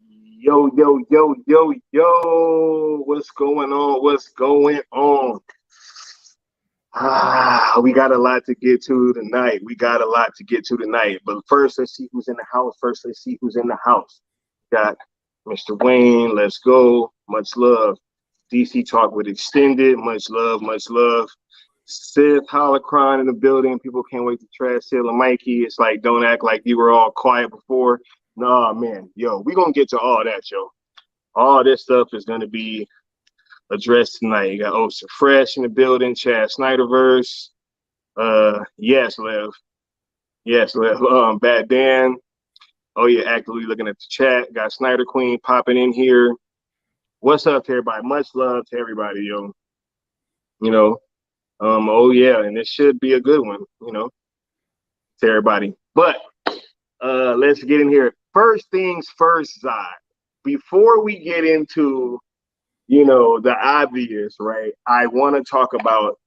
Yo, yo, yo, yo, yo. What's going on? What's going on? We got a lot to get to tonight. But first, let's see who's in the house. Got Mr. Wayne. Let's go. Much love. DC Talk with Extended. Much love. Much love. Sith Holocron in the building. People can't wait to trash Syl and Mikey. It's like, don't act like you were all quiet before. Nah, man. Yo, we going to get to all that, yo. All this stuff is going to be addressed tonight. You got Osa Fresh in the building, Chad Snyderverse. Yes, Lev. Bad Dan. Oh, yeah, actively looking at the chat. Got Snyder Queen popping in here. What's up to everybody? Much love to everybody, yo. You know, oh, yeah, and this should be a good one, you know, to everybody. But let's get in here. First things first, Zod. Before we get into the obvious, right? I want to talk about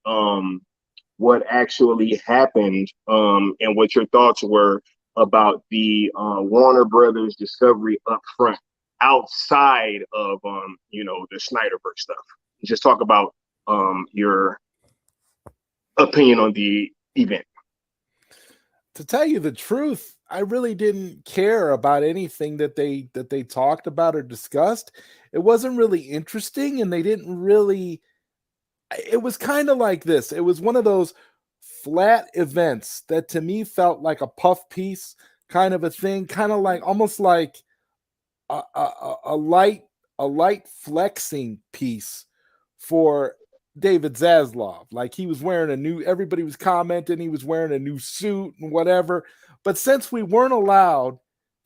what actually happened and what your thoughts were about the Warner Brothers Discovery Upfront outside of the Snyderverse stuff. Just talk about your opinion on the event. To tell you the truth, I really didn't care about anything that they talked about or discussed. It wasn't really interesting, and they didn't really. It was kind of like this. It was one of those flat events that to me felt like a puff piece kind of a thing, kind of like almost like a light flexing piece for David Zaslav. Like he was wearing everybody was commenting he was wearing a new suit and whatever. But since we weren't allowed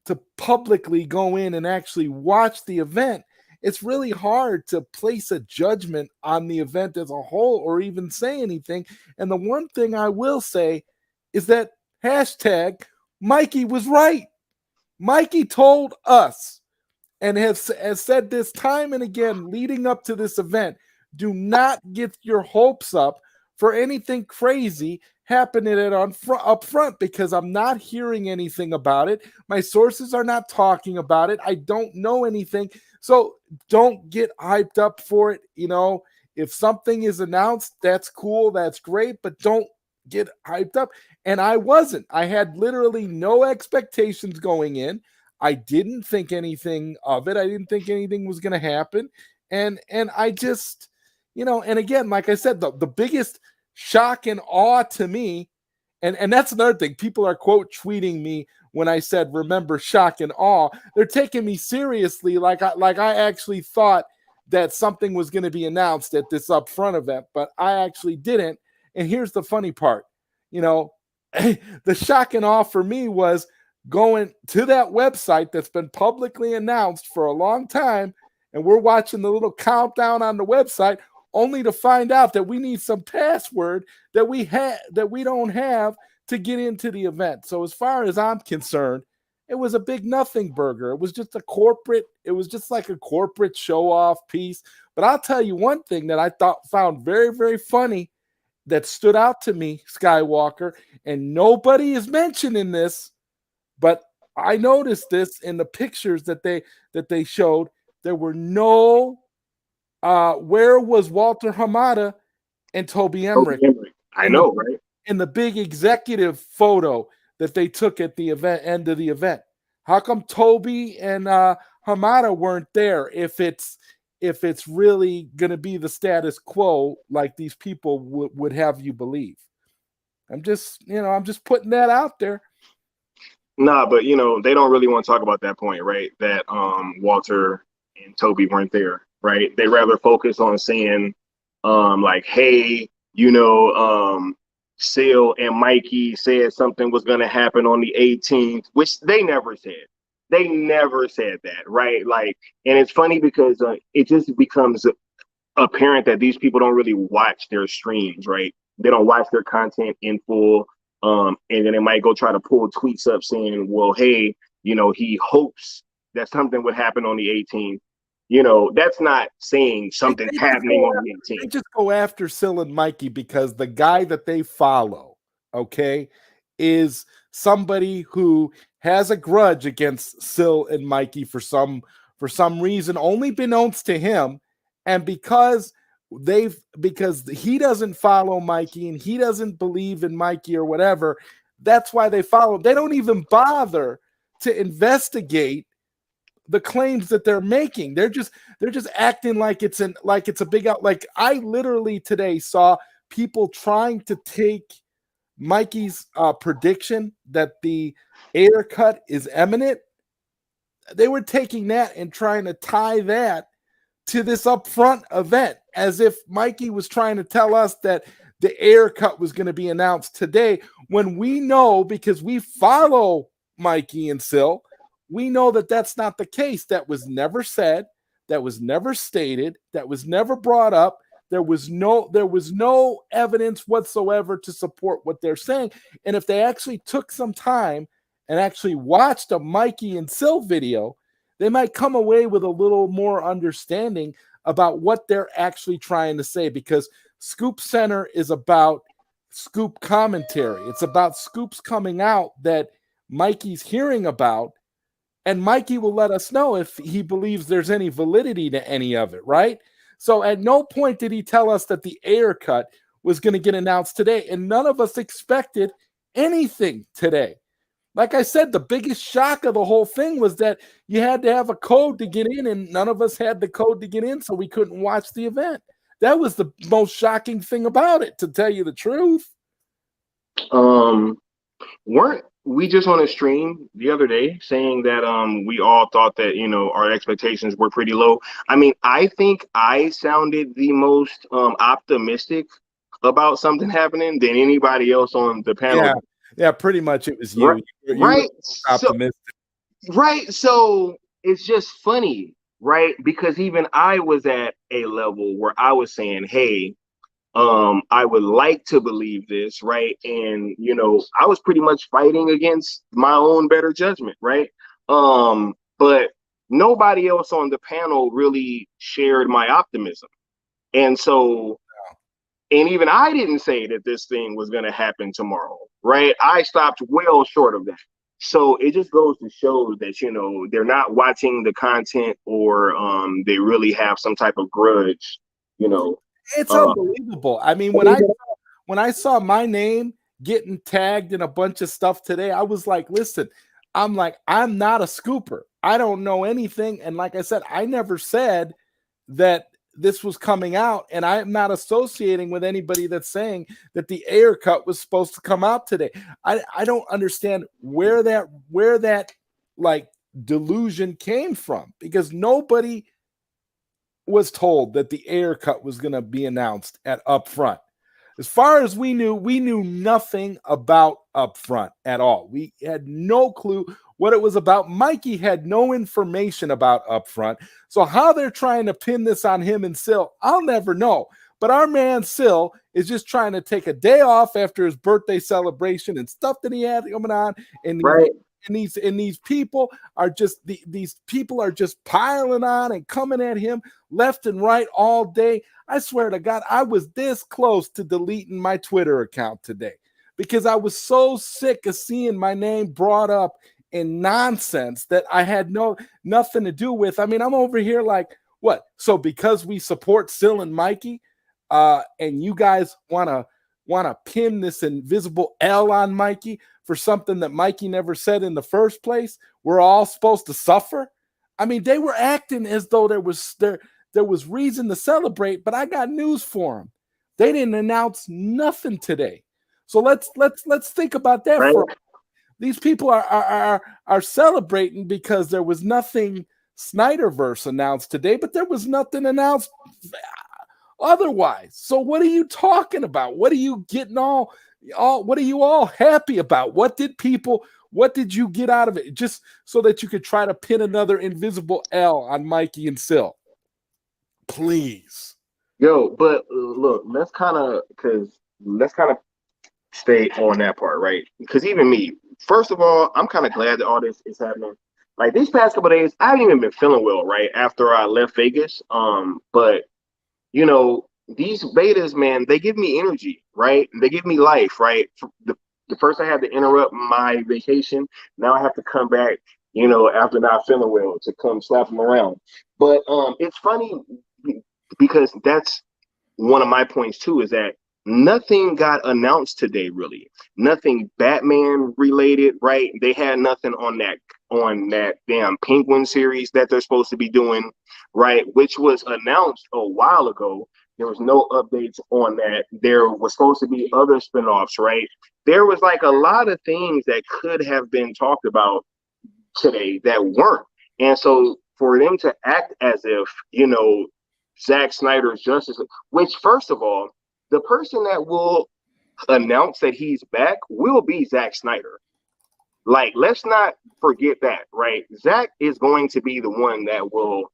to publicly go in and actually watch the event, it's really hard to place a judgment on the event as a whole or even say anything. And the one thing I will say is that hashtag Mikey was right. Mikey told us and has said this time and again leading up to this event, do not get your hopes up for anything crazy happening up front, because I'm not hearing anything about it. My sources are not talking about it. I don't know anything. So don't get hyped up for it. If something is announced, that's cool. That's great. But don't get hyped up. And I wasn't. I had literally no expectations going in. I didn't think anything of it. I didn't think anything was going to happen. And I just, and again, like I said, the biggest shock and awe to me, and that's another thing. People are quote tweeting me when I said, remember shock and awe. They're taking me seriously, like I actually thought that something was going to be announced at this upfront event, but I actually didn't. And here's the funny part, the shock and awe for me was going to that website that's been publicly announced for a long time, and we're watching the little countdown on the website, only to find out that we need some password that we don't have to get into the event. So as far as I'm concerned, it was a big nothing burger. It was just like a corporate show off piece. But I'll tell you one thing that I found very, very funny that stood out to me, Skywalker, and nobody is mentioning this, but I noticed this in the pictures that they showed. There were no where was Walter Hamada and Toby Emmerich? I know, right? In the big executive photo that they took at the end of the event. How come Toby and Hamada weren't there if it's really going to be the status quo like these people would have you believe? I'm just putting that out there. Nah, but they don't really want to talk about that point, right? That Walter and Toby weren't there, right? They rather focus on saying like, hey, Syl and Mikey said something was going to happen on the 18th, which they never said. They never said that, right? Like, and it's funny because it just becomes apparent that these people don't really watch their streams, right? They don't watch their content in full. And then they might go try to pull tweets up saying, well, hey, he hopes that something would happen on the 18th. That's not saying something's happening on the 18th. They just go after Syl and Mikey because the guy that they follow, okay, is somebody who has a grudge against Syl and Mikey for some for some reason, only beknownst to him, and because he doesn't follow Mikey and he doesn't believe in Mikey or whatever, that's why they follow. They don't even bother to investigate the claims that they're making. They're just acting like it's a big out. Like, I literally today saw people trying to take Mikey's prediction that the Ayer cut is imminent. They were taking that and trying to tie that to this Upfront event, as if Mikey was trying to tell us that the Ayer cut was going to be announced today, when we know, because we follow Mikey and Syl, we know that that's not the case. That was never said. That was never stated. That was never brought up. There was no evidence whatsoever to support what they're saying. And if they actually took some time and actually watched a Mikey and Syl video, they might come away with a little more understanding about what they're actually trying to say, because Scoop Center is about scoop commentary. It's about scoops coming out that Mikey's hearing about, and Mikey will let us know if he believes there's any validity to any of it, right? So at no point did he tell us that the Ayer cut was going to get announced today, and none of us expected anything today. Like I said, the biggest shock of the whole thing was that you had to have a code to get in, and none of us had the code to get in, so we couldn't watch the event. That was the most shocking thing about it, to tell you the truth. Weren't we just on a stream the other day saying that we all thought that, you know, our expectations were pretty low? I mean, I think I sounded the most optimistic about something happening than anybody else on the panel. Yeah, pretty much it was you. Right. You right. optimistic. So it's just funny, right? Because even I was at a level where I was saying, hey, I would like to believe this, right? And, you know, I was pretty much fighting against my own better judgment, right? But nobody else on the panel really shared my optimism. And so, and even I didn't say that this thing was going to happen tomorrow, right? I stopped well short of that. So it just goes to show that, you know, they're not watching the content, or they really have some type of grudge, you know. It's unbelievable. I mean, when I saw my name getting tagged in a bunch of stuff today, I was like, listen, I'm not a scooper. I don't know anything. And like I said, I never said that this was coming out, and I'm not associating with anybody that's saying that the Ayer cut was supposed to come out today. I don't understand where that like delusion came from, because nobody was told that the Ayer cut was going to be announced at Upfront. As far as we knew nothing about Upfront at all. We had no clue what it was about. Mikey had no information about Upfront. So how they're trying to pin this on him and Syl, I'll never know. But our man Syl is just trying to take a day off after his birthday celebration and stuff that he had coming on. And right. And these people are just these people are just piling on and coming at him left and right all day. I swear to God, I was this close to deleting my Twitter account today, because I was so sick of seeing my name brought up in nonsense that I had nothing to do with. I mean, I'm over here like, what? So because we support Syl and Mikey, and you guys want to pin this invisible L on Mikey for something that Mikey never said in the first place, we're all supposed to suffer? I mean, they were acting as though there was reason to celebrate, but I got news for them. They didn't announce nothing today. So let's think about that. Right. These people are celebrating because there was nothing Snyderverse announced today, but there was nothing announced otherwise. So what are you talking about? What are you getting what are you all happy about? What did you get out of it? Just so that you could try to pin another invisible L on Mikey and Syl. Please. Yo, but look, let's kind of stay on that part, right? Because even me, first of all, I'm kind of glad that all this is happening. Like these past couple of days, I haven't even been feeling well, right? After I left Vegas. But you know, these betas, man, they give me energy, right? They give me life, right? The first I had to interrupt my vacation. Now I have to come back after not feeling well to come slap him around. But it's funny because that's one of my points too, is that nothing got announced today, really. Nothing Batman related, right? They had nothing on that damn Penguin series that they're supposed to be doing, right? Which was announced a while ago. There was no updates on that. There was supposed to be other spinoffs, right? There was like a lot of things that could have been talked about today that weren't. And so for them to act as if, Zack Snyder's Justice League, which first of all, the person that will announce that he's back will be Zack Snyder. Like, let's not forget that, right? Zack is going to be the one that will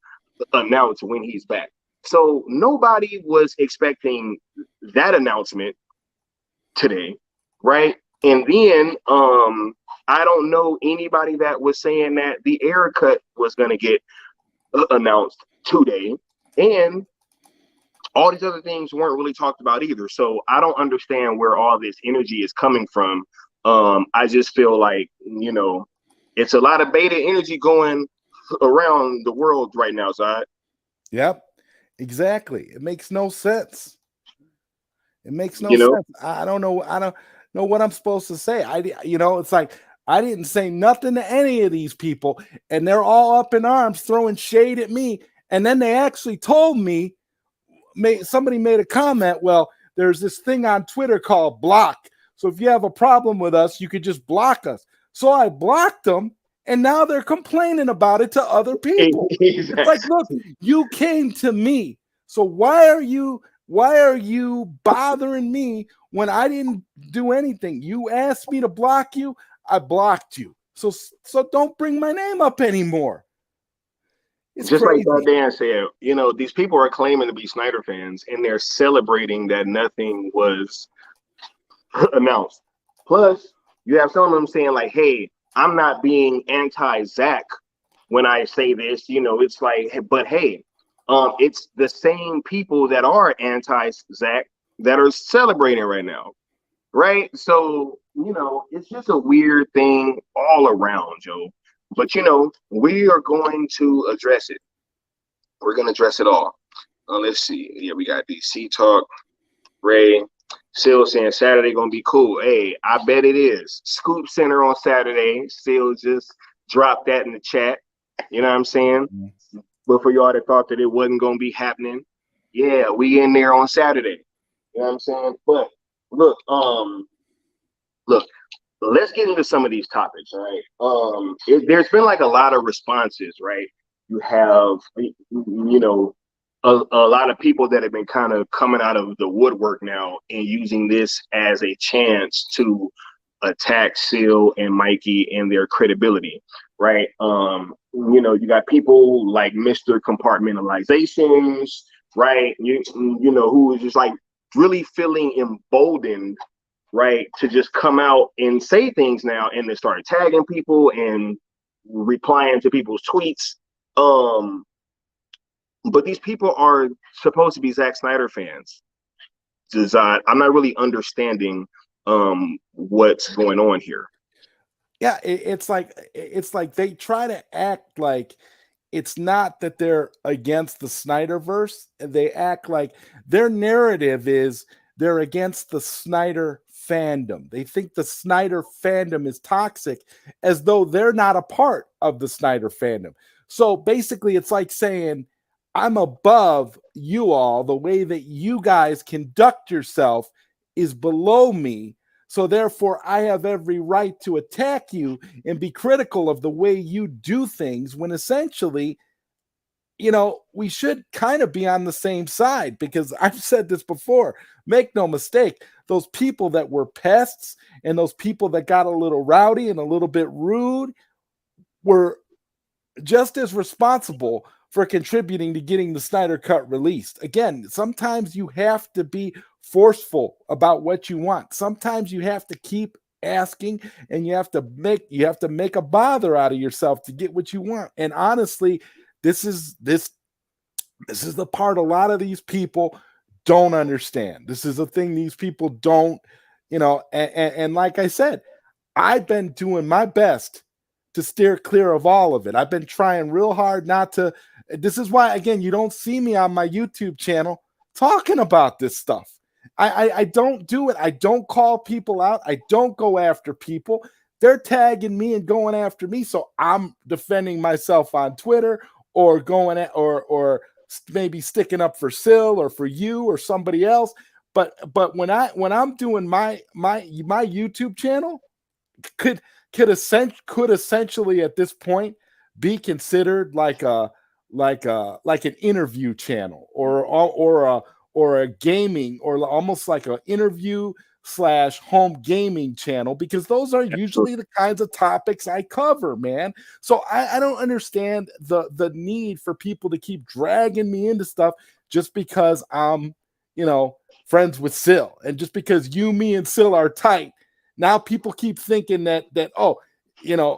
announce when he's back. So nobody was expecting that announcement today, right? And then I don't know anybody that was saying that the Air Cut was going to get announced today, and all these other things weren't really talked about either. So I don't understand where all this energy is coming from. I just feel like, it's a lot of beta energy going around the world right now, Zod. Yep, exactly. It makes no sense. It makes no sense. I don't know what I'm supposed to say. It's like I didn't say nothing to any of these people, and they're all up in arms throwing shade at me. And then they actually told me, somebody made a comment, well, there's this thing on Twitter called block. So if you have a problem with us, you could just block us. So I blocked them, and now they're complaining about it to other people. Exactly. It's like, look, you came to me. So why are you bothering me when I didn't do anything? You asked me to block you, I blocked you. So don't bring my name up anymore. It's just crazy. Like Dan said, these people are claiming to be Snyder fans, and they're celebrating that nothing was announced. Plus, you have some of them saying like, hey, I'm not being anti-Zack when I say this. It's like, but hey, it's the same people that are anti-Zack that are celebrating right now, right? So, it's just a weird thing all around, Joe. But, we are going to address it. We're going to address it all. Let's see. Yeah, we got DC Talk. Ray. Syl saying Saturday going to be cool. Hey, I bet it is. Scoop Center on Saturday. Syl just dropped that in the chat. You know what I'm saying? Mm-hmm. But for y'all that thought that it wasn't going to be happening, yeah, we in there on Saturday. You know what I'm saying? But look, let's get into some of these topics, right? There's been like a lot of responses, right? You have, a lot of people that have been kind of coming out of the woodwork now and using this as a chance to attack Syl and Mikey and their credibility, right? You got people like Mr. Compartmentalizations, right? Who is just like really feeling emboldened, right, to just come out and say things now, and they start tagging people and replying to people's tweets. But these people are supposed to be Zack Snyder fans. I'm not really understanding what's going on here. Yeah, it's like they try to act like it's not that they're against the Snyderverse. They act like their narrative is they're against the Snyder fandom. They think the Snyder fandom is toxic, as though they're not a part of the Snyder fandom. So basically, it's like saying, I'm above you all. The way that you guys conduct yourself is below me. So therefore, I have every right to attack you and be critical of the way you do things, when essentially, we should kind of be on the same side, because I've said this before. Make no mistake, those people that were pests and those people that got a little rowdy and a little bit rude were just as responsible for contributing to getting the Snyder Cut released. Again, sometimes you have to be forceful about what you want. Sometimes you have to keep asking, and you have to make a bother out of yourself to get what you want. And honestly, this is the part a lot of these people don't understand. This is a thing these people don't, and like I said, I've been doing my best to steer clear of all of it. I've been trying real hard not to. This is why, again, you don't see me on my YouTube channel talking about this stuff. I don't do it. I don't call people out. I don't go after people. They're tagging me and going after me, so I'm defending myself on Twitter or going at or maybe sticking up for Syl or for you or somebody else. But when I'm doing my YouTube channel, could essentially at this point be considered like an interview channel or a gaming or almost like an interview / home gaming channel, because those are usually the kinds of topics I cover, man. So I don't understand the need for people to keep dragging me into stuff just because I'm, friends with Syl, and just because me and Syl are tight. Now people keep thinking that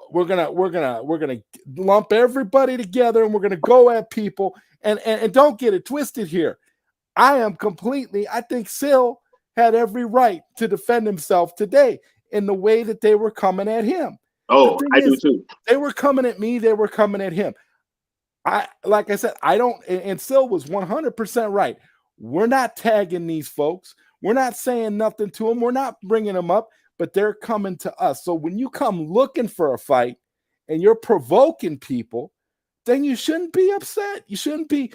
we're gonna lump everybody together and we're gonna go at people. And don't get it twisted here. I think Syl had every right to defend himself today in the way that they were coming at him. Oh, I do too. They were coming at me. They were coming at him. Like I said, and Syl was 100% right. We're not tagging these folks. We're not saying nothing to them. We're not bringing them up, but they're coming to us. So when you come looking for a fight and you're provoking people, then you shouldn't be upset. You shouldn't be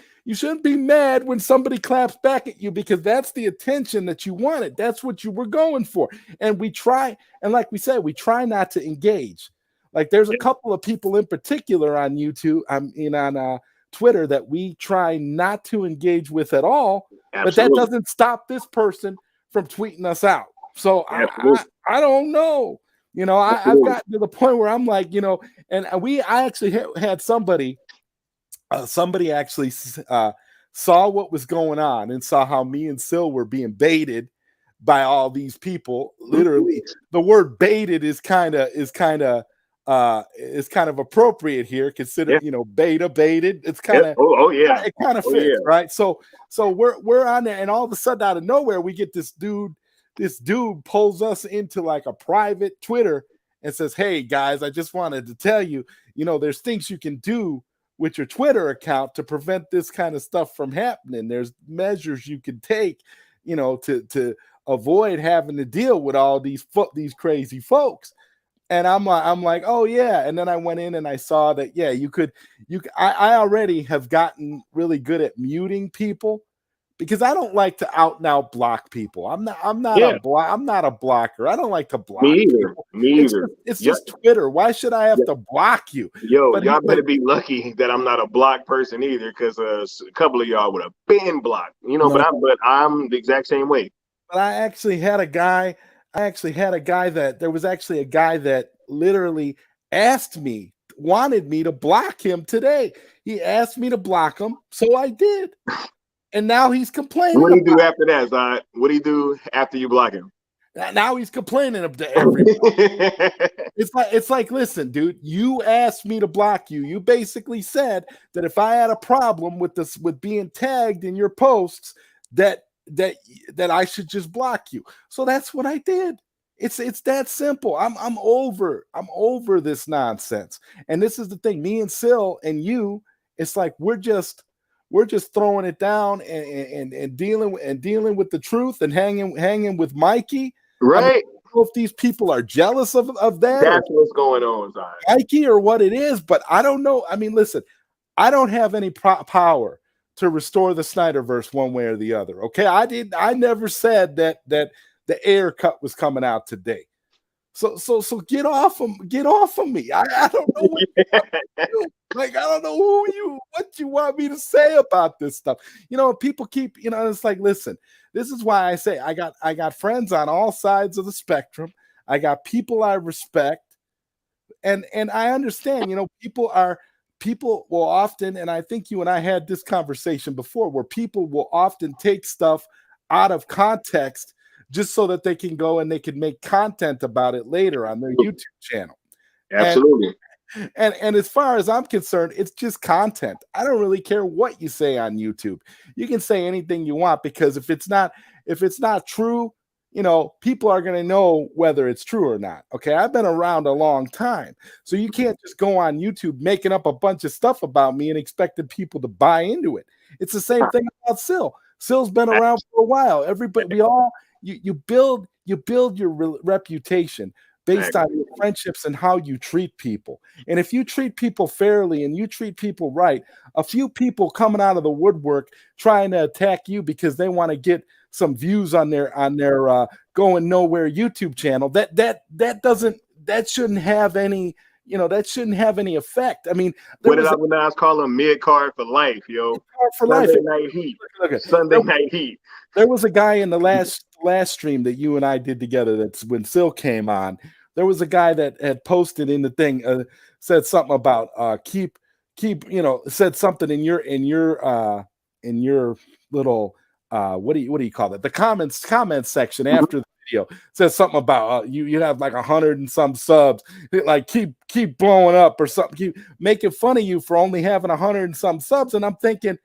mad when somebody claps back at you, because that's the attention that you wanted. That's what you were going for. And we try, and like we said, we try not to engage. Like there's a couple of people in particular on YouTube, on Twitter, that we try not to engage with at all. Absolutely. But that doesn't stop this person from tweeting us out. So I don't know. I've gotten to the point where I'm like, and I actually had somebody actually saw what was going on and saw how me and Syl were being baited by all these people. Literally, the word baited is kind of appropriate here, considering baited. It's kind of it kind of fits, right? So we're on there, and all of a sudden, out of nowhere, we get this dude. This dude pulls us into like a private Twitter and says, "Hey guys, I just wanted to tell you, there's things you can do with your Twitter account to prevent this kind of stuff from happening. There's measures you can take, to avoid having to deal with all these crazy folks." And I'm like, oh yeah. And then I went in and I saw that, I already have gotten really good at muting people, because I don't like to out and out block people. I'm not a blocker. I don't like to block people. Me either. It's just Twitter. Why should I have to block you? Y'all better be lucky that I'm not a block person either, because a couple of y'all would have been blocked. But I'm the exact same way. But I actually had a guy that literally wanted me to block him today. He asked me to block him, so I did. And now he's complaining. What do you do after that, Zod? What do you do after you block him? Now he's complaining to everybody. It's like, listen, dude, you asked me to block you. You basically said that if I had a problem with being tagged in your posts, that I should just block you. So that's what I did. It's that simple. I'm over this nonsense. And this is the thing. Me and Syl and you, it's like we're just throwing it down and dealing with the truth and hanging with Mikey. Right. I don't know if these people are jealous of that. That's what's going on, Zion. Mikey, or what it is, but I don't know. I mean, listen, I don't have any power to restore the Snyderverse one way or the other. Okay. I never said that the air cut was coming out today. So get off of me. I don't know I don't know what you want me to say about this stuff. People keep, it's like, listen, this is why I say I got friends on all sides of the spectrum. I got people I respect, and I understand, people will often, and I think you and I had this conversation before, where people will often take stuff out of context just so that they can go and they can make content about it later on their YouTube channel. Absolutely. And as far as I'm concerned, it's just content. I don't really care what you say on YouTube. You can say anything you want, because if it's not true, people are going to know whether it's true or not. Okay. I've been around a long time. So you can't just go on YouTube making up a bunch of stuff about me and expecting people to buy into it. It's the same thing about Syl. Syl's been around for a while. Everybody, you build your reputation based on your friendships and how you treat people. And if you treat people fairly and you treat people right, a few people coming out of the woodwork trying to attack you because they want to get some views on their going nowhere YouTube channel, that shouldn't have any effect. I mean, what did I call them? Mid card for life, yo. For life. Night heat. Sunday night heat. There was a guy in the last stream that you and I did together. That's when Syl came on. There was a guy that had posted in the thing, said something about said something in your little what do you call it? The comments section after the video says something about you have like 100 and some subs, like keep blowing up or something, keep making fun of you for only having 100 and some subs. And I'm thinking,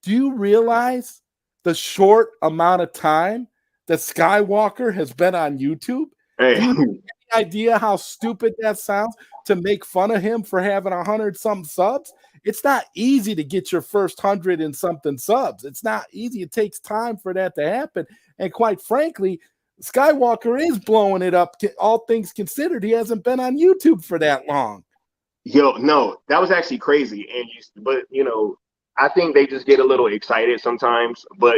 do you realize the short amount of time that Skywalker has been on YouTube? Hey. Do you have any idea how stupid that sounds to make fun of him for having 100 some subs? It's not easy to get your first 100 and something subs. It's not easy. It takes time for that to happen. And quite frankly, Skywalker is blowing it up. All things considered, he hasn't been on YouTube for that long. Yo, no, that was actually crazy. But I think they just get a little excited sometimes, but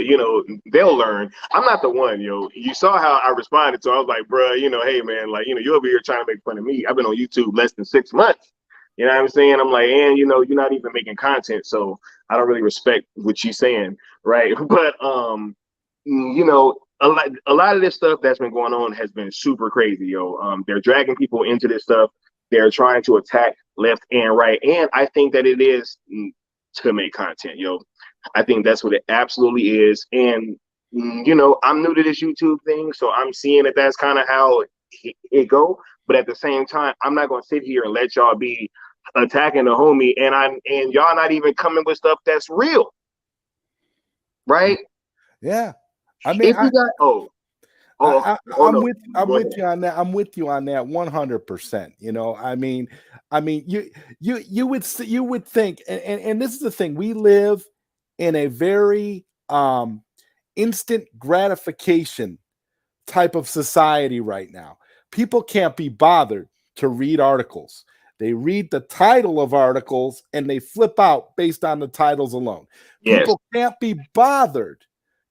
they'll learn. I'm not the one, yo. You saw how I responded to. I was like, bruh, hey man, like, you over here trying to make fun of me. I've been on YouTube less than 6 months. You know what I'm saying? I'm like, and you're not even making content, so I don't really respect what you're saying, right? But a lot of this stuff that's been going on has been super crazy, yo. They're dragging people into this stuff. They're trying to attack left and right, and I think that it is to make content, yo. I think that's what it absolutely is. And I'm new to this YouTube thing, so I'm seeing that that's kind of how it go. But at the same time, I'm not gonna sit here and let y'all be attacking the homie and y'all not even coming with stuff that's real, right? Yeah, I mean, I'm with you on that. I'm with you on that 100%. I mean, you would think, and this is the thing, we live in a very instant gratification type of society right now. People can't be bothered to read articles. They read the title of articles and they flip out based on the titles alone. Yes. People can't be bothered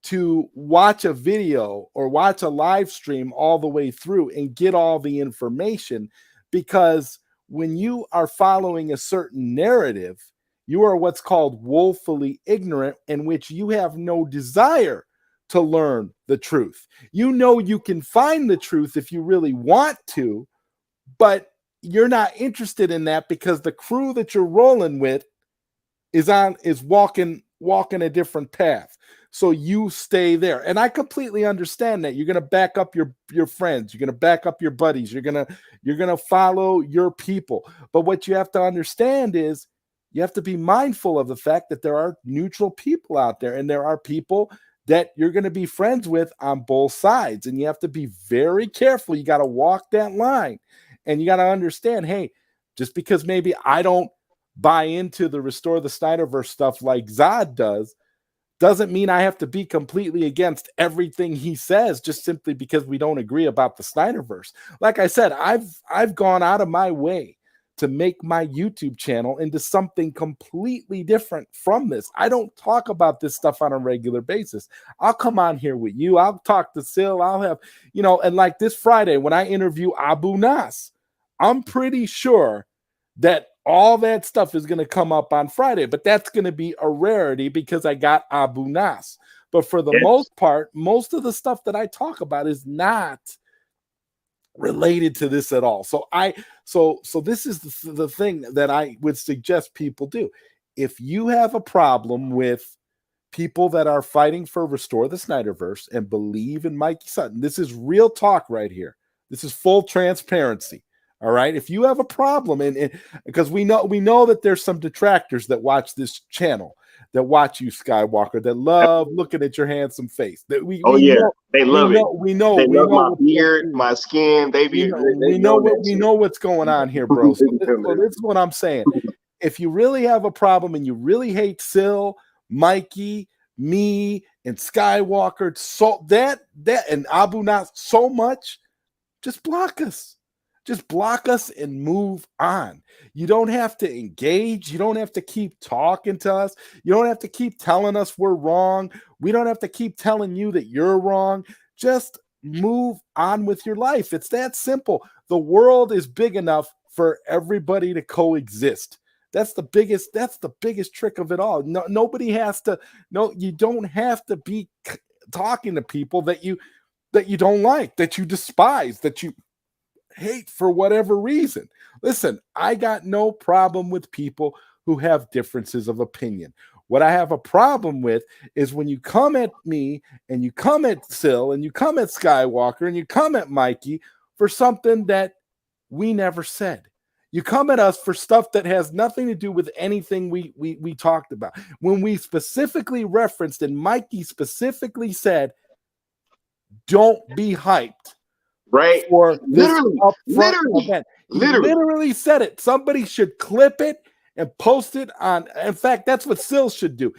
to watch a video or watch a live stream all the way through and get all the information, because when you are following a certain narrative, you are what's called woefully ignorant, in which you have no desire to learn the truth. You can find the truth if you really want to, but you're not interested in that because the crew that you're rolling with is walking a different path. So you stay there. And I completely understand that. You're going to back up your friends. You're going to back up your buddies. You're going to follow your people. But what you have to understand is you have to be mindful of the fact that there are neutral people out there, and there are people that you're going to be friends with on both sides. And you have to be very careful. You got to walk that line, and you got to understand, hey, just because maybe I don't buy into the Restore the Snyderverse stuff like Zod doesn't mean I have to be completely against everything he says just simply because we don't agree about the Snyderverse. Like I said, I've gone out of my way to make my YouTube channel into something completely different from this. I don't talk about this stuff on a regular basis. I'll come on here with you. I'll talk to Syl. I'll have, and like this Friday when I interview Abu Nas, I'm pretty sure that all that stuff is going to come up on Friday, but that's going to be a rarity because I got Abu Nas. But for the most part, most of the stuff that I talk about is not related to this at all. So this is the thing that I would suggest people do. If you have a problem with people that are fighting for Restore the Snyderverse and believe in Mikey Sutton, this is real talk right here. This is full transparency. All right. If you have a problem, and because we know that there's some detractors that watch this channel that watch you, Skywalker, that love looking at your handsome face. That we they love it. We know my beard, my skin. They know what's going on here, bro. So this is what I'm saying. If you really have a problem and you really hate Syl, Mikey, me, and Skywalker, so that and Abu not so much, just block us. Just block us and move on. You don't have to engage. You don't have to keep talking to us. You don't have to keep telling us we're wrong. We don't have to keep telling you that you're wrong. Just move on with your life. It's that simple. The world is big enough for everybody to coexist. That's the biggest trick of it all. Nobody has to. No, you don't have to be talking to people that you don't like, that you despise, that you hate for whatever reason. Listen, I got no problem with people who have differences of opinion. What I have a problem with is when you come at me and you come at Syl and you come at Skywalker and you come at Mikey for something that we never said. You come at us for stuff that has nothing to do with anything we talked about. When we specifically referenced and Mikey specifically said, don't be hyped. Right. For this upfront event. He literally said it. Somebody should clip it and post it on. In fact, that's what Syl should do.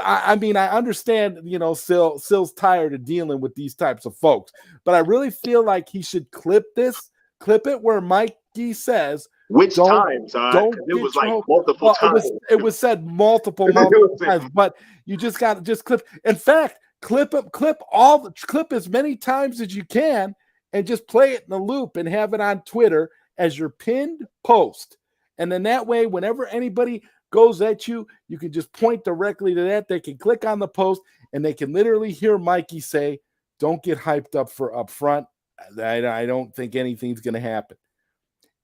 I mean, I understand, Syl's tired of dealing with these types of folks, but I really feel like he should clip it where Mikey says, which times? It was like multiple times. It was said multiple times, but you just got to clip. In fact, clip as many times as you can. And just play it in a loop and have it on Twitter as your pinned post. And then that way, whenever anybody goes at you, you can just point directly to that. They can click on the post and they can literally hear Mikey say, don't get hyped up for Upfront. I don't think anything's going to happen.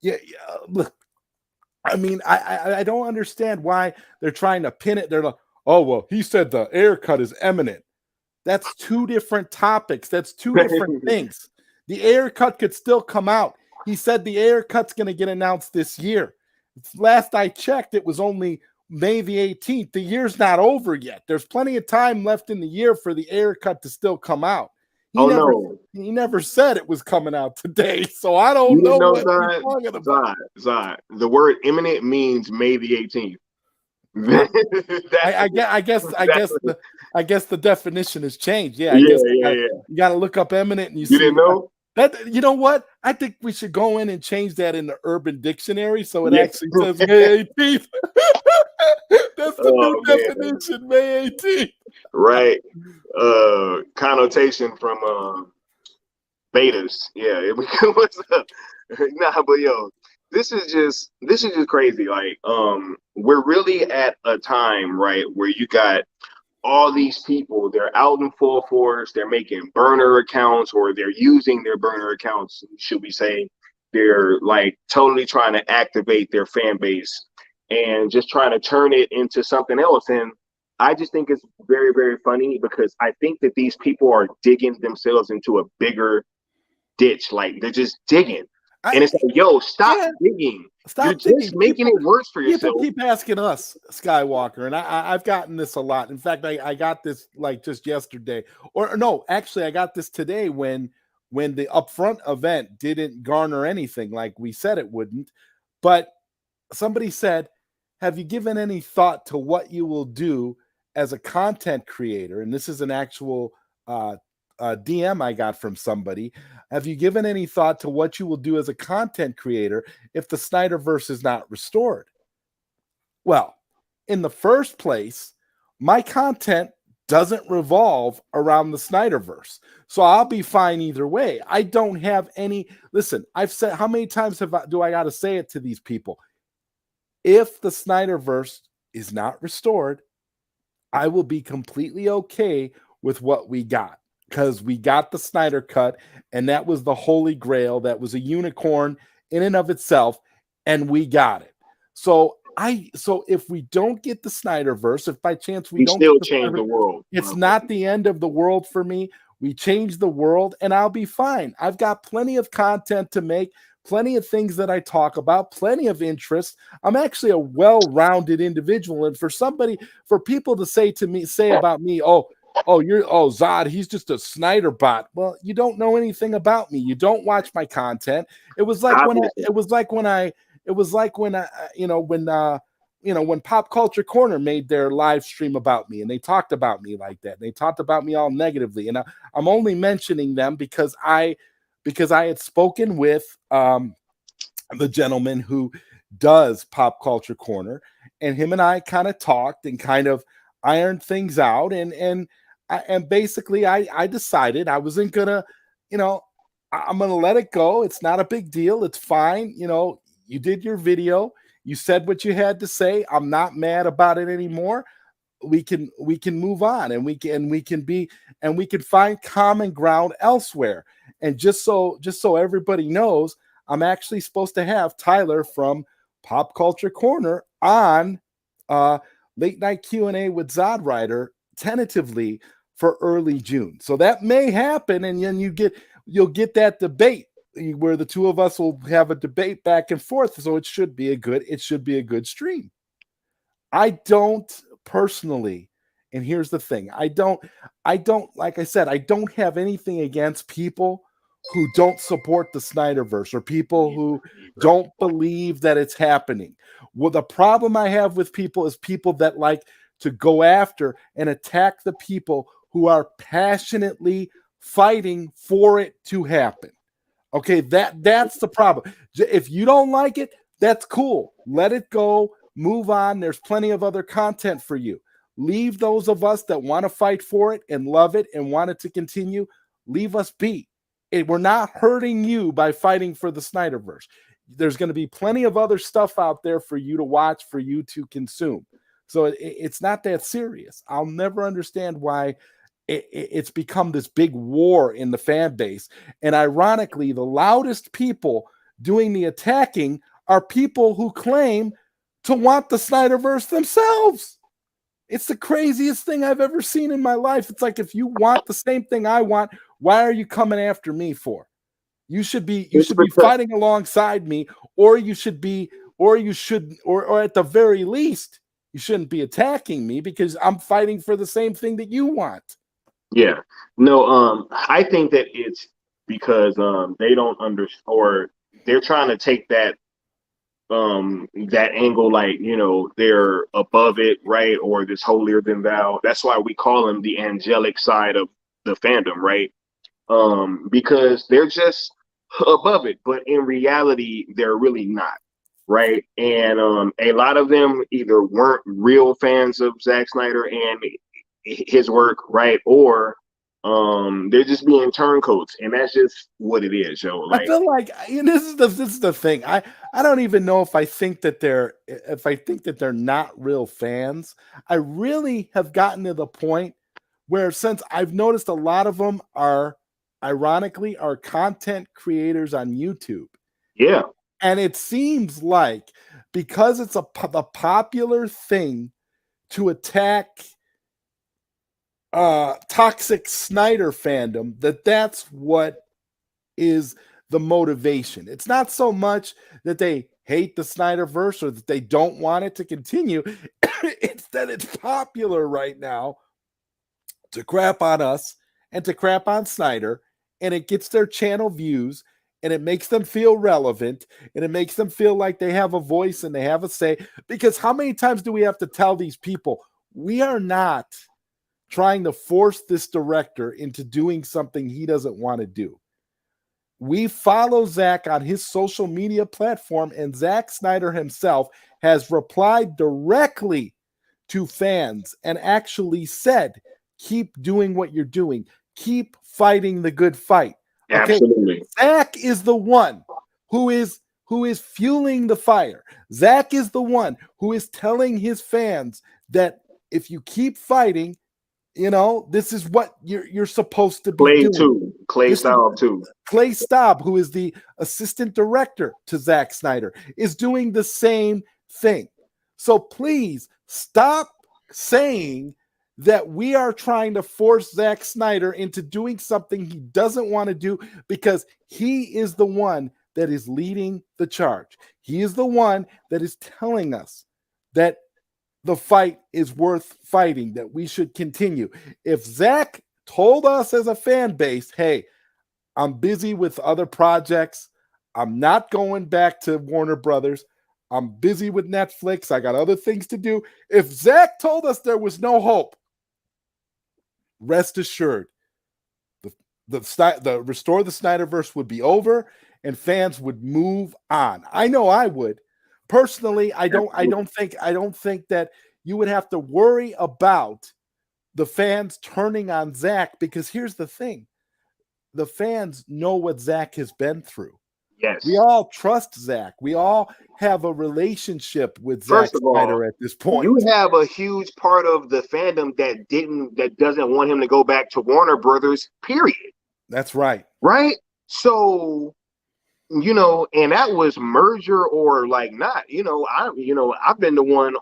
Yeah. Look, I mean, I don't understand why they're trying to pin it. They're like, oh, well, he said the air cut is imminent. That's two different topics. That's two different things. The air cut could still come out. He said the air cut's going to get announced this year. Last I checked, it was only May the 18th. The year's not over yet. There's plenty of time left in the year for the air cut to still come out. He never said it was coming out today, so I don't know what you're talking about. Zod, the word imminent means May the 18th. I guess the definition has changed. Yeah, you got to look up imminent and you see. Didn't know? That, you know what? I think we should go in and change that in the Urban Dictionary so it actually says May 18th. That's the new definition, May 18th. Right. Connotation from betas. Yeah. What's up? Nah, but yo, this is just crazy. Like, we're really at a time, right, where you got all these people, they're out in full force, they're making burner accounts, or they're using their burner accounts, should we say. They're like totally trying to activate their fan base and just trying to turn it into something else. And I just think it's very, very funny because I think that these people are digging themselves into a bigger ditch. Like, they're just digging. And it's like, yo, stop digging. You're just making it worse for yourself. People keep asking us, Skywalker, and I've gotten this a lot. In fact, I got this like just yesterday. Or no, actually, I got this today when the Upfront event didn't garner anything like we said it wouldn't. But somebody said, have you given any thought to what you will do as a content creator? And this is an actual DM I got from somebody. Have you given any thought to what you will do as a content creator if the Snyderverse is not restored? Well, in the first place, my content doesn't revolve around the Snyderverse. So I'll be fine either way. I don't have any. Listen, I've said, how many times do I got to say it to these people? If the Snyderverse is not restored, I will be completely okay with what we got. Because we got the Snyder Cut, and that was the holy grail. That was a unicorn in and of itself, and we got it. So if we don't get the Snyderverse, if by chance we don't still change the world, it's not the end of the world for me. We change the world, and I'll be fine. I've got plenty of content to make, plenty of things that I talk about, plenty of interest. I'm actually a well-rounded individual. And for people to say about me, Zod, he's just a Snyder bot. Well, you don't know anything about me. You don't watch my content. It was like when Pop Culture Corner made their live stream about me and they talked about me like that. They talked about me all negatively. And I'm only mentioning them because I had spoken with the gentleman who does Pop Culture Corner, and him and I kind of talked and kind of ironed things out. And basically I decided I wasn't gonna, I'm gonna let it go. It's not a big deal. It's fine. You did your video. You said what you had to say. I'm not mad about it anymore. We can move on, and we can find common ground elsewhere. And just so everybody knows, I'm actually supposed to have Tyler from Pop Culture Corner on Late Night Q&A with Zod Rider tentatively for early June. So that may happen, and then you'll get that debate where the two of us will have a debate back and forth. So it should be a good stream. I don't personally, and here's the thing, I don't, like I said, I don't have anything against people who don't support the Snyderverse or people who don't believe that it's happening. Well, the problem I have with people is people that like to go after and attack the people who are passionately fighting for it to happen. Okay, that's the problem. If you don't like it, that's cool. Let it go. Move on. There's plenty of other content for you. Leave those of us that want to fight for it and love it and want it to continue. Leave us be. We're not hurting you by fighting for the Snyderverse. There's going to be plenty of other stuff out there for you to watch, for you to consume. So it's not that serious. I'll never understand why it's become this big war in the fan base. And ironically, the loudest people doing the attacking are people who claim to want the Snyderverse themselves. It's the craziest thing I've ever seen in my life. It's like, if you want the same thing I want, why are you coming after me for? You should be fighting alongside me, or at the very least, you shouldn't be attacking me because I'm fighting for the same thing that you want. Yeah. No, I think that it's because they don't understand, or they're trying to take that angle, like, they're above it, right? Or this holier than thou. That's why we call them the angelic side of the fandom, right? Because they're just above it, but in reality, they're really not, right? And a lot of them either weren't real fans of Zack Snyder and his work, right? Or they're just being turncoats, and that's just what it is, yo. Like, I feel like this is the thing. I don't even know if I think that they're not real fans. I really have gotten to the point where, since I've noticed a lot of them are content creators on YouTube. Yeah. And it seems like, because it's the popular thing to attack toxic Snyder fandom, that's what is the motivation. It's not so much that they hate the Snyderverse or that they don't want it to continue. It's that it's popular right now to crap on us and to crap on Snyder, and it gets their channel views, and it makes them feel relevant, and it makes them feel like they have a voice and they have a say. Because how many times do we have to tell these people, we are not trying to force this director into doing something he doesn't want to do? We follow Zack on his social media platform, and Zack Snyder himself has replied directly to fans and actually said, keep doing what you're doing. Keep fighting the good fight. Okay? Absolutely. Zack is the one who is fueling the fire. Zack is the one who is telling his fans that if you keep fighting, this is what you're supposed to be doing. Clay Staub, Clay Staub, who is the assistant director to Zack Snyder, is doing the same thing. So please stop saying that we are trying to force Zack Snyder into doing something he doesn't want to do, because he is the one that is leading the charge. He is the one that is telling us that the fight is worth fighting, that we should continue. If Zach told us as a fan base, hey, I'm busy with other projects, I'm not going back to Warner Brothers, I'm busy with Netflix, I got other things to do. If Zach told us there was no hope, rest assured, the Restore the Snyderverse would be over and fans would move on. I know I would. Personally, I don't think that you would have to worry about the fans turning on Zach, because here's the thing. The fans know what Zach has been through. Yes. We all trust Zach. We all have a relationship with Zack Snyder at this point. You have a huge part of the fandom that doesn't want him to go back to Warner Brothers, period. That's right. Right? So, and that was merger or like not. I've been the one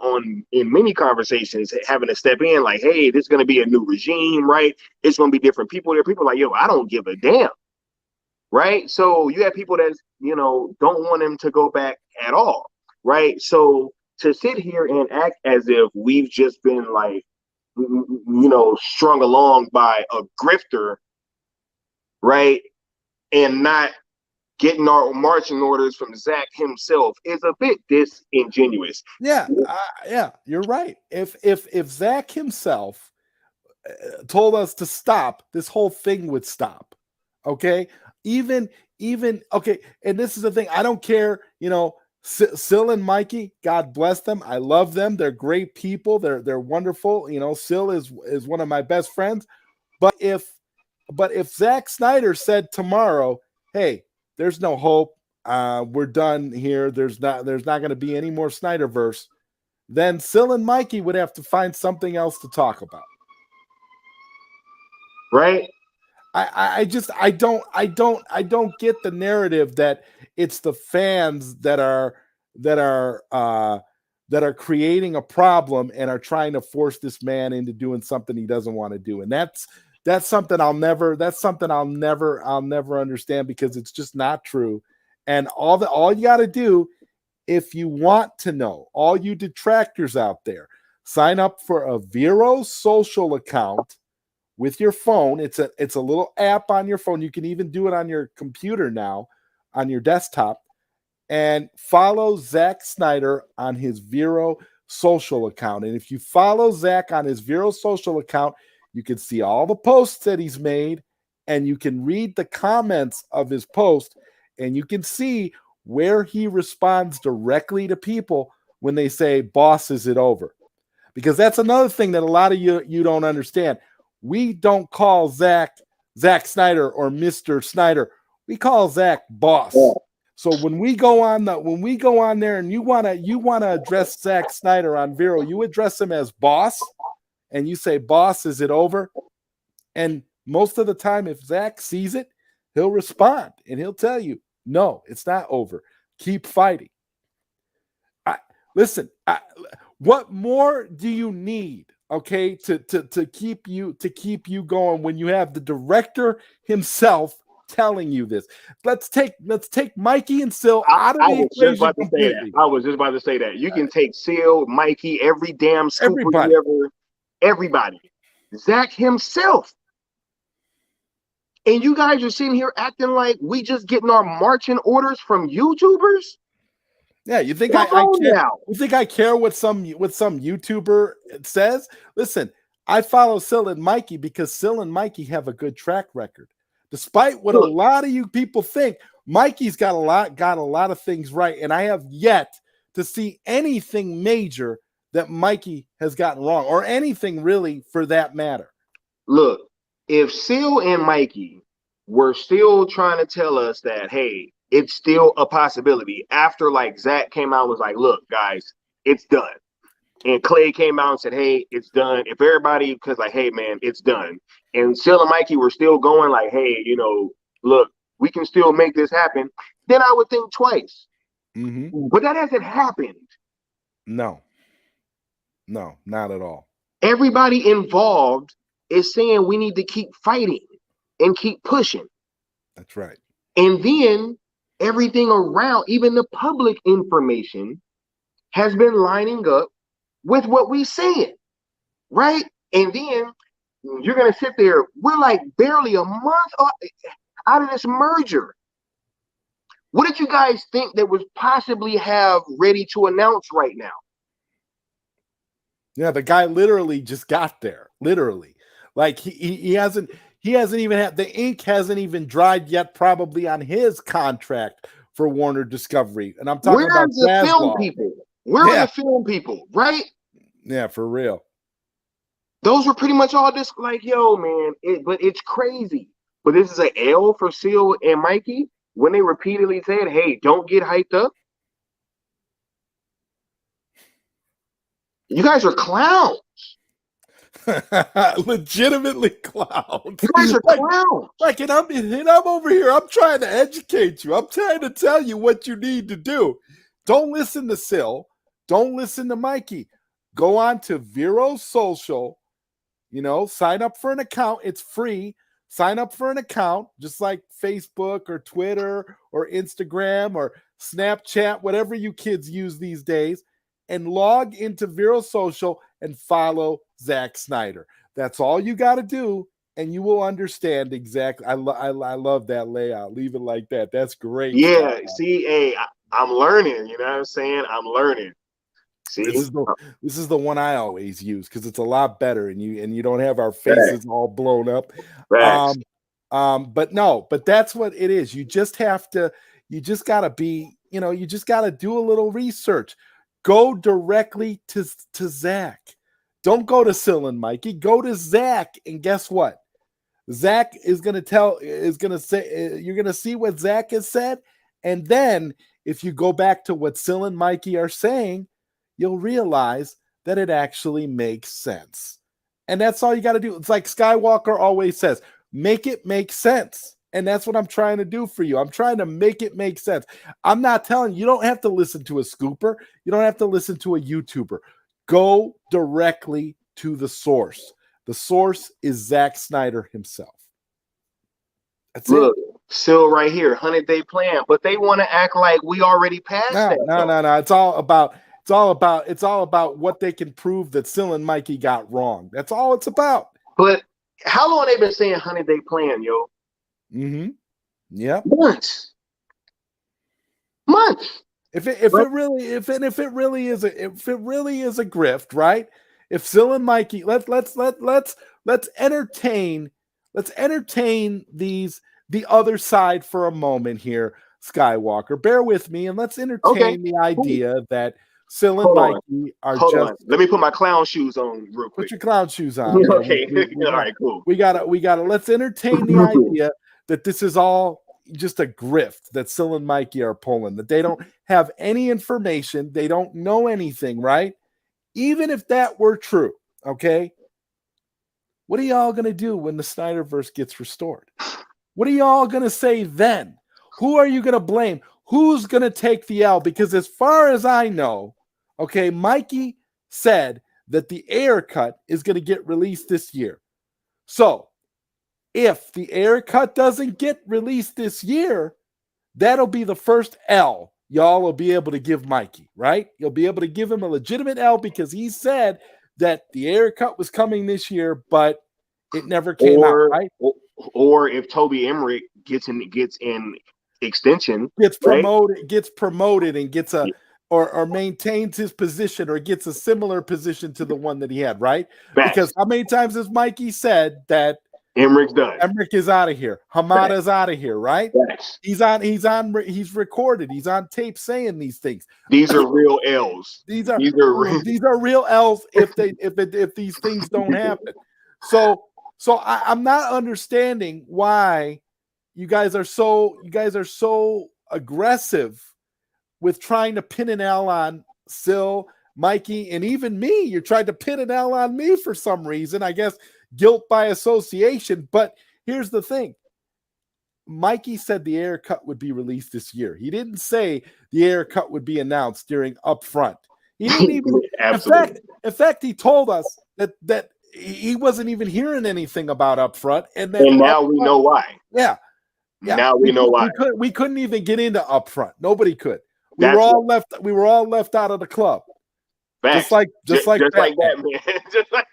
in many conversations having to step in like, hey, this is going to be a new regime, right? It's going to be different people there. People are like, yo, I don't give a damn. Right? So you have people that, don't want him to go back at all. Right? So to sit here and act as if we've just been like, strung along by a grifter, right? And not getting our marching orders from Zach himself is a bit disingenuous. Yeah, you're right. If Zach himself told us to stop, this whole thing would stop. Okay, even okay. And this is the thing. I don't care. Syl and Mikey, God bless them. I love them. They're great people. They're wonderful. Syl is one of my best friends. But if Zack Snyder said tomorrow, hey, there's no hope, we're done here, there's not going to be any more Snyderverse, then Syl and Mikey would have to find something else to talk about. Right? I don't get the narrative that it's the fans that are creating a problem and are trying to force this man into doing something he doesn't want to do. And that's something I'll never understand, because it's just not true. And all you got to do, if you want to know, all you detractors out there, sign up for a Vero social account with your phone. It's a little app on your phone. You can even do it on your computer now, on your desktop, and follow Zack Snyder on his Vero social account. And if you follow Zach on his Vero social account, you can see all the posts that he's made, and you can read the comments of his post, and you can see where he responds directly to people when they say, boss, is it over? Because that's another thing that a lot of you don't understand. We don't call Zack Snyder or Mr. Snyder. We call Zach boss. Yeah. So when we go on there and you wanna address Zack Snyder on Vero, you address him as boss, and you say, boss, is it over? And most of the time, if Zach sees it, he'll respond and he'll tell you, no, it's not over. Keep fighting. Listen, what more do you need? Okay, to keep you going when you have the director himself telling you this. Let's take Mikey and Syl out of the equation completely. I was just about to say that. You can take Syl, Mikey, every damn scooper everybody. Zach himself. And you guys are sitting here acting like we just getting our marching orders from YouTubers? Yeah, you think I care? You think I care what some YouTuber says? Listen, I follow Syl and Mikey because Syl and Mikey have a good track record. Despite what a lot of you people think, Mikey's got a lot of things right, and I have yet to see anything major that Mikey has gotten wrong, or anything really for that matter. Look, if Syl and Mikey were still trying to tell us that, hey, it's still a possibility, after like Zach came out and was like, look, guys, it's done. And Clay came out and said, hey, it's done. If everybody, because like, hey, man, it's done. And Syl and Mikey were still going like, hey, look, we can still make this happen. Then I would think twice. Mm-hmm. But that hasn't happened. No, not at all. Everybody involved is saying we need to keep fighting and keep pushing. That's right. And then everything around, even the public information, has been lining up with what we saying, right? And then you're gonna sit there. We're like barely a month out of this merger. What did you guys think that was possibly have ready to announce right now? Yeah, the guy literally just got there. Literally, like he hasn't even had the ink hasn't even dried yet, probably on his contract for Warner Discovery. And I'm talking about the film Zaslav. people. Where are the film people, right? Yeah, for real. Those were pretty much all just like, yo, man. But it's crazy. But this is an L for Syl and Mikey when they repeatedly said, "Hey, don't get hyped up." You guys are clowns. Legitimately clowns. You guys are clowns. Like, and I'm over here. I'm trying to educate you. I'm trying to tell you what you need to do. Don't listen to Syl. Don't listen to Mikey. Go on to Vero's social. Sign up for an account. It's free. Sign up for an account, just like Facebook or Twitter or Instagram or Snapchat, whatever you kids use these days, and log into Vero Social and follow Zack Snyder. That's all you got to do, and you will understand exactly. I love that layout. Leave it like that. That's great. Yeah, see, hey, I'm learning. You know what I'm saying? I'm learning. See, this is the one I always use because it's a lot better, and you don't have our faces all blown up. But that's what it is. You just gotta be, you just gotta do a little research. Go directly to Zach. Don't go to Syl and Mikey. Go to Zach, and guess what? Zach is gonna say, you're gonna see what Zach has said, and then if you go back to what Syl and Mikey are saying, you'll realize that it actually makes sense. And that's all you got to do. It's like Skywalker always says, make it make sense. And that's what I'm trying to do for you. I'm trying to make it make sense. I'm not telling you don't have to listen to a scooper. You don't have to listen to a YouTuber. Go directly to the source. The source is Zack Snyder himself. That's it. Syl right here, 100-day plan. But they want to act like we already passed that. No. It's all about what they can prove that Syl and Mikey got wrong. That's all it's about. But how long they been saying 100-day plan, yo? Mm-hmm. Yeah. Months. If it really is a grift, right? If Syl and Mikey, let's entertain the other side for a moment here, Skywalker. Bear with me and let's entertain the idea that Syl and Mikey are Hold on. Let me put my clown shoes on real quick. Put your clown shoes on. Okay. All right, cool. We gotta let's entertain the idea that this is all just a grift that Syl and Mikey are pulling, that they don't have any information, they don't know anything, right? Even if that were true, okay? What are y'all gonna do when the Snyderverse gets restored? What are y'all gonna say then? Who are you gonna blame? Who's going to take the L? Because as far as I know, okay, Mikey said that the air cut is going to get released this year. So if the air cut doesn't get released this year, that'll be the first L y'all will be able to give Mikey, right? You'll be able to give him a legitimate L because he said that the air cut was coming this year, but it never came out, right? Or if Toby Emmerich gets in extension, gets promoted and gets or maintains his position or gets a similar position to the one that he had, right? Because how many times has Mikey said that Emmerich's done? Emmerich is out of here. Hamada's out of here, right? He's recorded. He's on tape saying these things. These are real L's. These are real L's if these things don't happen. So I'm not understanding why you guys are so aggressive with trying to pin an L on Syl, Mikey, and even me. You're trying to pin an L on me for some reason. I guess guilt by association. But here's the thing. Mikey said the air cut would be released this year. He didn't say the air cut would be announced during Upfront. He didn't even in fact, he told us that he wasn't even hearing anything about Upfront. And now we know why. Yeah. Yeah, now we know why. We couldn't even get into Upfront. Nobody could. We That's were all left. We were all left out of the club. Facts. Just like Batman. Just like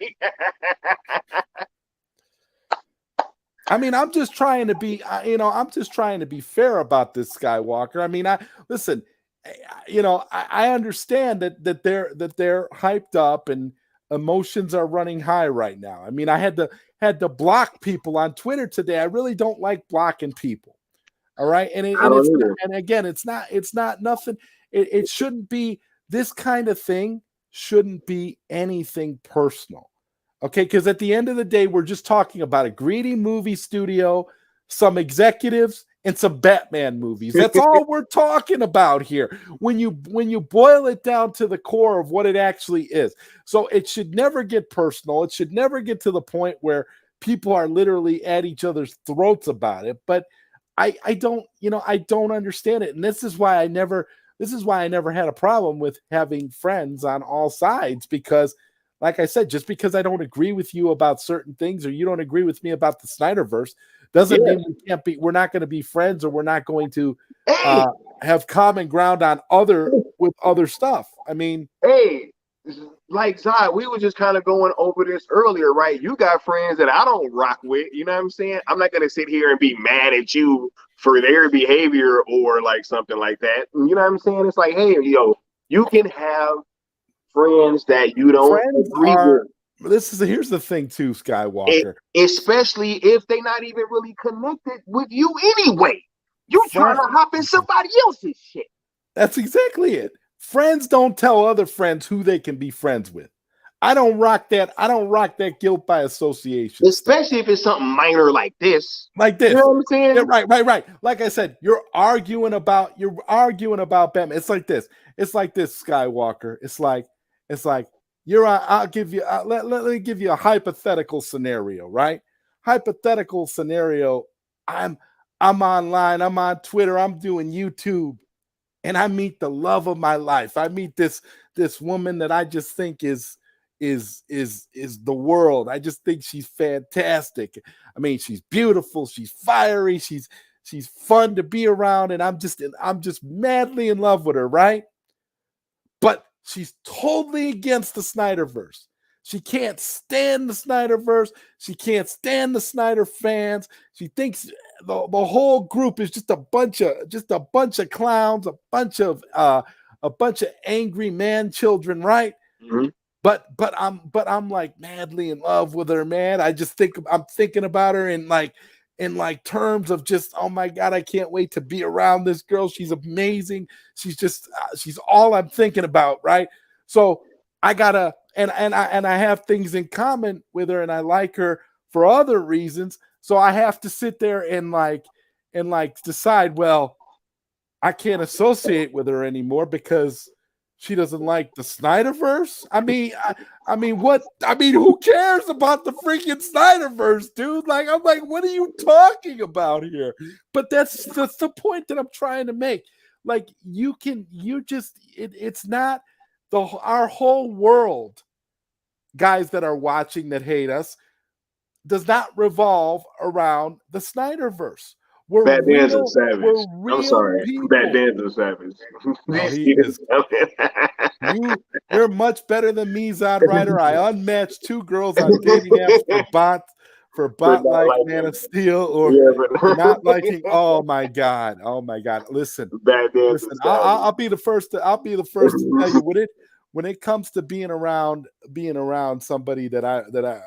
I mean, I'm just trying to be, I'm just trying to be fair about this, Skywalker. I mean, listen, I understand that they're hyped up and emotions are running high right now. I mean, I had to block people on Twitter today. I really don't like blocking people. All right, and again, it's not nothing. It shouldn't be, this kind of thing shouldn't be anything personal. Okay, because at the end of the day, we're just talking about a greedy movie studio, some executives, and some Batman movies. That's all we're talking about here. When you boil it down to the core of what it actually is. So it should never get personal. It should never get to the point where people are literally at each other's throats about it. But I don't understand it. And this is why I never had a problem with having friends on all sides, because like I said, just because I don't agree with you about certain things or you don't agree with me about the Snyderverse doesn't mean we're not going to be friends, or we're not going to have common ground on other stuff. I mean, like Zai, we were just kind of going over this earlier, right? You got friends that I don't rock with, you know what I'm saying? I'm not going to sit here and be mad at you for their behavior or like something like that. You know what I'm saying? It's like, hey, you can have friends that you don't agree with. Here's the thing too, Skywalker. Especially if they're not even really connected with you anyway. You trying to hop in somebody else's shit. That's exactly it. Friends don't tell other friends who they can be friends with. I don't rock that guilt by association. Especially if it's something minor like this. Like this. You know what I'm saying? Yeah, right. Like I said, you're arguing about Batman. It's like this, Skywalker. It's like I'll give you let me give you a hypothetical scenario, right? Hypothetical scenario. I'm online, I'm on Twitter, I'm doing YouTube, and I meet the love of my life. I meet this woman that I just think is the world. I just think she's fantastic. I mean, she's beautiful, she's fiery, she's fun to be around, and I'm just madly in love with her, right? But she's totally against the Snyderverse. She can't stand the Snyderverse. She can't stand the Snyder fans. She thinks the whole group is just a bunch of clowns, a bunch of angry man children, right? Mm-hmm. But I'm like madly in love with her, man. I'm thinking about her in terms of just, oh my God, I can't wait to be around this girl. She's amazing. She's just she's all I'm thinking about, right? So I gotta and I have things in common with her, and I like her for other reasons. So I have to sit there and decide, well, I can't associate with her anymore because she doesn't like the Snyderverse. I mean, who cares about the freaking Snyderverse, dude? Like, I'm like, what are you talking about here? But that's the point that I'm trying to make. Like, it's not our whole world, guys that are watching that hate us, does not revolve around the Snyderverse. Batman's a savage. I'm sorry. People. Batman's a savage. No, he is. You're much better than me, Zod Rider. I unmatched 2 girls on dating apps for bot like Man of Steel or not liking. Oh my God. Listen, I'll be the first to tell you when it comes to being around somebody a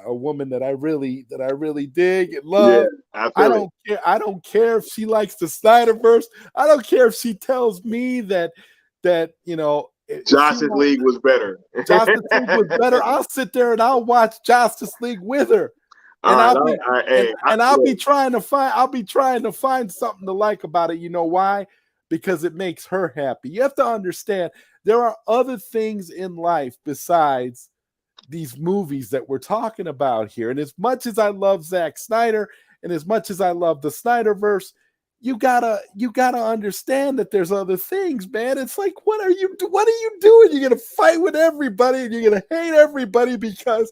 woman that I really dig and love. Yeah, I don't care if she likes the Snyderverse. I don't care if she tells me that Justice League was better. Justice League was better. I'll sit there and I'll watch Justice League with her. And I'll be trying to find something to like about it. You know why? Because it makes her happy. You have to understand there are other things in life besides these movies that we're talking about here. And as much as I love Zack Snyder and as much as I love the Snyderverse, you gotta understand that there's other things, man. It's like, what are you doing? You're gonna fight with everybody and you're gonna hate everybody because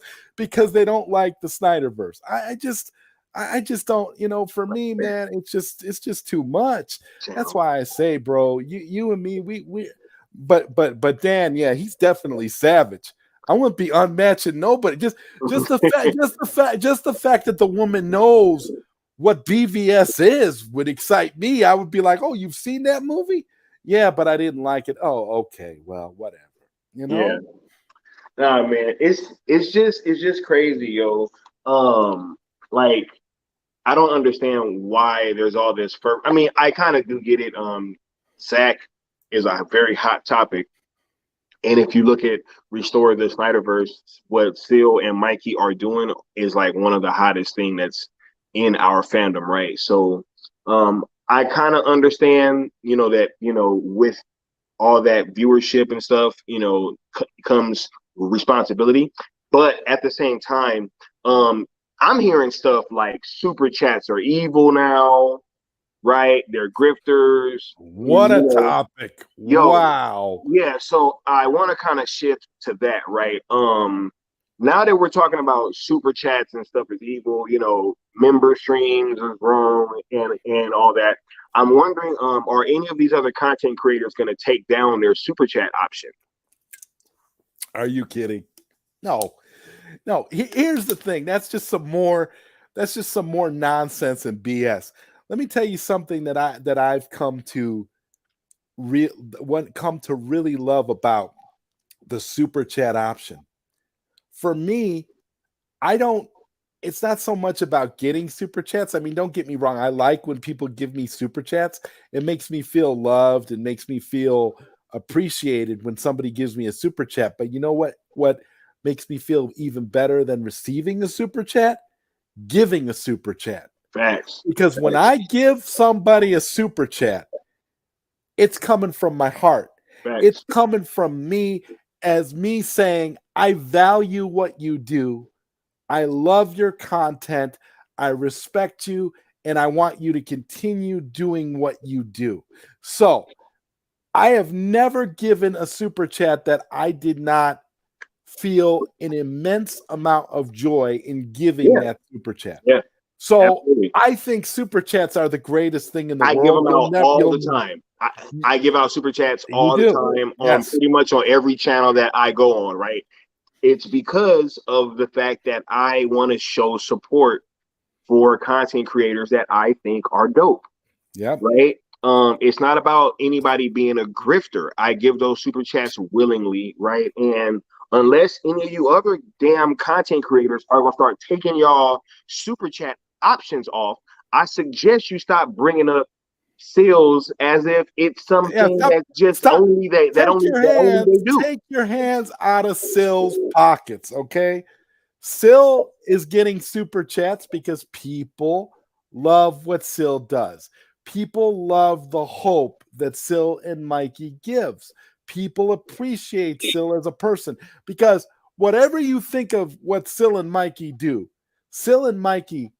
they don't like the Snyderverse. I just don't, for me, man, it's just too much. That's Channel. why I say, bro, you and me, but Dan, yeah, he's definitely savage. I wouldn't be unmatching nobody. Just the fact that the woman knows what BVS is would excite me. I would be like, oh, you've seen that movie? Yeah, but I didn't like it. Oh, okay, well, whatever. Yeah. Nah, man, it's just crazy, yo. Like I don't understand why there's all this. I mean, I kind of do get it. Zach is a very hot topic, and if you look at Restore the Snyderverse, what Syl and Mikey are doing is like one of the hottest thing that's in our fandom, right? So, I kind of understand, that with all that viewership and stuff, comes responsibility. But at the same time, I'm hearing stuff like super chats are evil now, right? They're grifters. What a topic. Yo, wow. Yeah, so I want to kind of shift to that, right? Now that we're talking about super chats and stuff is evil, member streams is wrong and all that. I'm wondering, are any of these other content creators going to take down their super chat option? Are you kidding? No. Here's the thing. That's just some more nonsense and BS. Let me tell you something that I've come to really love about the super chat option. For me, it's not so much about getting super chats. I mean, don't get me wrong. I like when people give me super chats. It makes me feel loved and makes me feel appreciated when somebody gives me a super chat. But you know what makes me feel even better than receiving a super chat? Giving a super chat. Facts. Because when I give somebody a super chat, it's coming from my heart. Facts. It's coming from me as me saying, I value what you do. I love your content. I respect you. And I want you to continue doing what you do. So I have never given a super chat that I did not feel an immense amount of joy in giving that super chat. Yeah. So absolutely. I think super chats are the greatest thing in the world. I give them out all the time. I give out super chats all the time on pretty much on every channel that I go on, right? It's because of the fact that I want to show support for content creators that I think are dope. Yeah. Right. It's not about anybody being a grifter. I give those super chats willingly, right? And unless any of you other damn content creators are gonna start taking y'all super chat options off, I suggest you stop bringing up Syls as if it's something that's just only they do. Take your hands out of Syl's pockets, okay? Syl is getting super chats because people love what Syl does. People love the hope that Syl and Mikey gives. People appreciate Syl as a person because whatever you think of what Syl and Mikey do, Syl and Mikey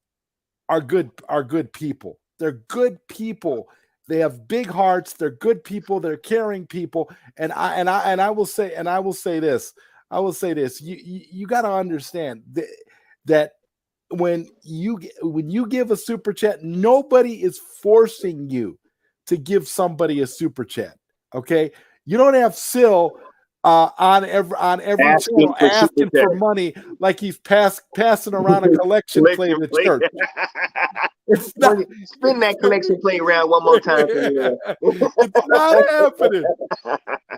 are good people. They're good people. They have big hearts. They're good people. They're caring people. And I will say this. You got to understand that when you give a super chat, nobody is forcing you to give somebody a super chat. Okay, you don't have Syl on every channel asking for money like he's passing around a collection plate in the church. It's not, spin that collection plate around one more time. It's not happening.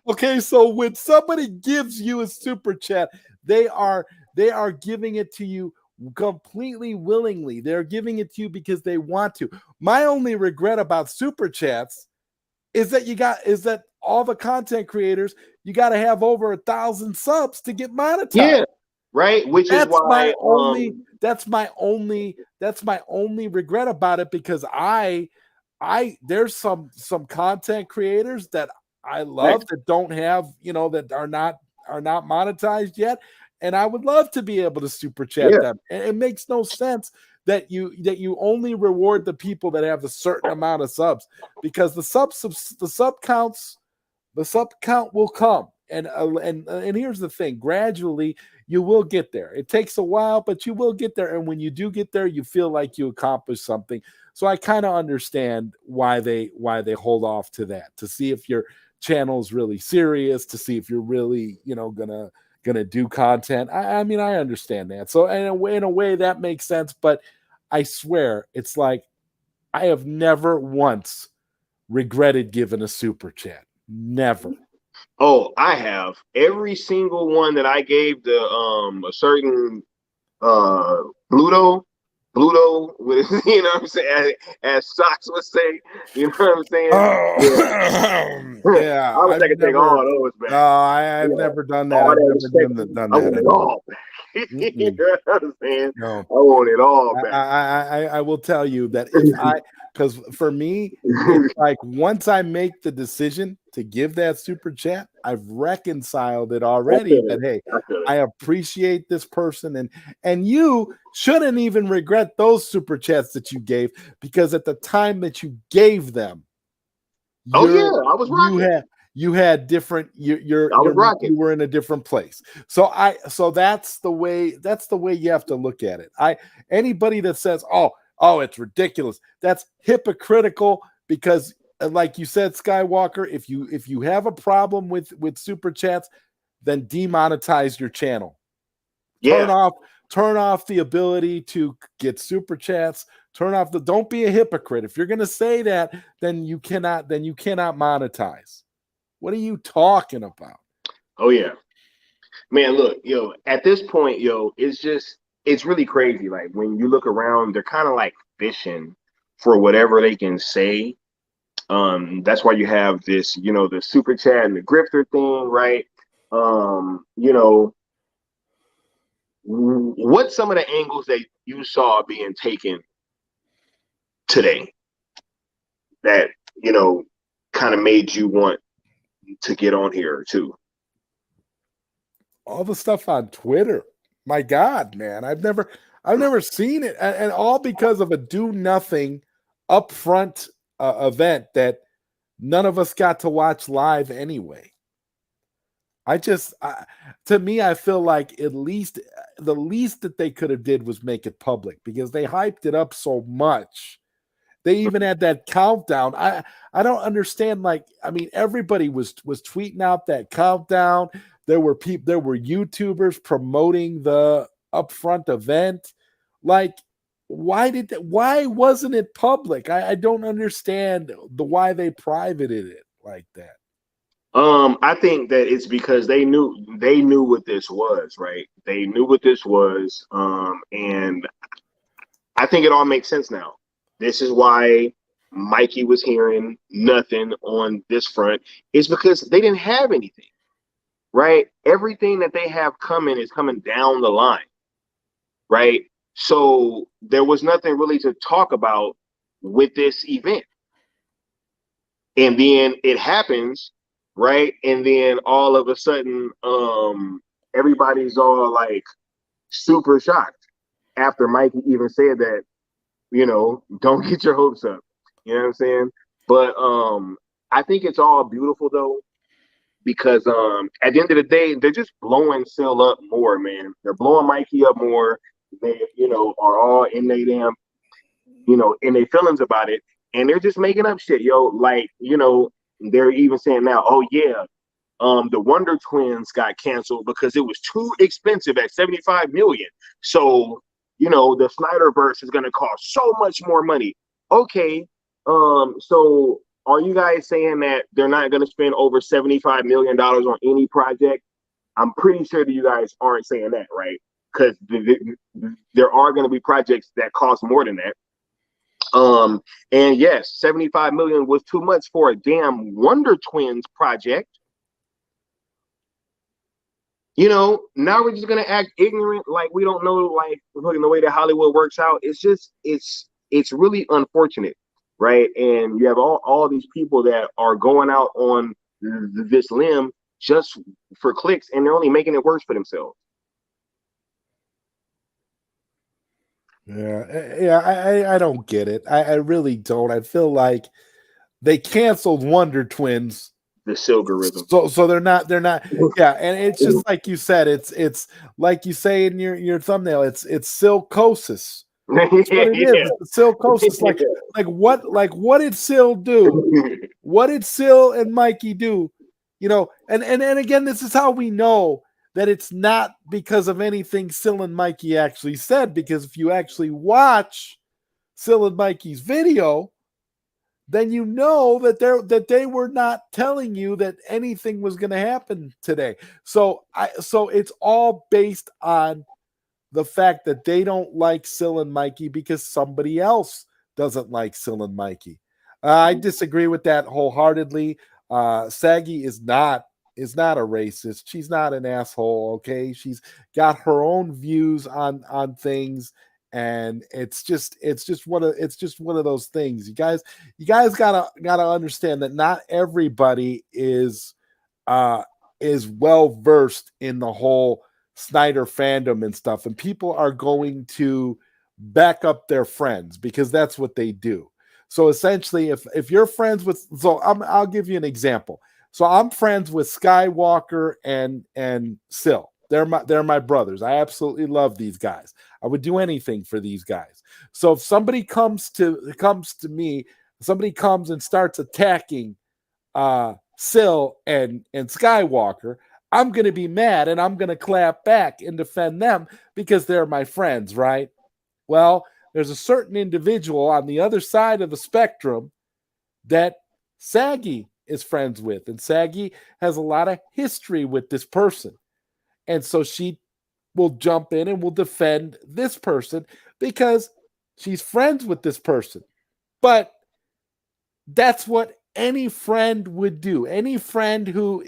Okay, so when somebody gives you a super chat, they are giving it to you completely willingly. They're giving it to you because they want to. My only regret about super chats is that all the content creators, you got to have over 1,000 subs to get monetized. Yeah, right. Which is why that's my only regret about it, because there's some content creators that I love that don't have, that are not monetized yet. And I would love to be able to super chat them. And it makes no sense that you only reward the people that have a certain amount of subs, because the sub count will come. and here's the thing: gradually, you will get there. It takes a while, but you will get there. And when you do get there, you feel like you accomplished something. So I kind of understand why they hold off to that, to see if your channel is really serious, to see if you're really, gonna do content. I mean, I understand that. So in a way that makes sense. But I swear, it's like I have never once regretted giving a super chat. Never. Oh, I have. Every single one that I gave the a certain Bluto with you know what I'm saying, as Socks would say, you know what I'm saying? Oh, yeah. I wish I could take all those back. No, I've never done that. I've never done I that. want it all back. You know what I'm saying? No. I want it all back. I will tell you that because for me, it's like once I make the decision to give that super chat, I've reconciled it already. That hey, I appreciate this person, and you shouldn't even regret those super chats that you gave, because at the time that you gave them, I was rocking. You had different. You were in a different place. So that's the way you have to look at it. Anybody that says, oh, it's ridiculous, that's hypocritical, because like you said, Skywalker, if you have a problem with super chats, then demonetize your channel. Yeah. Turn off the ability to get super chats. Don't be a hypocrite. If you're going to say that, then you cannot monetize. What are you talking about? Oh yeah, man. Look, at this point, it's really crazy. Like when you look around, they're kind of like fishing for whatever they can say. That's why you have this, the super chat and the grifter thing, right? What's some of the angles that you saw being taken today that, kind of made you want to get on here too? All the stuff on Twitter. My God, man, I've never seen it, and all because of a do nothing upfront event that none of us got to watch live anyway. To me, I feel like at least the least that they could have did was make it public, because they hyped it up so much. They even had that countdown. I don't understand. Like, I mean, everybody was tweeting out that countdown. There were YouTubers promoting the upfront event. Like, why wasn't it public? I don't understand why they privated it like that. I think that it's because they knew what this was, right? They knew what this was. And I think it all makes sense now. This is why Mikey was hearing nothing on this front, is because they didn't have anything, right? Everything that they have coming is coming down the line, right? So there was nothing really to talk about with this event. And then it happens, right? And then all of a sudden, everybody's all like super shocked after Mikey even said that, don't get your hopes up. You know what I'm saying? But I think it's all beautiful though, because at the end of the day, they're just blowing Syl up more, man. They're blowing Mikey up more. They, are all in their damn, in their feelings about it. And they're just making up shit, yo. Like, they're even saying now, oh yeah, the Wonder Twins got canceled because it was too expensive at 75 million. So, the Snyderverse is gonna cost so much more money. Okay. So are you guys saying that they're not gonna spend over $75 million on any project? I'm pretty sure that you guys aren't saying that, right? Because there are gonna be projects that cost more than that. And yes, 75 million was too much for a damn Wonder Twins project. Now we're just gonna act ignorant, like we don't know, like the way that Hollywood works out. It's really unfortunate, right? And you have all these people that are going out on this limb just for clicks, and they're only making it worse for themselves. Yeah, I don't get it. I really don't. I feel like they canceled Wonder Twins the Silgorism. So they're not yeah, and it's just like you said, it's like you say in your thumbnail, it's Syl-Cosis. That's what it is. Yeah. It's the Syl-Cosis. What did Syl do? What did Syl and Mikey do? You know, and again, this is how we know that it's not because of anything Syl and Mikey actually said, because if you actually watch Syl and Mikey's video, then you know that they were not telling you that anything was going to happen today. So it's all based on the fact that they don't like Syl and Mikey because somebody else doesn't like Syl and Mikey. I disagree with that wholeheartedly. Saggy is not a racist. She's not an asshole. Okay, she's got her own views on things, and it's just one of those things. You guys gotta understand that not everybody is well versed in the whole Snyder fandom and stuff, and people are going to back up their friends because that's what they do. So essentially, if you're friends with, I'll give you an example. So I'm friends with Skywalker and Syl. They're my brothers. I absolutely love these guys. I would do anything for these guys. So if somebody comes to me, somebody comes and starts attacking Syl and Skywalker, I'm going to be mad and I'm going to clap back and defend them because they're my friends, right? Well, there's a certain individual on the other side of the spectrum that Saggy is friends with, and Saggy has a lot of history with this person. And so she will jump in and will defend this person because she's friends with this person. But that's what any friend would do. Any friend who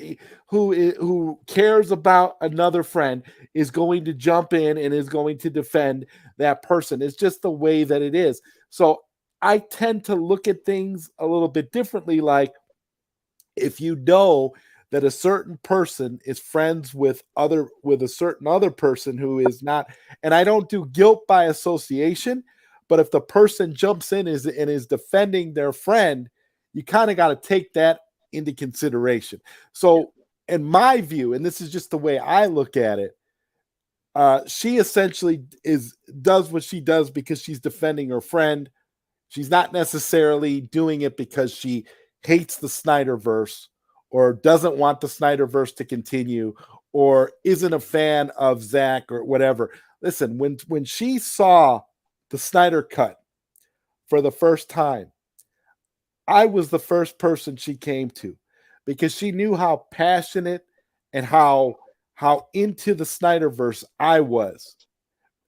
cares about another friend is going to jump in and is going to defend that person. It's just the way that it is. So I tend to look at things a little bit differently. Like, if you know that a certain person is friends with a certain other person who is not, and I don't do guilt by association, but if the person jumps in and is defending their friend, you kind of got to take that into consideration. So in my view, and this is just the way I look at it, she essentially does what she does because she's defending her friend. She's not necessarily doing it because she hates the Snyderverse or doesn't want the Snyderverse to continue or isn't a fan of Zack or whatever. Listen, when she saw the Snyder Cut for the first time, I was the first person she came to because she knew how passionate and how into the Snyderverse I was.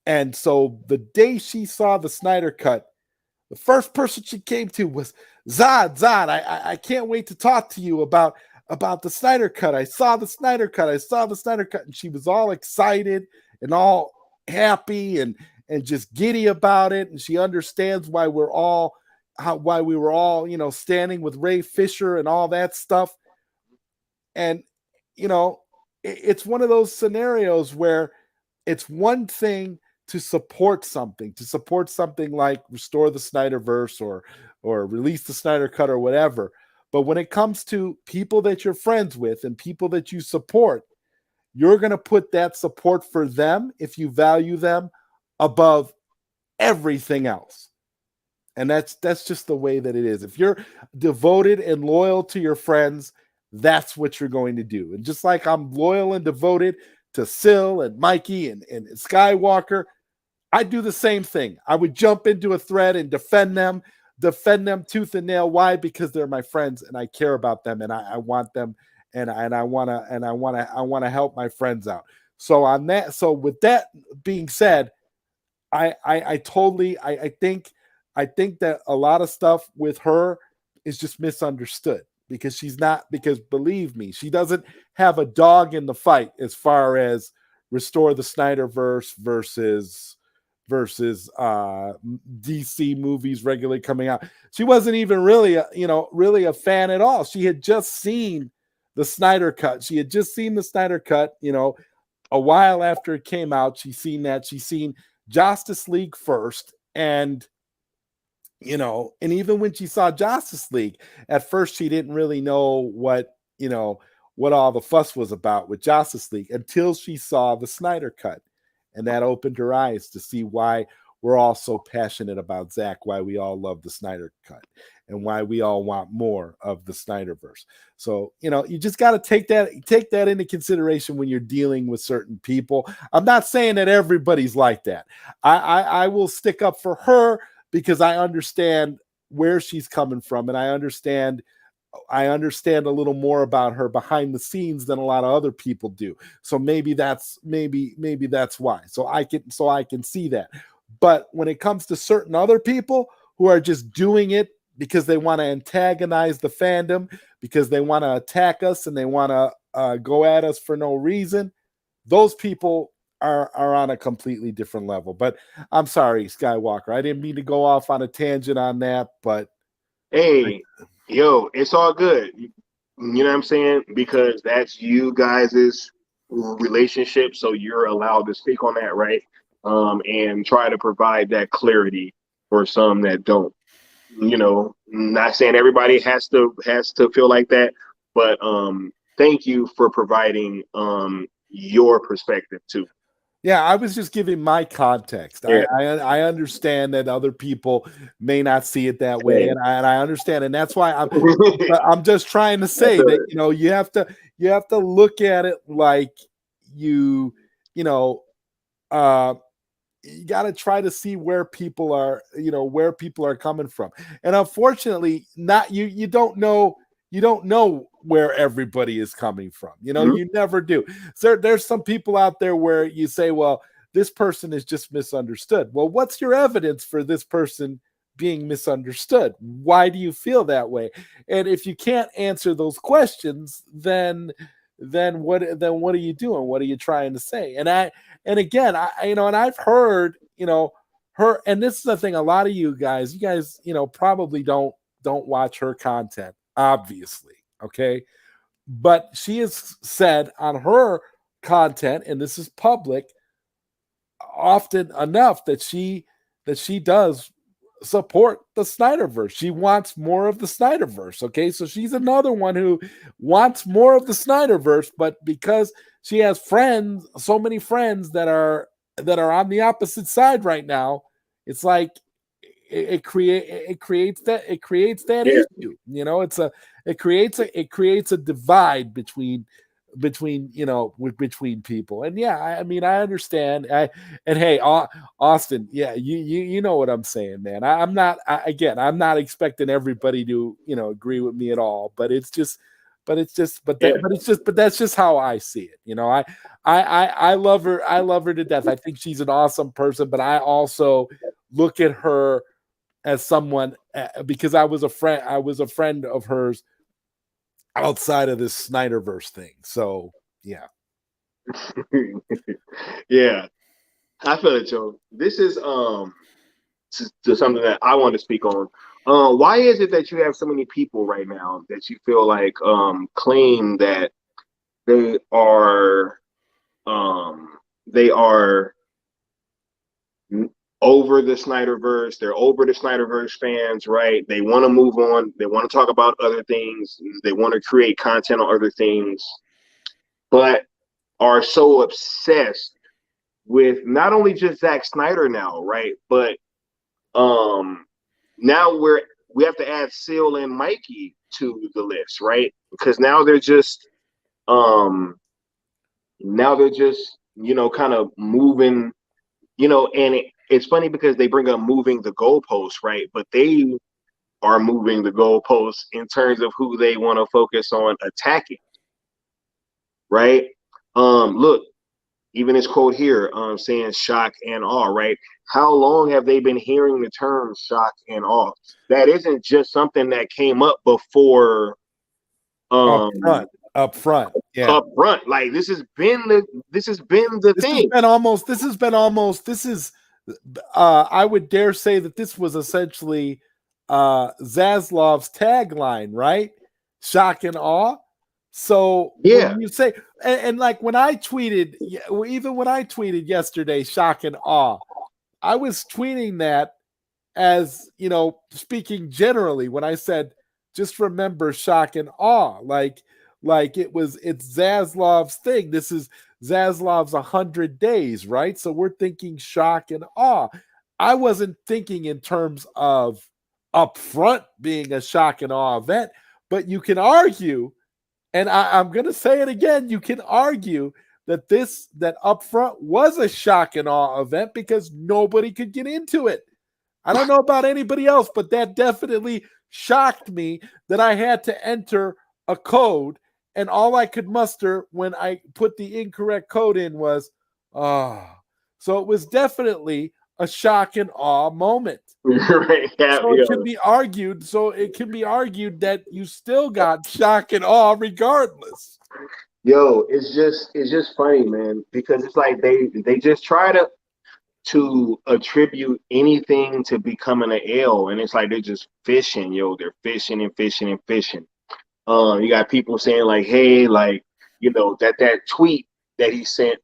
And so the day she saw the Snyder Cut, the first person she came to was Zod, I can't wait to talk to you about the Snyder Cut. I saw the Snyder Cut. And she was all excited and all happy and just giddy about it. And she understands why we were all, standing with Ray Fisher and all that stuff. And, it's one of those scenarios where it's one thing to support something like restore the Snyderverse or release the Snyder Cut or whatever. But when it comes to people that you're friends with and people that you support, you're going to put that support for them, if you value them, above everything else. And that's just the way that it is. If you're devoted and loyal to your friends, that's what you're going to do. And just like I'm loyal and devoted to Syl and Mikey and Skywalker, I do the same thing. I would jump into a thread and defend them tooth and nail. Why? Because they're my friends and I care about them and I want them and I want to help my friends out. So with that being said, I think that a lot of stuff with her is just misunderstood because believe me, she doesn't have a dog in the fight as far as restore the Snyderverse versus DC movies regularly coming out. She wasn't even really a fan at all. She had just seen the Snyder Cut. A while after it came out. She's seen Justice League first, and even when she saw Justice League, at first she didn't really know what what all the fuss was about with Justice League until she saw the Snyder Cut. And that opened her eyes to see why we're all so passionate about Zack, why we all love the Snyder Cut, and why we all want more of the Snyderverse. So, you just got to take that into consideration when you're dealing with certain people. I'm not saying that everybody's like that. I will stick up for her because I understand where she's coming from, and I understand a little more about her behind the scenes than a lot of other people do. So maybe that's why. So I can see that. But when it comes to certain other people who are just doing it because they want to antagonize the fandom, because they want to attack us and they want to go at us for no reason, those people are on a completely different level. But I'm sorry, Skywalker, I didn't mean to go off on a tangent on that, but hey, yo, it's all good. You know what I'm saying? Because that's you guys' relationship, so you're allowed to speak on that, right? And try to provide that clarity for some that don't. Not saying everybody has to feel like that, but thank you for providing your perspective too. Yeah, I was just giving my context. Yeah. I understand that other people may not see it that way, and I understand, and that's why I'm just trying to say that you have to look at it like you got to try to see where people are coming from, and unfortunately, not you don't know where everybody is coming from. You never do. So there's some people out there where you say, well, this person is just misunderstood. Well, what's your evidence for this person being misunderstood? Why do you feel that way? And if you can't answer those questions, then what are you doing? What are you trying to say? And again, and I've heard, her, and this is the thing, a lot of you guys, probably don't watch her content, obviously. Okay. But she has said on her content, and this is public, often enough that she does support the Snyderverse. She wants more of the Snyderverse. Okay. So she's another one who wants more of the Snyderverse, but because she has friends, so many friends that are on the opposite side right now, it's like it creates that issue. It creates a divide between people. And yeah, I mean, I understand. And hey, Austin, yeah, you know what I'm saying, man. I'm not expecting everybody to agree with me at all, but that's just how I see it. I love her. I love her to death. I think she's an awesome person, but I also look at her as someone because I was a friend of hers outside of this Snyderverse thing. So yeah. Yeah, I feel it, Joe. This is to something that I want to speak on. Why is it that you have so many people right now that you feel like claim that they are over the Snyderverse? They're over the Snyderverse fans, right? They want to move on. They want to talk about other things. They want to create content on other things, but are so obsessed with not only just Zack Snyder now, right? But now we have to add Syl and Mikey to the list, right? Because now they're just kind of moving, and it's funny because they bring up moving the goalposts, right? But they are moving the goalposts in terms of who they want to focus on attacking, right? Look, even this quote here, saying shock and awe, right? How long have they been hearing the term shock and awe? That isn't just something that came up before. Upfront, yeah. Upfront, like this has been the thing. I would dare say that this was essentially Zaslav's tagline, right? Shock and awe. So yeah, when you say, and like when I tweeted, even when I tweeted yesterday, shock and awe, I was tweeting that as, speaking generally when I said, just remember shock and awe. Like like it's Zaslav's thing. This is Zaslav's 100 days, right? So we're thinking shock and awe. I wasn't thinking in terms of Upfront being a shock and awe event, but you can argue, and I'm going to say it again, you can argue that Upfront was a shock and awe event because nobody could get into it. I don't know about anybody else, but that definitely shocked me that I had to enter a code, and all I could muster when I put the incorrect code in was, so it was definitely a shock and awe moment. Right. Yeah, So it can be argued. That you still got shock and awe regardless. Yo, it's just funny, man, because it's like they just try to attribute anything to becoming an L, and it's like they're just fishing, yo. They're fishing and fishing and fishing. You got people saying like, hey, like, that tweet that he sent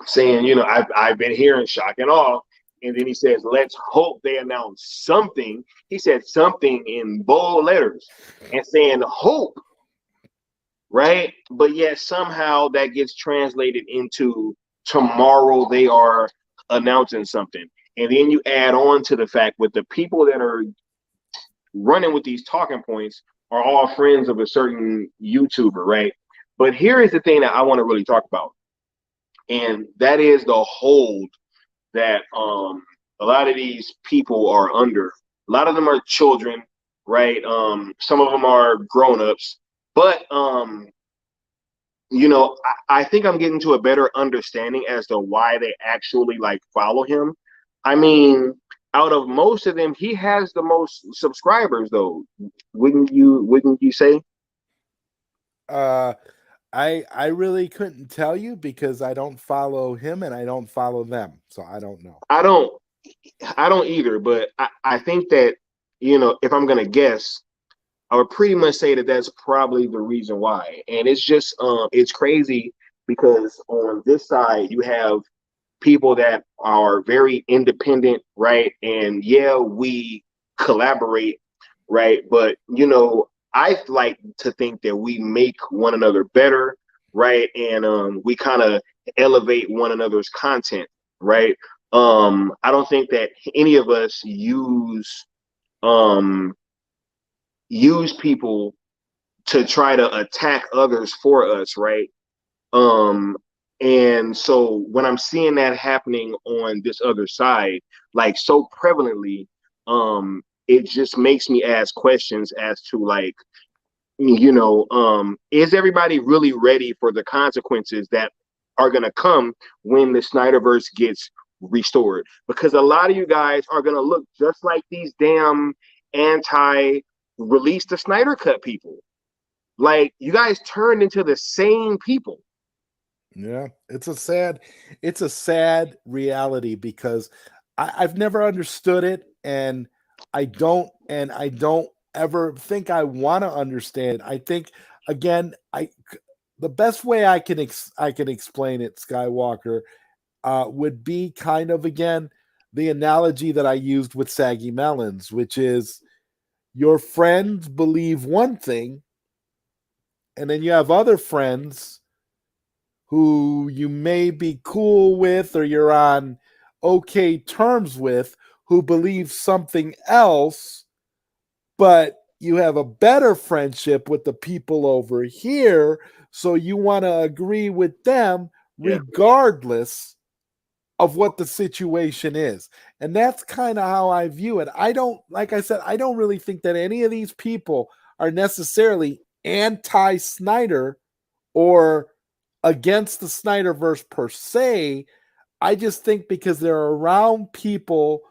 saying, I've been hearing shock and awe. And then he says, let's hope they announce something. He said something in bold letters and saying hope, right? But yet somehow that gets translated into tomorrow they are announcing something. And then you add on to the fact with the people that are running with these talking points are all friends of a certain YouTuber, right? But here is the thing that I want to really talk about. And that is the hold that a lot of these people are under. A lot of them are children, right? Some of them are grown-ups. But I think I'm getting to a better understanding as to why they actually like follow him. I mean, out of most of them, he has the most subscribers, though. Wouldn't you say? I really couldn't tell you because I don't follow him and I don't follow them, so I don't know. I don't either, but I think that, if I'm gonna guess, I would pretty much say that that's probably the reason why. And it's just it's crazy because on this side you have people that are very independent, right? And yeah, we collaborate, right? But I like to think that we make one another better, right? And we kind of elevate one another's content, right? I don't think that any of us use people to try to attack others for us, right? And so when I'm seeing that happening on this other side, like so prevalently, it just makes me ask questions as to like, is everybody really ready for the consequences that are going to come when the Snyderverse gets restored? Because a lot of you guys are going to look just like these damn release the Snyder Cut people. Like, you guys turned into the same people. Yeah, it's a sad reality because I've never understood it, and I don't ever think I want to understand. I think again, the best way I can explain it, Skywalker, would be kind of again the analogy that I used with Saggy Melons, which is your friends believe one thing, and then you have other friends who you may be cool with or you're on okay terms with who believe something else, but you have a better friendship with the people over here, so you want to agree with them regardless of what the situation is. And that's kind of how I view it. Like I said, I don't really think that any of these people are necessarily anti-Snyder or against the Snyderverse per se. I just think because they're around people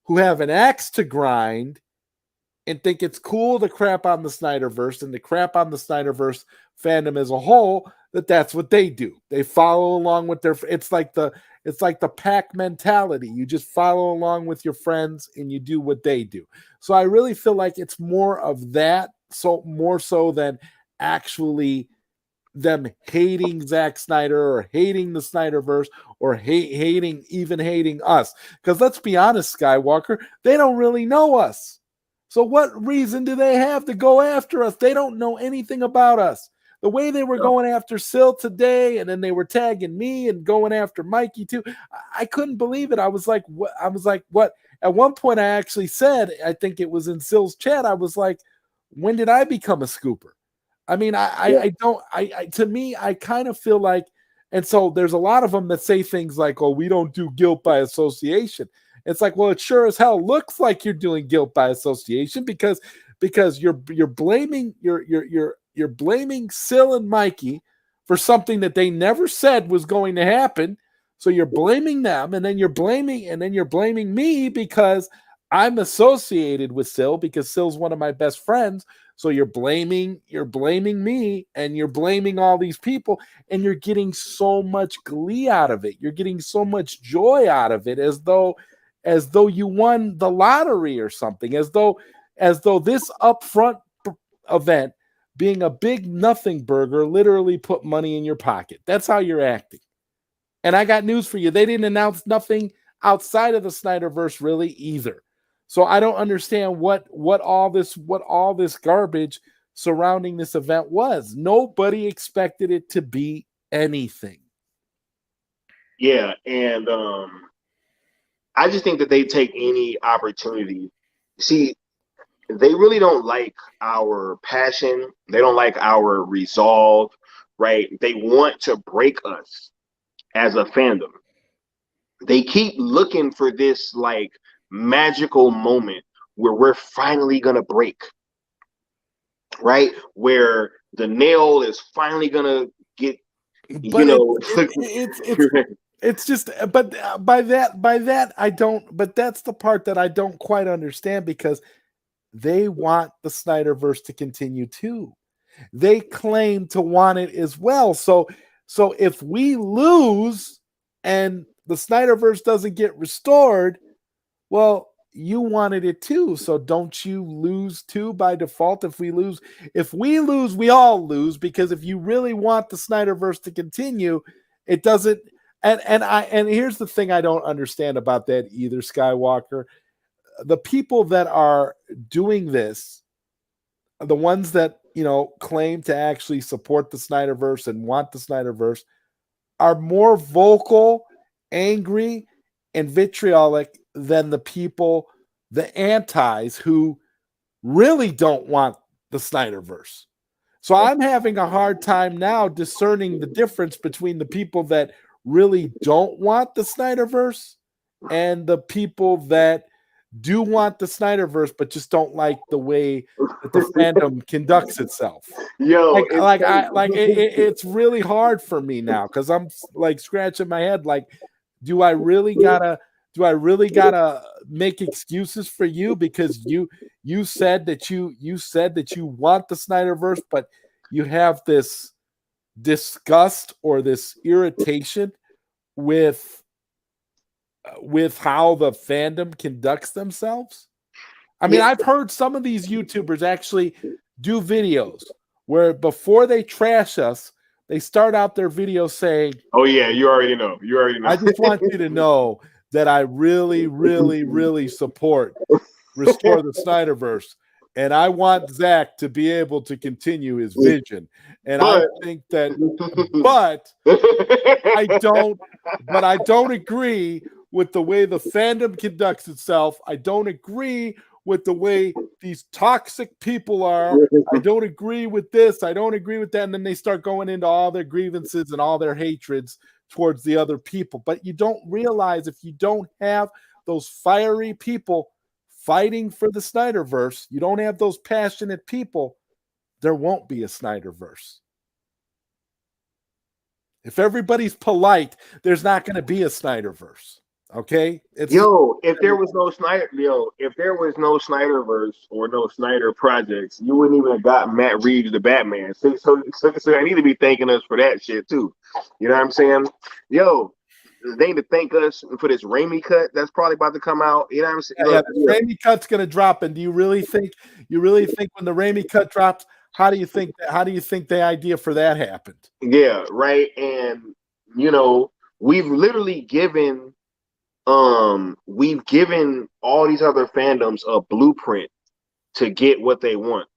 who have an axe to grind and think it's cool to crap on the Snyderverse and to crap on the Snyderverse fandom as a whole, that's what they do. They follow along with it's like the pack mentality. You just follow along with your friends and you do what they do. So I really feel like it's more of that, so more so than actually them hating Zack Snyder or hating the Snyderverse or hating us. Because let's be honest, Skywalker, they don't really know us. So what reason do they have to go after us? They don't know anything about us. The way they were going after Syl today, and then they were tagging me and going after Mikey too. I couldn't believe it. I was like, what? What? At one point, I actually said, I think it was in Syl's chat, I was like, when did I become a scooper? I mean, to me, I kind of feel like, and so there's a lot of them that say things like, oh, we don't do guilt by association. It's like, well, it sure as hell looks like you're doing guilt by association because you're blaming you're blaming Syl and Mikey for something that they never said was going to happen. So you're blaming them, and then you're blaming me because I'm associated with Syl because Syl's one of my best friends. So you're blaming me, and you're blaming all these people, and you're getting so much glee out of it. You're getting so much joy out of it, as though you won the lottery or something, as though this Upfront event being a big nothing burger literally put money in your pocket. That's how you're acting. And I got news for you. They didn't announce nothing outside of the Snyderverse really either. So I don't understand what all this garbage surrounding this event was. Nobody expected it to be anything. Yeah, and I just think that they take any opportunity. See, they really don't like our passion. They don't like our resolve, right? They want to break us as a fandom. They keep looking for this like magical moment where we're finally gonna break, right? Where the nail is finally gonna get, but it's just, but by that I don't. But that's the part that I don't quite understand, because they want the Snyderverse to continue too. They claim to want it as well. So if we lose and the Snyderverse doesn't get restored, well, you wanted it too. So don't you lose too by default? If we lose, we all lose, because if you really want the Snyderverse to continue, it doesn't. And here's the thing I don't understand about that either, Skywalker. The people that are doing this, the ones that, claim to actually support the Snyderverse and want the Snyderverse, are more vocal, angry, and vitriolic than the people, the antis, who really don't want the Snyderverse. So I'm having a hard time now discerning the difference between the people that really don't want the Snyderverse and the people that do want the Snyderverse but just don't like the way that the fandom conducts itself. Yo, it's really hard for me now, because I'm like scratching my head, like, do I really gotta make excuses for you because you said that you want the Snyderverse, but you have this disgust or this irritation with how the fandom conducts themselves? I mean, I've heard some of these YouTubers actually do videos where before they trash us, they start out their video saying, "Oh yeah, you already know. I just want you to know that I really, really, really support Restore the Snyderverse, and I want Zach to be able to continue his vision. And I think that, but I don't agree with the way the fandom conducts itself. I don't agree with the way these toxic people are. I don't agree with this. I don't agree with that." And then they start going into all their grievances and all their hatreds towards the other people. But you don't realize, if you don't have those fiery people fighting for the Snyderverse, you don't have those passionate people, there won't be a Snyderverse. If everybody's polite, there's not going to be a Snyderverse. Okay? If there was no Snyderverse or no Snyder projects, you wouldn't even have got Matt Reeves the Batman. So I need to be thanking us for that shit too. You know what I'm saying? They need to thank us for this Raimi cut that's probably about to come out. You know what I'm saying? Yeah, the Raimi cut's going to drop. And do you really think when the Raimi cut drops, how do you think the idea for that happened? Yeah, right. And we've literally given all these other fandoms a blueprint to get what they want,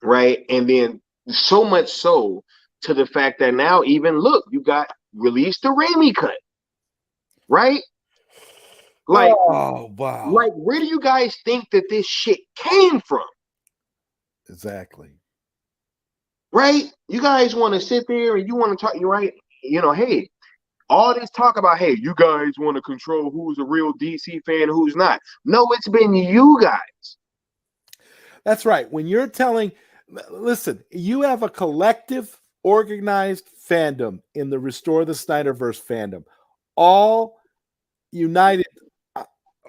right? And then So much so to the fact that now even look, you got released the Raimi cut, right? Like, oh wow, where do you guys think that this shit came from? exactly. Right? You guys want to sit there and you want to talk, you right? Hey, all this talk about, hey, you guys want to control who's a real DC fan and who's not. No, it's been you guys. That's right. When you're telling, listen, you have a collective, organized fandom in the Restore the Snyderverse fandom, all united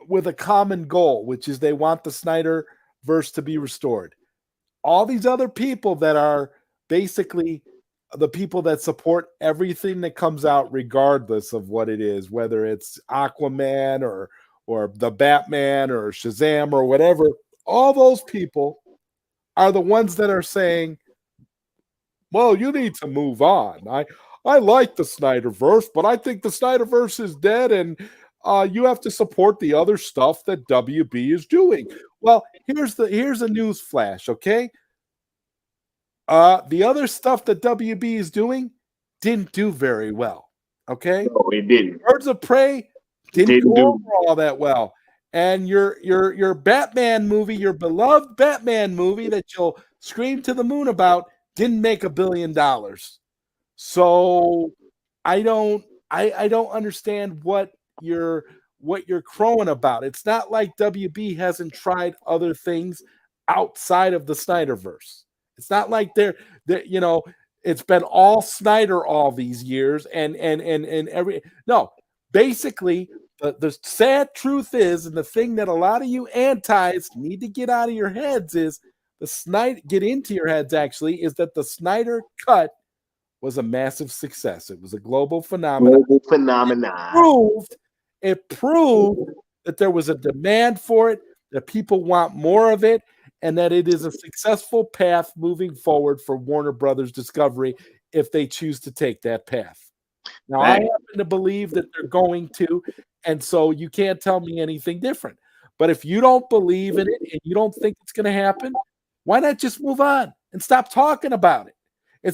with a common goal, which is they want the Snyderverse to be restored. All these other people that are basically the people that support everything that comes out, regardless of what it is, whether it's Aquaman or the Batman or Shazam or whatever, all those people are the ones that are saying, well, you need to move on. I like the Snyderverse, but I think the Snyderverse is dead, and you have to support the other stuff that WB is doing. Well, here's a news flash, okay? The other stuff that WB is doing didn't do very well. Okay, No, it didn't. Birds of Prey didn't go over all that well. And your Batman movie, your beloved Batman movie that you'll scream to the moon about, didn't make $1 billion. So I don't understand what you're crowing about. It's not like WB hasn't tried other things outside of the Snyderverse. It's not like they're it's been all Snyder all these years and every no. Basically, the sad truth is, and the thing that a lot of you antis need to get out of your heads is get into your heads actually, is that the Snyder Cut was a massive success. It was a global phenomenon. It proved that there was a demand for it, that people want more of it, and that it is a successful path moving forward for Warner Brothers Discovery if they choose to take that path. Now, I happen to believe that they're going to, and so you can't tell me anything different. But if you don't believe in it and you don't think it's going to happen, why not just move on and stop talking about it? And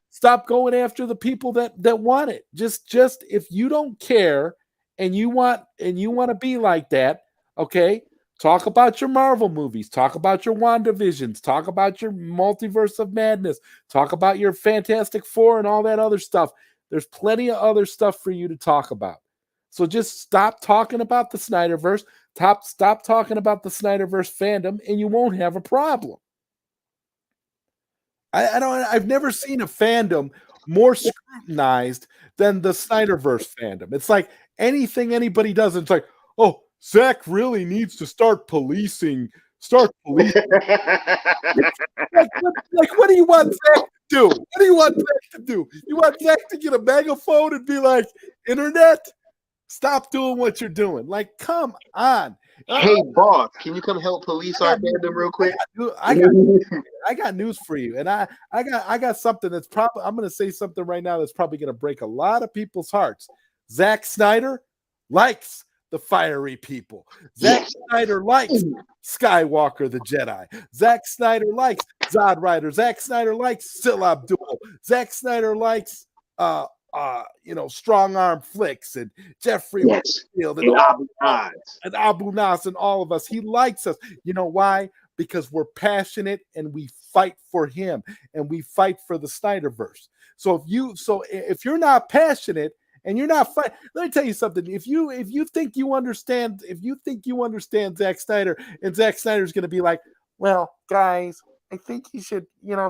stop going after the people that want it. Just if you don't care and you want to be like that, okay? Talk about your Marvel movies. Talk about your WandaVisions. Talk about your Multiverse of Madness. Talk about your Fantastic Four and all that other stuff. There's plenty of other stuff for you to talk about. So just stop talking about the Snyderverse. Stop talking about the Snyderverse fandom, and you won't have a problem. I've never seen a fandom more scrutinized than the Snyderverse fandom. It's like anything anybody does, it's like, oh, Zach really needs to start policing. Like, what do you want Zach to do? What do you want Zach to do? You want Zach to get a megaphone and be like, internet, stop doing what you're doing. Like, come on. Hey, boss, can you come help police our fandom real quick? I got news for you, and I got something that's probably, I'm going to say something right now that's probably going to break a lot of people's hearts. Zack Snyder likes the fiery people. Zack Snyder likes Skywalker the Jedi. Zack Snyder likes Zod Rider. Zack Snyder likes Syl Abdul. Zack Snyder likes strong arm flicks and Jeffrey Whitfield and Abu Nas and all of us. He likes us. You know why? Because we're passionate and we fight for him and we fight for the Snyderverse. So if you're not passionate and you're not fighting, let me tell you something. If you think you understand Zack Snyder, and Zack Snyder's going to be like, well, guys, I think you should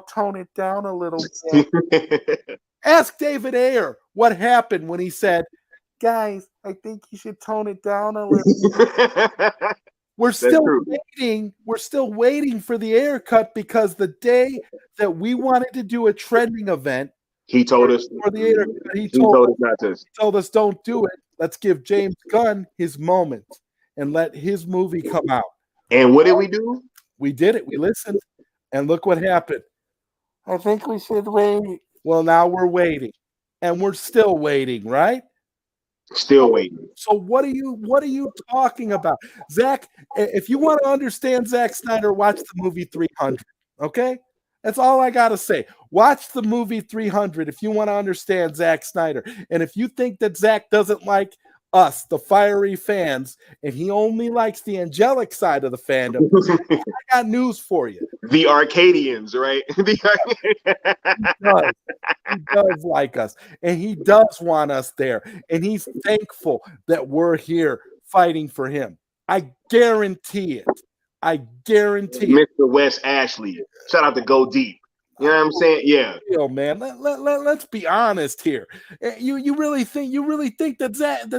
tone it down a little bit. Ask David Ayer what happened when he said, guys, I think you should tone it down a little. We're still waiting. We're still waiting for the Ayer cut, because the day that we wanted to do a trending event, he told us for the Ayer cut, he told us not to. He told us, don't do it. Let's give James Gunn his moment and let his movie come out. And what did we do? We did it. We listened. And look what happened. I think we should wait. Well, now we're waiting, and we're still waiting, right? Still waiting. So what are you talking about, Zach? If you want to understand Zack Snyder, watch the movie 300. Okay, That's all I got to say. Watch the movie 300 if you want to understand Zack Snyder. And if you think that Zack doesn't like us, the fiery fans, and he only likes the angelic side of the fandom, I got news for you. The Arcadians, right? He does like us, and he does want us there, and he's thankful that we're here fighting for him. I guarantee it. I guarantee Mr. Wes Ashley. Shout out to Go Deep. You know what I'm saying? Yeah. Yo, man, let's be honest here. You really think that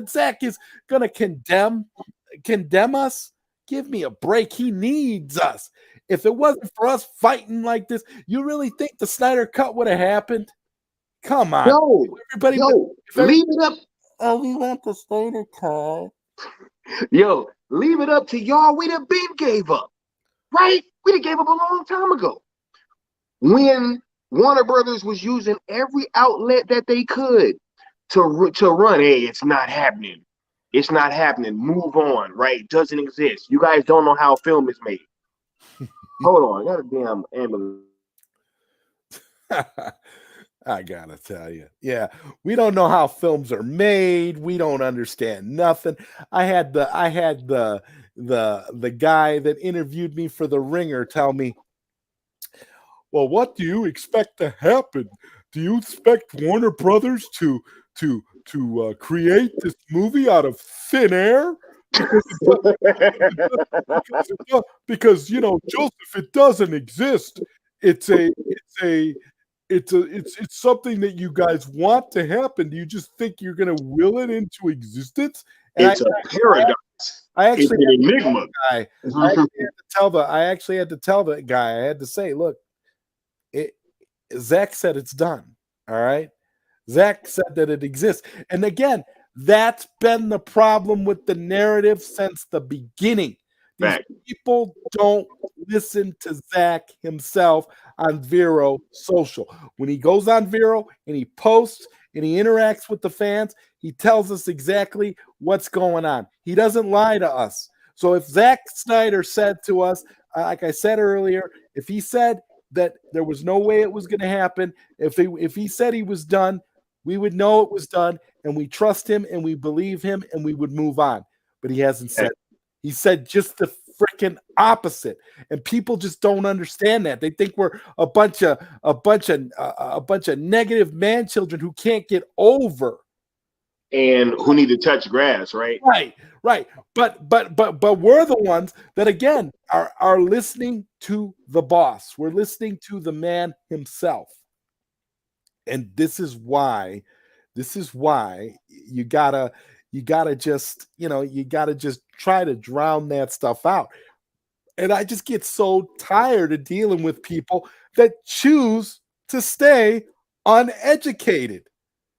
Zack is gonna condemn us? Give me a break. He needs us. If it wasn't for us fighting like this, you really think the Snyder Cut would have happened? Come on. Leave it up. Oh, we want the Snyder Cut. Yo, leave it up to y'all. We'd have been gave up. Right? We'd have gave up a long time ago. When Warner Brothers was using every outlet that they could to run, hey, it's not happening. It's not happening. Move on, right? Doesn't exist. You guys don't know how film is made. Hold on. I got a damn ambulance. I gotta tell you, yeah, we don't know how films are made. We don't understand nothing. I had the guy that interviewed me for The Ringer tell me, well, what do you expect to happen? Do you expect Warner Brothers to create this movie out of thin air? Because you know, Joseph, it doesn't exist. It's something that you guys want to happen. Do you just think you're going to will it into existence? And it's a paradox. I actually it's an enigma. I actually had to tell the guy. I had to say, look, Zack said it's done. All right. Zack said that it exists. And again, that's been the problem with the narrative since the beginning. These people don't listen to Zack himself on Vero Social. When he goes on Vero and he posts and he interacts with the fans, he tells us exactly what's going on. He doesn't lie to us. So if Zack Snyder said to us, like I said earlier, if he said that there was no way it was going to happen, if he said he was done, we would know it was done, and we trust him and we believe him and we would move on. But he hasn't said. He said just the freaking opposite, and people just don't understand that. They think we're a bunch of negative man children who can't get over and who need to touch grass, right? Right. But we're the ones that again are listening to the boss. We're listening to the man himself, and this is why you gotta just try to drown that stuff out. And I just get so tired of dealing with people that choose to stay uneducated.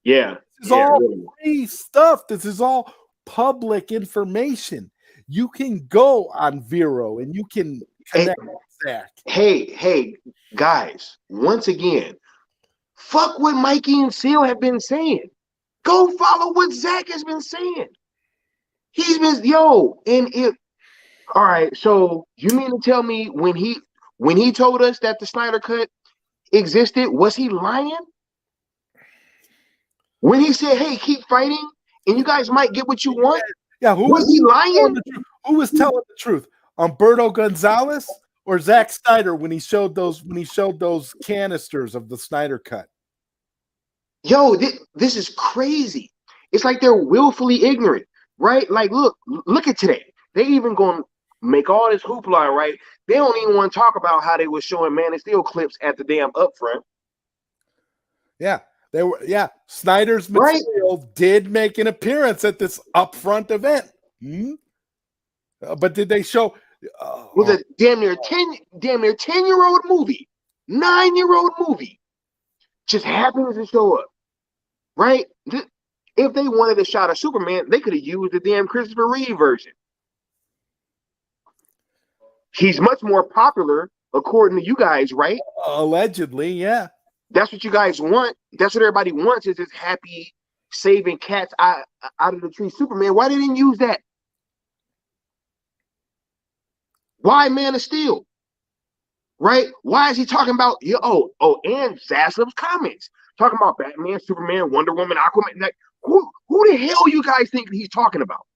Yeah. This is all free stuff. This is all public information. You can go on Vero and you can connect with Zack. Hey, guys, once again, fuck what Mikey and Syl have been saying. Go follow what Zack has been saying. He's been, all right, so you mean to tell me when he told us that the Snyder Cut existed, was he lying? When he said, hey, keep fighting and you guys might get what you want? Yeah, was he lying? Who was telling the truth? Umberto Gonzalez or Zack Snyder when he showed those canisters of the Snyder Cut? Yo, this is crazy. It's like they're willfully ignorant, right? Like, look at today. They even gonna make all this hoopla, right? They don't even want to talk about how they were showing Man of Steel clips at the damn Upfront. Yeah, they were. Yeah, Snyder's material did make an appearance at this Upfront event. But did they show? Was a damn near 10-year-old movie, 9-year-old movie, just happens to show up, right? If they wanted a shot of Superman, they could have used the damn Christopher Reeve version. He's much more popular, according to you guys, right? Allegedly, yeah. That's what you guys want. That's what everybody wants, is this happy, saving cats out of the tree Superman. Why they didn't use that? Why Man of Steel? right? Why is he talking about and Zaslav's comments talking about Batman, Superman, Wonder Woman, Aquaman? Like, who the hell you guys think he's talking about?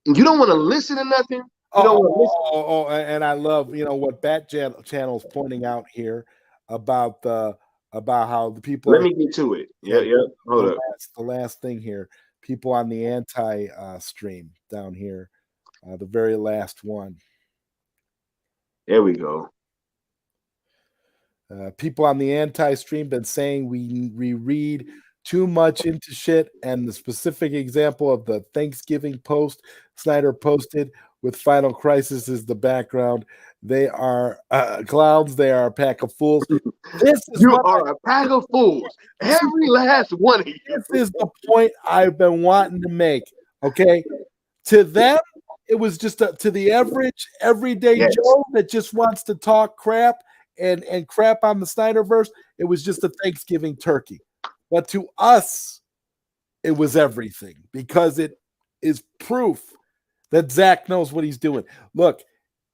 You don't want to listen to nothing. You don't want to listen. And I love what Bat Channel's pointing out here about how the people. Let me get to it. Yeah. Hold up. The last thing here, people on the anti stream down here, the very last one. There we go. People on the anti stream been saying we read too much into shit, and the specific example of the Thanksgiving post Snyder posted with Final Crisis is the background. They are clowns. They are a pack of fools. You are a pack of fools. Every last one of you. This is the point I've been wanting to make. Okay, to them, it was just to the average everyday Joe that just wants to talk crap and crap on the Snyderverse. It was just a Thanksgiving turkey. But to us, it was everything, because it is proof that Zach knows what he's doing. Look,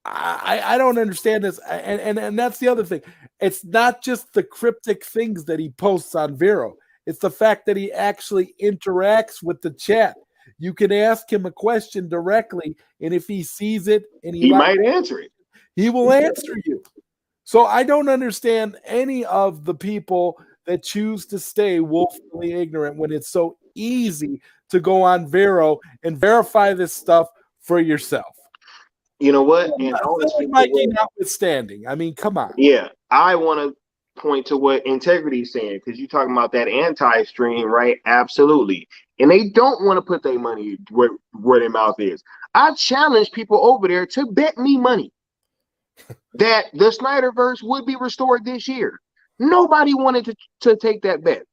I don't understand this. And that's the other thing. It's not just the cryptic things that he posts on Vero. It's the fact that he actually interacts with the chat. You can ask him a question directly, and if he sees it and he might answer it, he will answer you. So I don't understand any of the people that choose to stay woefully ignorant when it's so easy to go on Vero and verify this stuff for yourself. You know what? And honestly, Mikey notwithstanding, I mean, come on. Yeah, I want to point to what Integrity's saying, because you're talking about that anti-stream, right? Absolutely. And they don't want to put their money where their mouth is. I challenge people over there to bet me money that the Snyderverse would be restored this year. Nobody wanted to take that bet.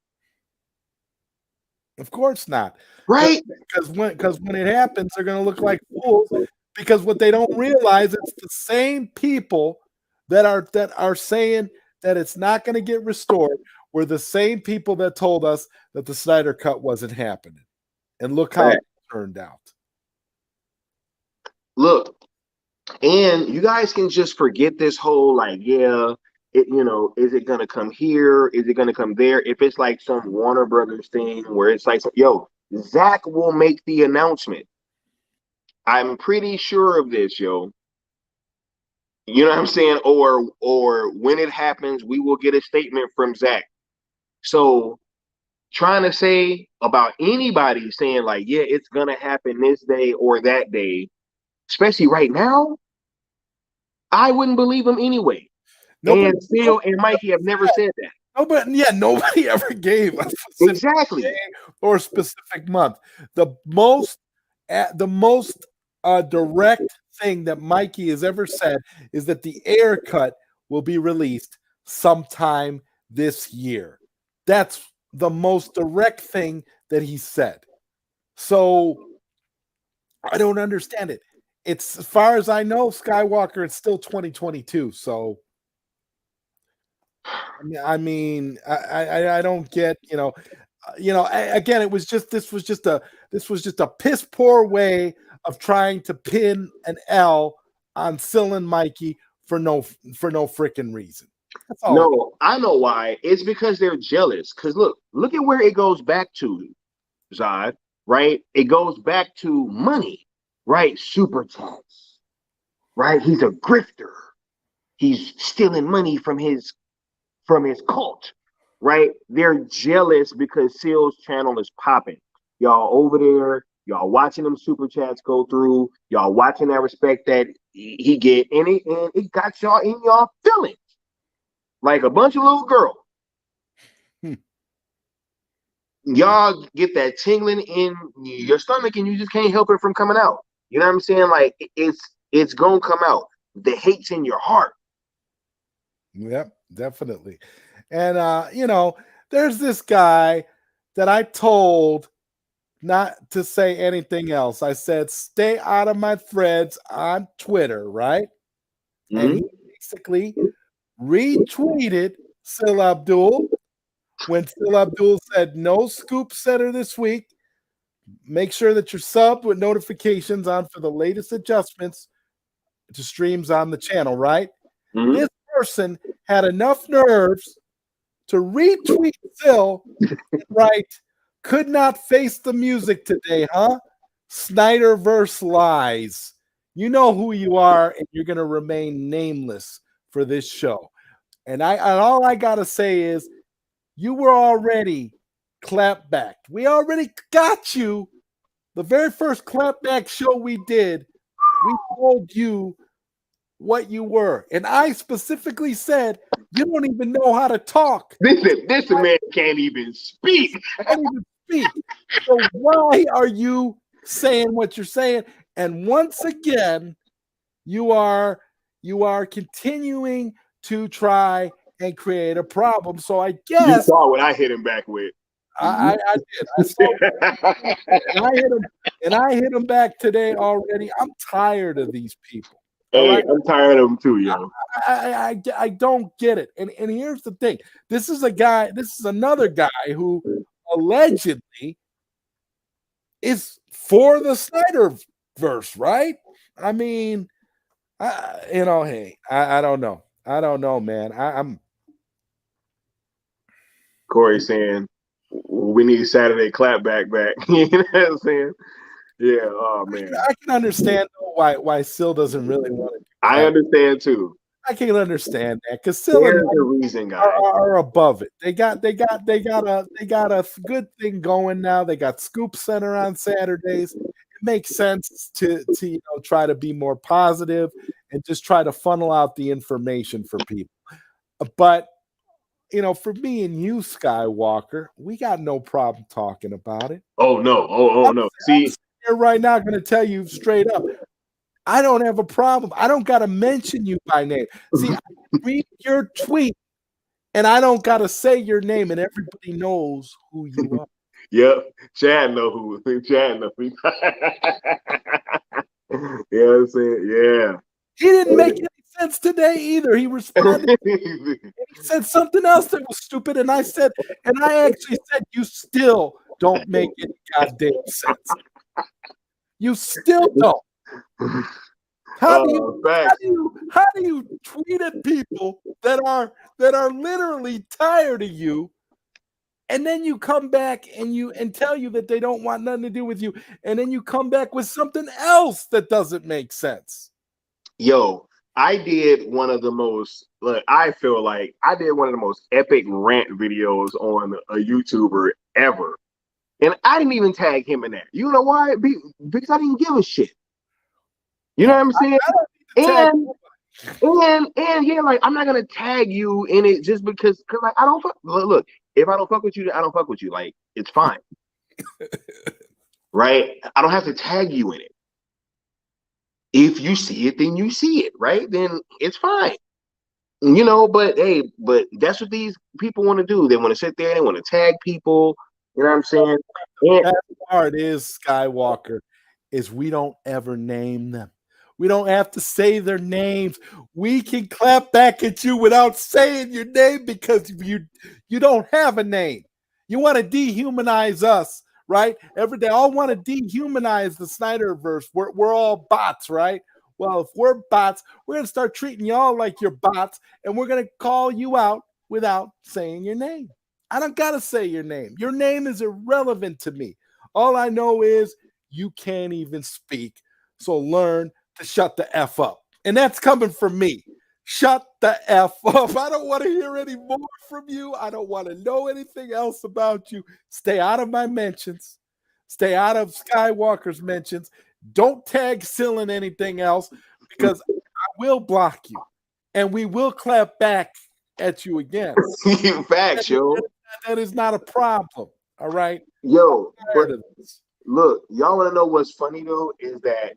Of course not. Right? Because when it happens, they're going to look like fools. Because what they don't realize, it's the same people that are saying that it's not going to get restored were the same people that told us that the Snyder Cut wasn't happening. And look how it turned out. Look, and you guys can just forget this whole is it gonna come here? Is it gonna come there? If it's like some Warner Brothers thing where it's like, Zach will make the announcement. I'm pretty sure of this, yo. You know what I'm saying? Or when it happens, we will get a statement from Zach. So trying to say about anybody saying it's gonna happen this day or that day, especially right now, I wouldn't believe him anyway. And Syl and Mikey have never said that. Nobody ever gave us exactly day or a specific month. The most direct thing that Mikey has ever said is that the Air Cut will be released sometime this year. That's the most direct thing that he said. So I don't understand it. It's, as far as I know, Skywalker, it's still 2022. So I mean, I don't get, again, this was just a piss poor way of trying to pin an L on Syl and Mikey for no freaking reason. That's all. No, I know why. It's because they're jealous. Because look at where it goes back to, Zod, right? It goes back to money, right? Super chats, right? He's a grifter. He's stealing money from his cult, right? They're jealous because Syl's channel is popping. Y'all over there, y'all watching them super chats go through, y'all watching that respect that he get, and it got y'all in y'all feelings like a bunch of little girls. Y'all get that tingling in your stomach, and you just can't help it from coming out. You know what I'm saying? Like it's gonna come out. The hate's in your heart. Yep, definitely. And there's this guy that I told not to say anything else. I said, stay out of my threads on Twitter, right? Mm-hmm. And he basically retweeted Syl Abdul when Syl Abdul said no scoop setter this week. Make sure that you're subbed with notifications on for the latest adjustments to streams on the channel, right? Mhm. This person had enough nerves to retweet Syl and write, could not face the music today, huh? Snyderverse lies. You know who you are, and you're going to remain nameless for this show. And all I got to say is, you were already clapbacked. We already got you. The very first clapback show we did, we told you what you were. And I specifically said, you don't even know how to talk. This man can't even speak. Can't even speak. So why are you saying what you're saying? And once again, you are continuing to try and create a problem. So I guess you saw what I hit him back with. I did. I saw and I hit him back today already. I'm tired of these people. Hey, right? I'm tired of them too, yo. I don't get it. And here's the thing. This is another guy who allegedly is for the Snyderverse, right? I mean, hey, I don't know. I don't know, man. I'm Corey saying we need Saturday clapback back. You know what I'm saying? Yeah. Oh man. I can understand why Syl doesn't really want to. I understand too. I can understand that because Syl and the reason, guys, are above it. They got a good thing going now. They got Scoop Center on Saturdays. It makes sense to try to be more positive and just try to funnel out the information for people. But for me and you, Skywalker, we got no problem talking about it. Oh no! No! See, I'm here right now, going to tell you straight up. I don't have a problem. I don't got to mention you by name. See, I read your tweet, and I don't got to say your name, and everybody knows who you are. Yep, Chad know who. Chad know who. You know what I'm saying? Yeah. He didn't make any sense today either. He responded. And he said something else that was stupid, and I actually said, you still don't make any goddamn sense. You still don't. How do you tweet at people that are literally tired of you, and then you come back and tell you that they don't want nothing to do with you, and then you come back with something else that doesn't make sense? Yo, I did one of the most. Look, I feel like I did one of the most epic rant videos on a YouTuber ever, and I didn't even tag him in that. You know why? Because I didn't give a shit. You know what I'm saying? And yeah, like I'm not gonna tag you in it just because like I don't look. If I don't fuck with you, I don't fuck with you. Like it's fine, right? I don't have to tag you in it. If you see it, then you see it, right? Then it's fine, But hey, that's what these people want to do. They want to sit there. They want to tag people. You know what I'm saying? The best part is, Skywalker, is we don't ever name them. We don't have to say their names. We can clap back at you without saying your name because you don't have a name. You want to dehumanize us, right? Every day, all want to dehumanize the Snyderverse. We're all bots, right? Well, if we're bots, we're going to start treating y'all like you're bots, and we're going to call you out without saying your name. I don't got to say your name. Your name is irrelevant to me. All I know is you can't even speak. So learn to shut the F up. And that's coming from me. Shut the F up. I don't want to hear any more from you. I don't want to know anything else about you. Stay out of my mentions. Stay out of Skywalker's mentions. Don't tag Syl in anything else because I will block you. And we will clap back at you again. Facts, yo. That is not a problem. All right? Yo, look, y'all want to know what's funny, though, is that,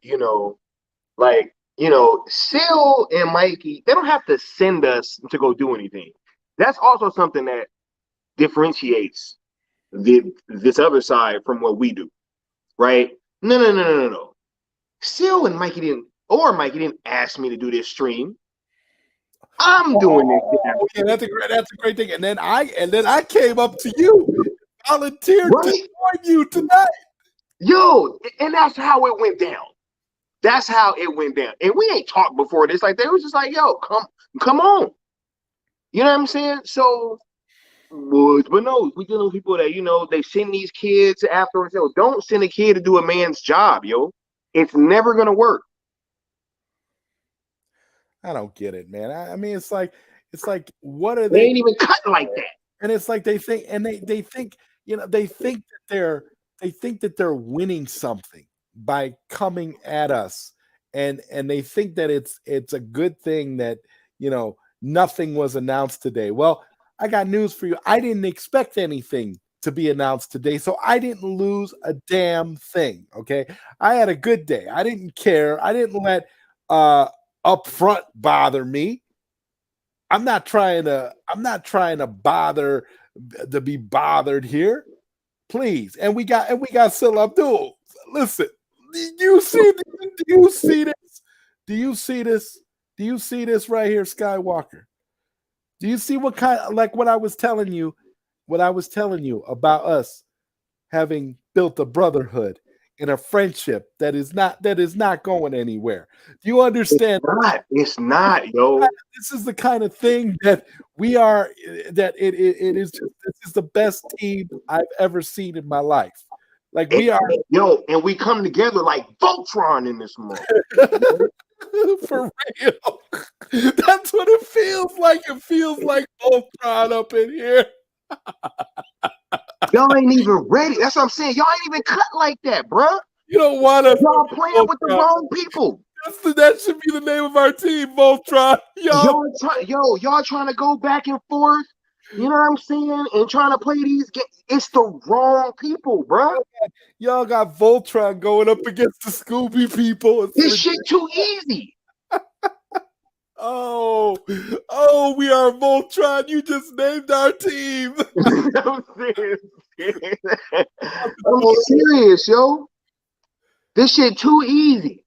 Syl and Mikey, they don't have to send us to go do anything. That's also something that differentiates this other side from what we do, right? No. Syl and Mikey didn't ask me to do this stream. I'm doing this. Yeah, that's a great thing. And then I came up to you, volunteered to join you tonight. Yo, and that's how it went down. That's how it went down. And we ain't talked before this. Like, they was just like, yo, come on. You know what I'm saying? So, but no, we dealing with people that, they send these kids afterwards. Yo, don't send a kid to do a man's job, yo. It's never going to work. I don't get it, man. I mean, it's like, what are They they? ain't even cut like that. And it's like they think, and they think, they think that they're winning something by coming at us, and they think that it's a good thing that nothing was announced today. Well, I got news for you. I didn't expect anything to be announced today, so I didn't lose a damn thing. Okay, I had a good day. I didn't care. I didn't let Upfront bother me. I'm not trying to bother to be bothered here. Please. And we got Syl Abdul. Listen, do you see this? Do you see this? Do you see this right here, Skywalker? Do you see what kind, like what I was telling you about us having built a brotherhood and a friendship that is not going anywhere? Do you understand? It's not, yo. This is the kind of thing that we are. That it is. This is the best team I've ever seen in my life. Like, we are, yo, and we come together like Voltron in this moment. for real. That's what it feels like. It feels like Voltron up in here. Y'all ain't even ready. That's what I'm saying. Y'all ain't even cut like that, bruh. You don't want us. Y'all playing with the wrong people. That should be the name of our team, Voltron. Y'all trying to go back and forth. You know what I'm saying? And trying to play these games. It's the wrong people, bruh. Y'all got Voltron going up against the Scooby people. This shit too easy. Oh, we are Voltron. You just named our team. I'm serious, yo. This shit too easy.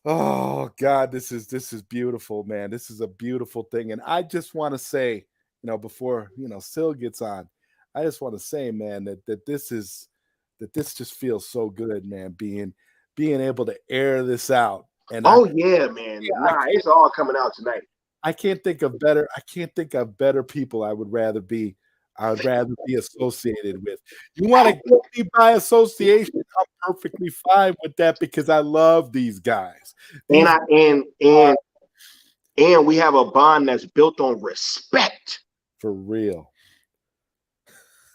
Oh God, this is beautiful, man. This is a beautiful thing. And I just want to say, before Syl gets on, I just want to say, man, that this just feels so good, man, being able to air this out. And yeah, man. It's all coming out tonight. I can't think of better people I would rather be associated with. You want to get me by association? I'm perfectly fine with that, because I love these guys. And we have a bond that's built on respect. For real.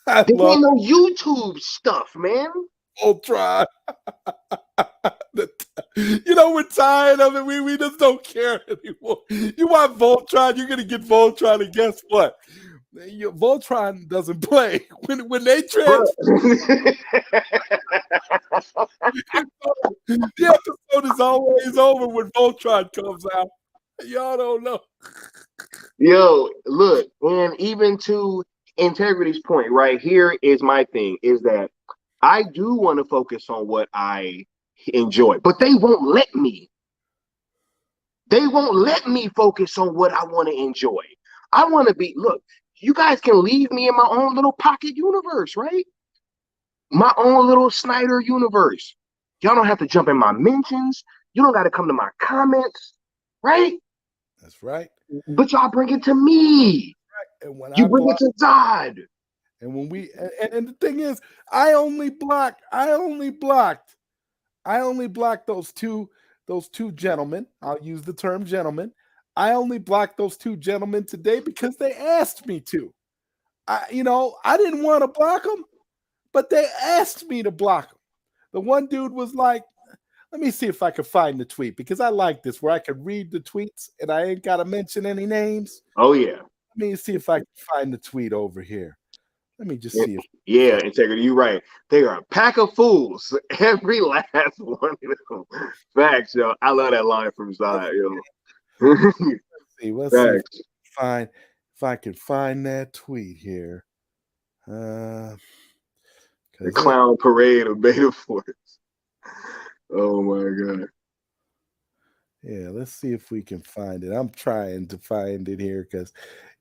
There ain't no YouTube stuff, man. Ultron. We're tired of it. We just don't care anymore. You want Voltron, you're gonna get Voltron, and guess what? Voltron doesn't play. When they transfer, the episode is always over when Voltron comes out. Y'all don't know. Yo, look, and even to Integrity's point, right here is my thing, is that I do want to focus on what I enjoy, but they won't let me. They won't let me focus on what I want to enjoy. I want to be, look, you guys can leave me in my own little pocket universe, right? My own little Snyder universe. Y'all don't have to jump in my mentions. You don't got to come to my comments, right? That's right. But y'all bring it to me. Right. And when you bring it to Todd. And when we and the thing is, I only blocked those two gentlemen. I'll use the term gentlemen. I only blocked those two gentlemen today because they asked me to. I didn't want to block them, but they asked me to block them. The one dude was like, let me see if I can find the tweet, because I like this where I can read the tweets and I ain't got to mention any names. Oh, yeah. Let me see if I can find the tweet over here. Let me just see. Yeah, Integrity, you're right. They are a pack of fools. Every last one of them. Facts, yo. I love that line from Zod, yo. Let's see if I can find that tweet here. The clown parade of Beta Force. Oh my God. Yeah, let's see if we can find it. I'm trying to find it here because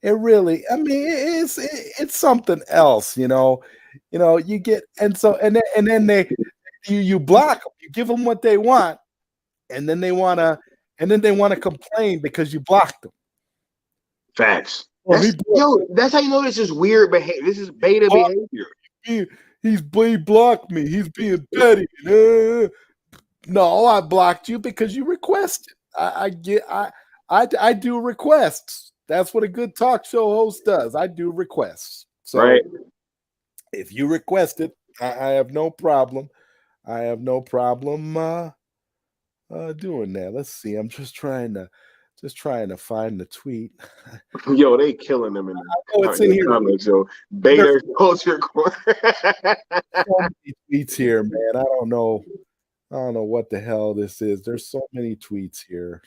it really, I mean, it's something else, You get, and then you block them, you give them what they want, and then they want to complain because you blocked them. Facts. Well, That's how you know this is weird behavior. This is beta behavior. He blocked me. He's being petty. No, I blocked you because you requested. I do requests. That's what a good talk show host does. I do requests. So right. If you request it, I have no problem. I have no problem doing that. Let's see. I'm just trying to find the tweet. Yo, they killing them in it's in here. Comments, yo. Beta culture. So many tweets here, man. I don't know what the hell this is. There's so many tweets here.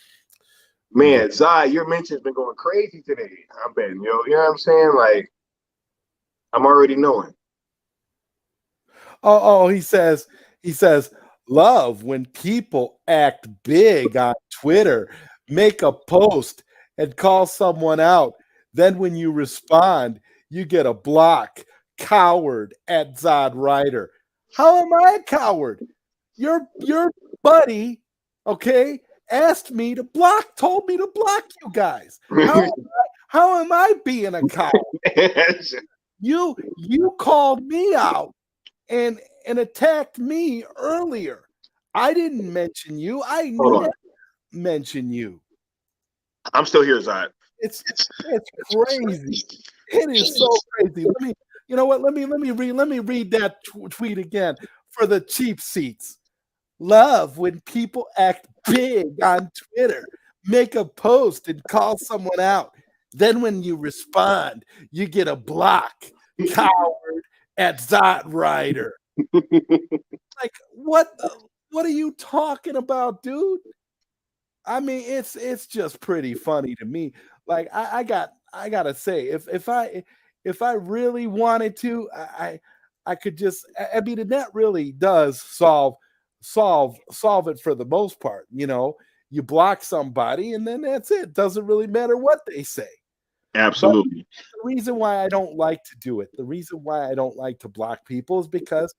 Man, Zai, your mention's been going crazy today. I'm betting, yo. You know what I'm saying? Like, I'm already knowing. Oh, he says, love when people act big on Twitter, make a post and call someone out. Then when you respond, you get a block. Coward at Zod Ryder. How am I a coward? Your buddy, okay, told me to block you guys. How am I being a coward? You called me out and attacked me earlier. I didn't mention you. I never mentioned you. I'm still here, Zod. It's crazy. It is so crazy. Let me read that tweet again for the cheap seats. Love when people act big on Twitter, make a post and call someone out. Then when you respond, you get a block. Coward at Zot Rider. Like, what are you talking about, dude? I mean, it's just pretty funny to me. Like, I gotta say, if I really wanted to, I could just. I mean, and that really does solve it for the most part. You block somebody, and then that's it. Doesn't really matter what they say. Absolutely. But the reason why I don't like to do it, the reason why I don't like to block people is because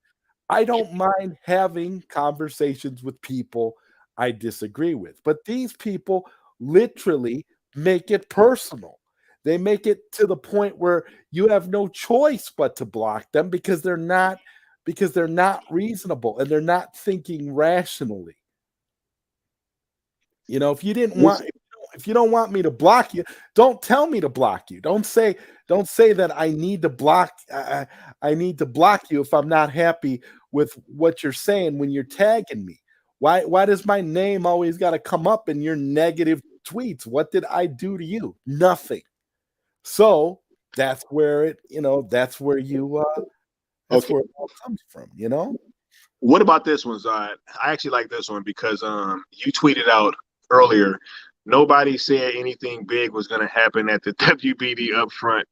I don't mind having conversations with people I disagree with. But these people literally make it personal. They make it to the point where you have no choice but to block them because they're not reasonable and they're not thinking rationally. If you don't want me to block you, don't tell me to block you. Don't say that I need to block. I need to block you if I'm not happy with what you're saying when you're tagging me. Why does my name always got to come up in your negative tweets? What did I do to you? Nothing. So that's where that's where it all comes from. What about this one, Zod? I actually like this one because you tweeted out earlier, nobody said anything big was going to happen at the WBD Upfront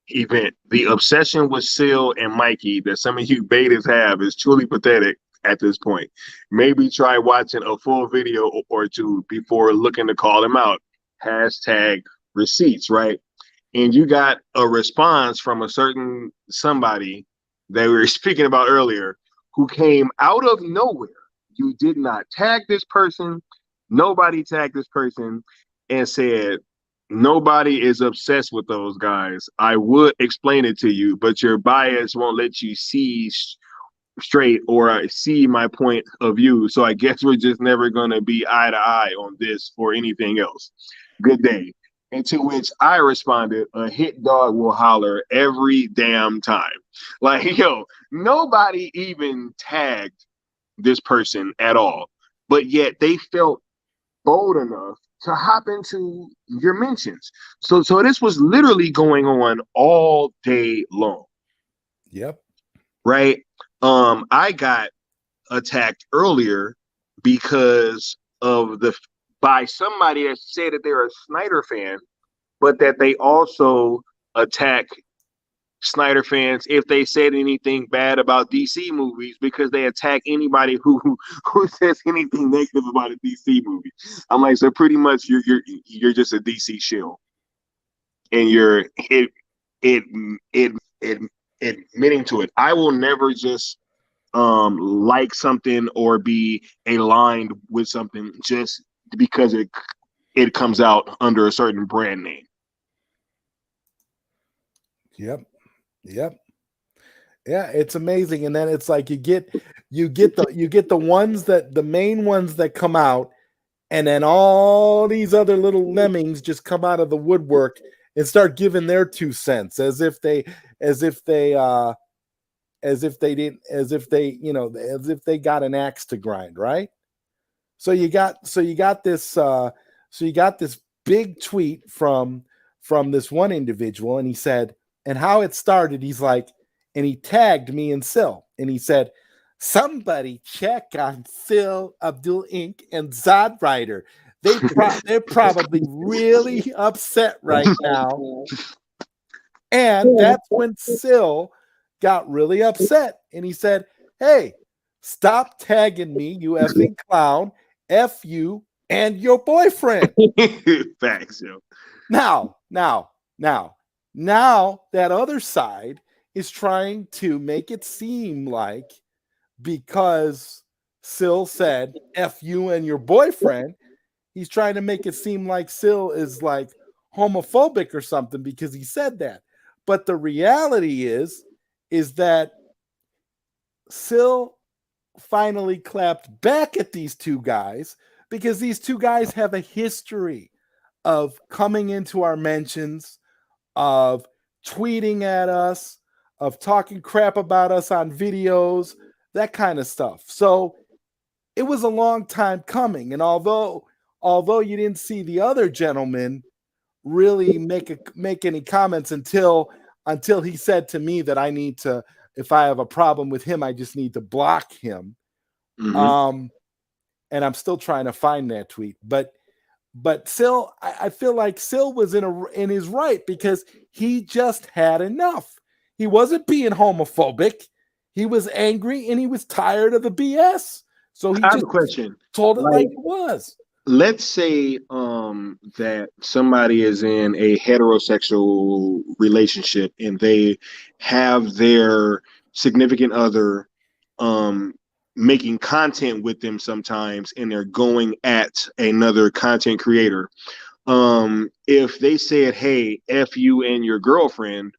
event. The obsession with Syl and Mikey that some of you betas have is truly pathetic at this point. Maybe try watching a full video or two before looking to call them out. Hashtag receipts, right? And you got a response from a certain somebody that we were speaking about earlier who came out of nowhere. You did not tag this person. Nobody tagged this person and said, nobody is obsessed with those guys. I would explain it to you, but your bias won't let you see straight or see my point of view. So I guess we're just never going to be eye to eye on this or anything else. Good day. And to which I responded, a hit dog will holler every damn time. Like, yo, nobody even tagged this person at all. But yet they felt bold enough to hop into your mentions. So this was literally going on all day long. Yep. Right. I got attacked earlier because of by somebody that said that they're a Snyder fan, but that they also attack Snyder fans if they said anything bad about DC movies because they attack anybody who says anything negative about a DC movie. I'm like, so pretty much you're just a DC shill, and admitting to it. I will never just like something or be aligned with something just because it comes out under a certain brand name. Yep. Yeah, it's amazing. And then it's like you get the ones that the main ones that come out, and then all these other little lemmings just come out of the woodwork and start giving their 2 cents as if they got an axe to grind, right? So you got this big tweet from this one individual, and he said, and how it started, he's like, and he tagged me and Syl, and he said, somebody check on Syl, Abdul Inc. and Zod Rider. They're probably really upset right now. And that's when Syl got really upset, and he said, hey, stop tagging me, you effing clown. F you and your boyfriend. Facts, yo. Now that other side is trying to make it seem like because Syl said F you and your boyfriend, he's trying to make it seem like Syl is like homophobic or something because he said that. But the reality is that Syl finally clapped back at these 2 guys because these 2 guys have a history of coming into our mentions, of tweeting at us, of talking crap about us on videos, that kind of stuff. So it was a long time coming. And although you didn't see the other gentleman really make any comments until he said to me that I need to, if I have a problem with him, I just need to block him. Mm-hmm. And I'm still trying to find that tweet. But Syl, I feel like Syl was in his right because he just had enough. He wasn't being homophobic. He was angry and he was tired of the BS. So he just told it like it was. Let's say that somebody is in a heterosexual relationship and they have their significant other making content with them sometimes, and they're going at another content creator. If they said, hey, F you and your girlfriend,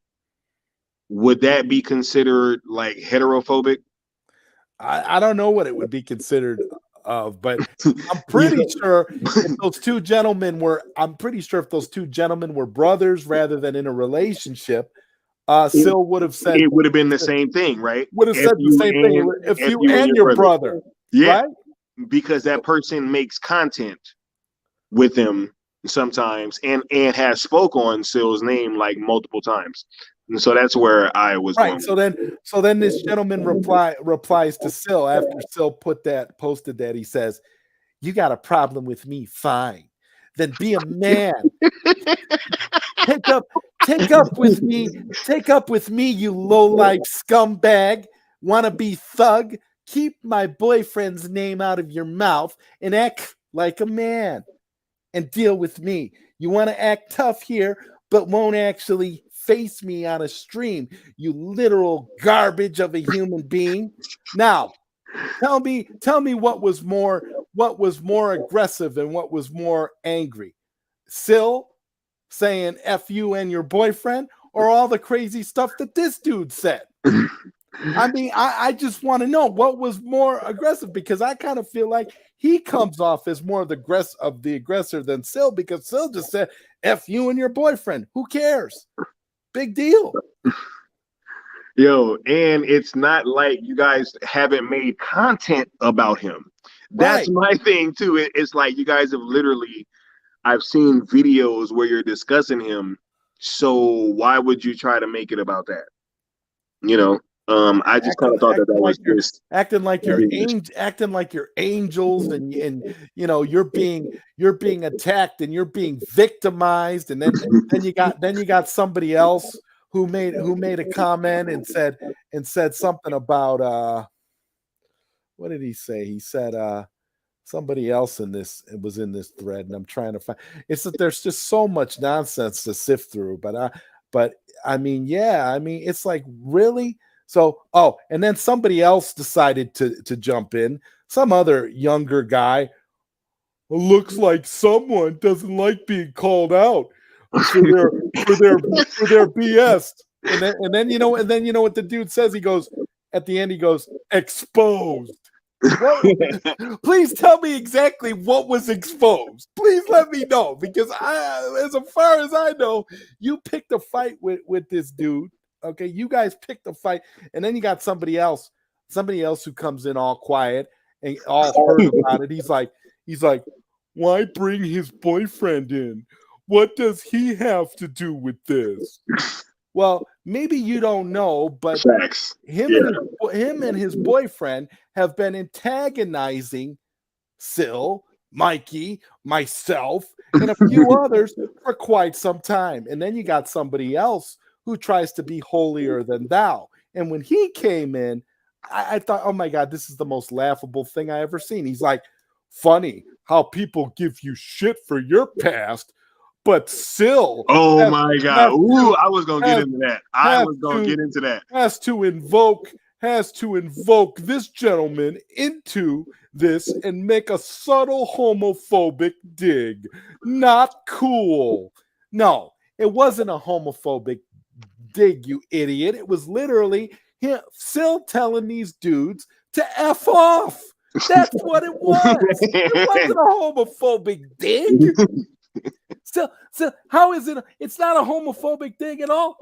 would that be considered like heterophobic? I don't know what it would be considered of, but I'm pretty sure if those 2 gentlemen were brothers rather than in a relationship, Syl would have said it would have been the same thing, right? Would have said the same thing. If you and your brother. Yeah. Right? Because that person makes content with them sometimes and has spoke on Syl's name like multiple times. And so that's where I was going. So then this gentleman replies to Syl after Syl posted that. He says, you got a problem with me, fine. Then be a man. Take up with me, you low-life scumbag, wannabe thug. Keep my boyfriend's name out of your mouth and act like a man and deal with me. You want to act tough here, but won't actually face me on a stream, you literal garbage of a human being. Now, tell me what was more aggressive and what was more angry. Syl saying F you and your boyfriend, or all the crazy stuff that this dude said? I mean, I just want to know what was more aggressive, because I kind of feel like he comes off as more of the aggressor than Syl, because Syl just said F you and your boyfriend. Who cares? Big deal. Yo, and it's not like you guys haven't made content about him. That's my thing too. It's like you guys have literally, I've seen videos where you're discussing him. So why would you try to make it about that? You know, I just kind of thought that was just acting like you're angels, and you know you're being attacked and you're being victimized, and then you got somebody else who made a comment and said something about what did he say? He said somebody else was in this thread, and I'm trying to find. It's that there's just so much nonsense to sift through, but But I mean, yeah, I mean, it's like really. So, oh, and then somebody else decided to jump in. Some other younger guy. Looks like someone doesn't like being called out for their for their BS. And then you know what the dude says? He goes at the end. He goes exposed. What? Please tell me exactly what was exposed. Please let me know, because as far as I know, you picked a fight with this dude. Okay, you guys picked a fight, and then you got somebody else who comes in all quiet and all hurt about it. He's like, why bring his boyfriend in? What does he have to do with this? Well, maybe you don't know, but Facts. him and his boyfriend have been antagonizing Syl, Mikey, myself, and a few others for quite some time. And then you got somebody else who tries to be holier than thou. And when he came in, I thought, oh my God, this is the most laughable thing I ever seen. He's like, funny how people give you shit for your past, but Syl. Oh my God. Ooh, I was going to get into that. Has to invoke this gentleman into this and make a subtle homophobic dig. Not cool. No, it wasn't a homophobic dig, you idiot. It was literally him, Syl telling these dudes to F off. That's what it was. It wasn't a homophobic dig. So how is it? It's not a homophobic dig at all.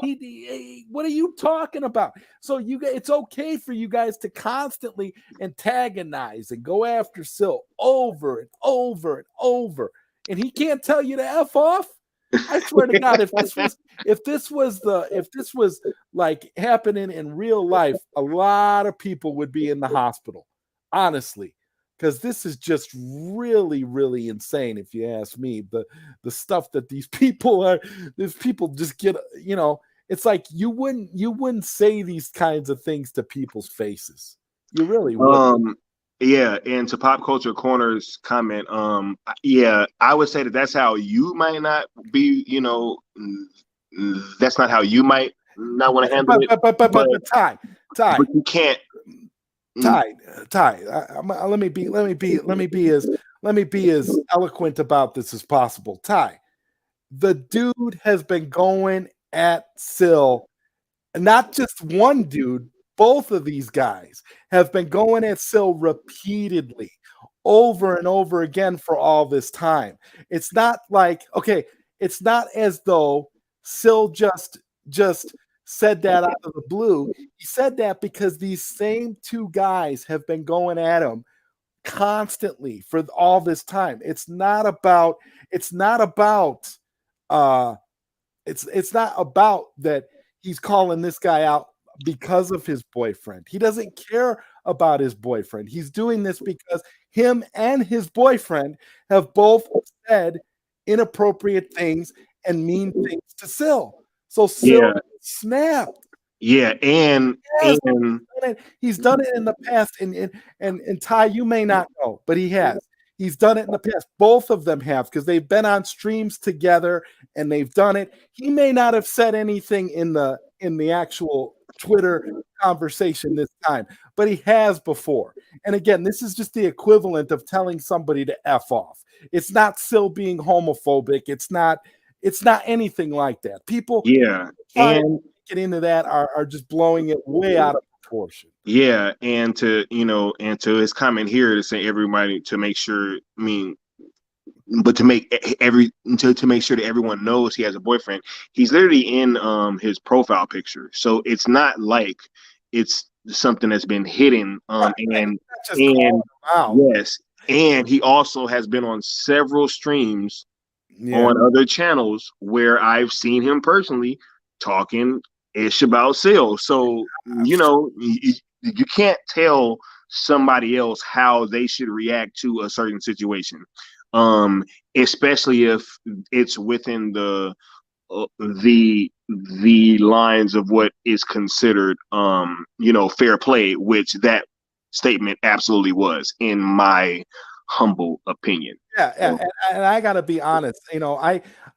What are you talking about? So it's okay for you guys to constantly antagonize and go after Syl over and over and over, and he can't tell you to F off. I swear to God, if this was like happening in real life, a lot of people would be in the hospital, honestly, because this is just really, really insane. If you ask me, the stuff that these people just get, it's like you wouldn't say these kinds of things to people's faces. You really would. Yeah, and to Pop Culture Corner's comment, yeah, I would say that's how you might not be, that's not how you might not want to handle it. But Ty, but you can't. Ty, let me be as eloquent about this as possible. Ty, the dude has been going at Syl, not just one dude. Both of these guys have been going at Syl repeatedly, over and over again for all this time. It's not like, okay, it's not as though Syl just said that out of the blue. He said that because these same two guys have been going at him constantly for all this time. It's not about that he's calling this guy out because of his boyfriend. He doesn't care about his boyfriend. He's doing this because him and his boyfriend have both said inappropriate things and mean things to Syl. So Syl snapped. Yeah, and he's done it in the past. And Ty, you may not know, but he has. He's done it in the past. Both of them have, because they've been on streams together and they've done it. He may not have said anything in the actual Twitter conversation this time, but he has before. And again, this is just the equivalent of telling somebody to F off. It's not Syl being homophobic. It's not anything like that. People and get into that are just blowing it way out of proportion. Yeah, and to his comment here to say everybody to make sure, but to make to make sure that everyone knows he has a boyfriend, he's literally in his profile picture. So it's not like it's something that's been hidden. Yes, and he also has been on several streams on other channels where I've seen him personally talking ish about Syl. So you can't tell somebody else how they should react to a certain situation, especially if it's within the lines of what is considered fair play, which that statement absolutely was, in my humble opinion. And I gotta be honest.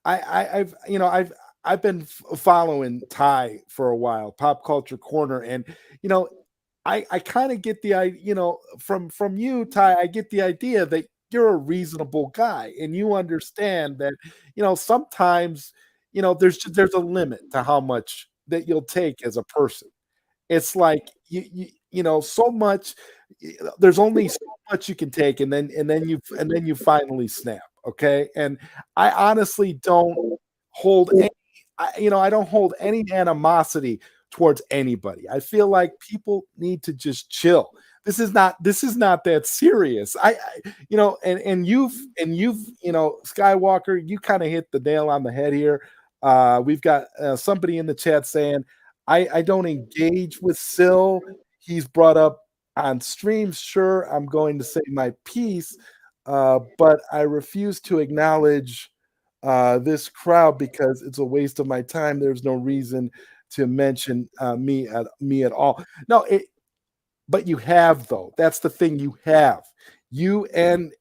I've I've been following Ty for a while, Pop Culture Corner, and you know, I kind of get the idea, you know, from you, Ty, I get the idea that you're a reasonable guy and you understand that, you know, sometimes, you know, there's a limit to how much that you'll take as a person. It's like you know, so much, there's only so much you can take, and then you finally snap, okay? And I honestly don't hold any, you know, I don't hold any animosity towards anybody. I feel like people need to just chill. This is not that serious. You know, and you've you know, Skywalker, you kind of hit the nail on the head here. We've got somebody in the chat saying I don't engage with Syl. He's brought up on streams. Sure, I'm going to say my piece, but I refuse to acknowledge this crowd because it's a waste of my time. There's no reason to mention me at all. No, but you have, though. That's the thing. You have. You and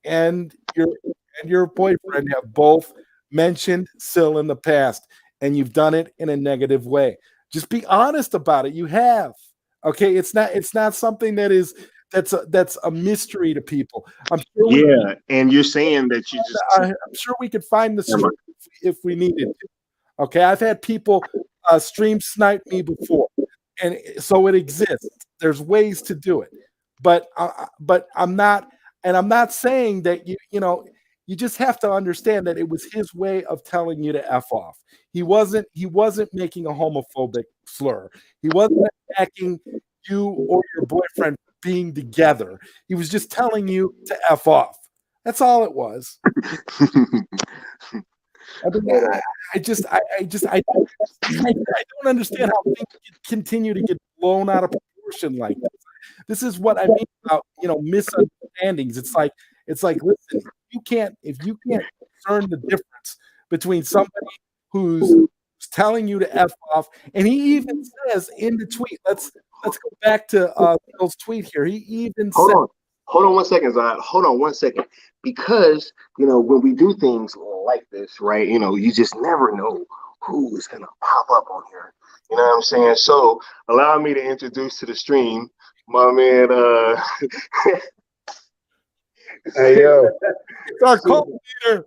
your boyfriend have both mentioned Syl in the past, and you've done it in a negative way. Just be honest about it. You have. Okay, it's not something that's a mystery to people. Yeah, and you're saying that you just. I'm sure we could find the stream if we needed to. Okay, I've had people stream snipe me before, and so it exists. There's ways to do it, but I'm not, and I'm not saying that you know, you just have to understand that it was his way of telling you to f off. He wasn't making a homophobic slur. He wasn't attacking you or your boyfriend being together. He was just telling you to f off. That's all it was. I mean, I don't understand how things continue to get blown out of proportion like this. This is what I mean about, you know, misunderstandings. It's like listen, if you can't discern the difference between somebody who's telling you to f off, and he even says in the tweet. Let's go back to Bill's tweet here. He even said. Hold on 1 second, Zod. Hold on 1 second. Because, you know, when we do things like this, right, you know, you just never know who is going to pop up on here. You know what I'm saying? So allow me to introduce to the stream my man. Hey, yo. Our cult leader.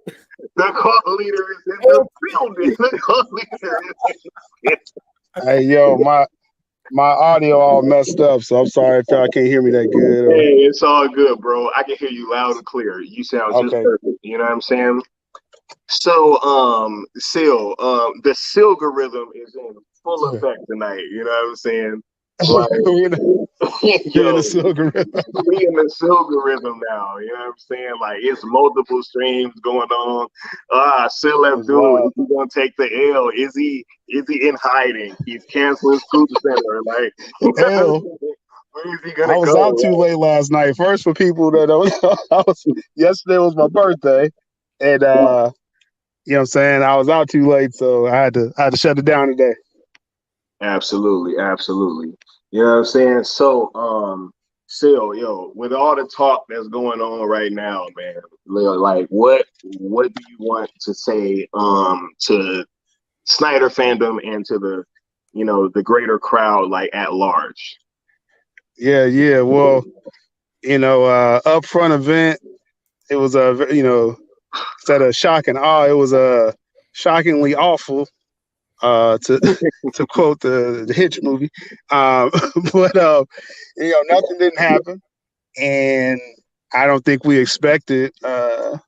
The cult leader is in the building. The cult leader is Hey, yo, my audio all messed up, so I'm sorry if y'all can't hear me that good. Hey, it's all good, bro. I can hear you loud and clear. You sound just perfect. You know what I'm saying? So, Syl, the Syl-gorithm is in full effect tonight. You know what I'm saying? Like, You're in the Syl-gorithm. We in the Syl-gorithm now. You know what I'm saying? Like, it's multiple streams going on. Syl Abdul, is he gonna take the L? Is he in hiding? He's canceling Scoop Center. Like, hell, where is he gonna go? I was out too late last night. First, for people that don't, yesterday was my birthday, and you know what I'm saying, I was out too late, so I had to shut it down today. Absolutely. You know what I'm saying? So, Syl, yo, with all the talk that's going on right now, man, like what do you want to say to Snyder fandom and to the, you know, the greater crowd, like at large? Yeah. Well, you know, Upfront event, it was you know, instead of shock and awe, it was shockingly awful. To quote the Hitch movie, but you know, nothing didn't happen, and I don't think we expected. Oh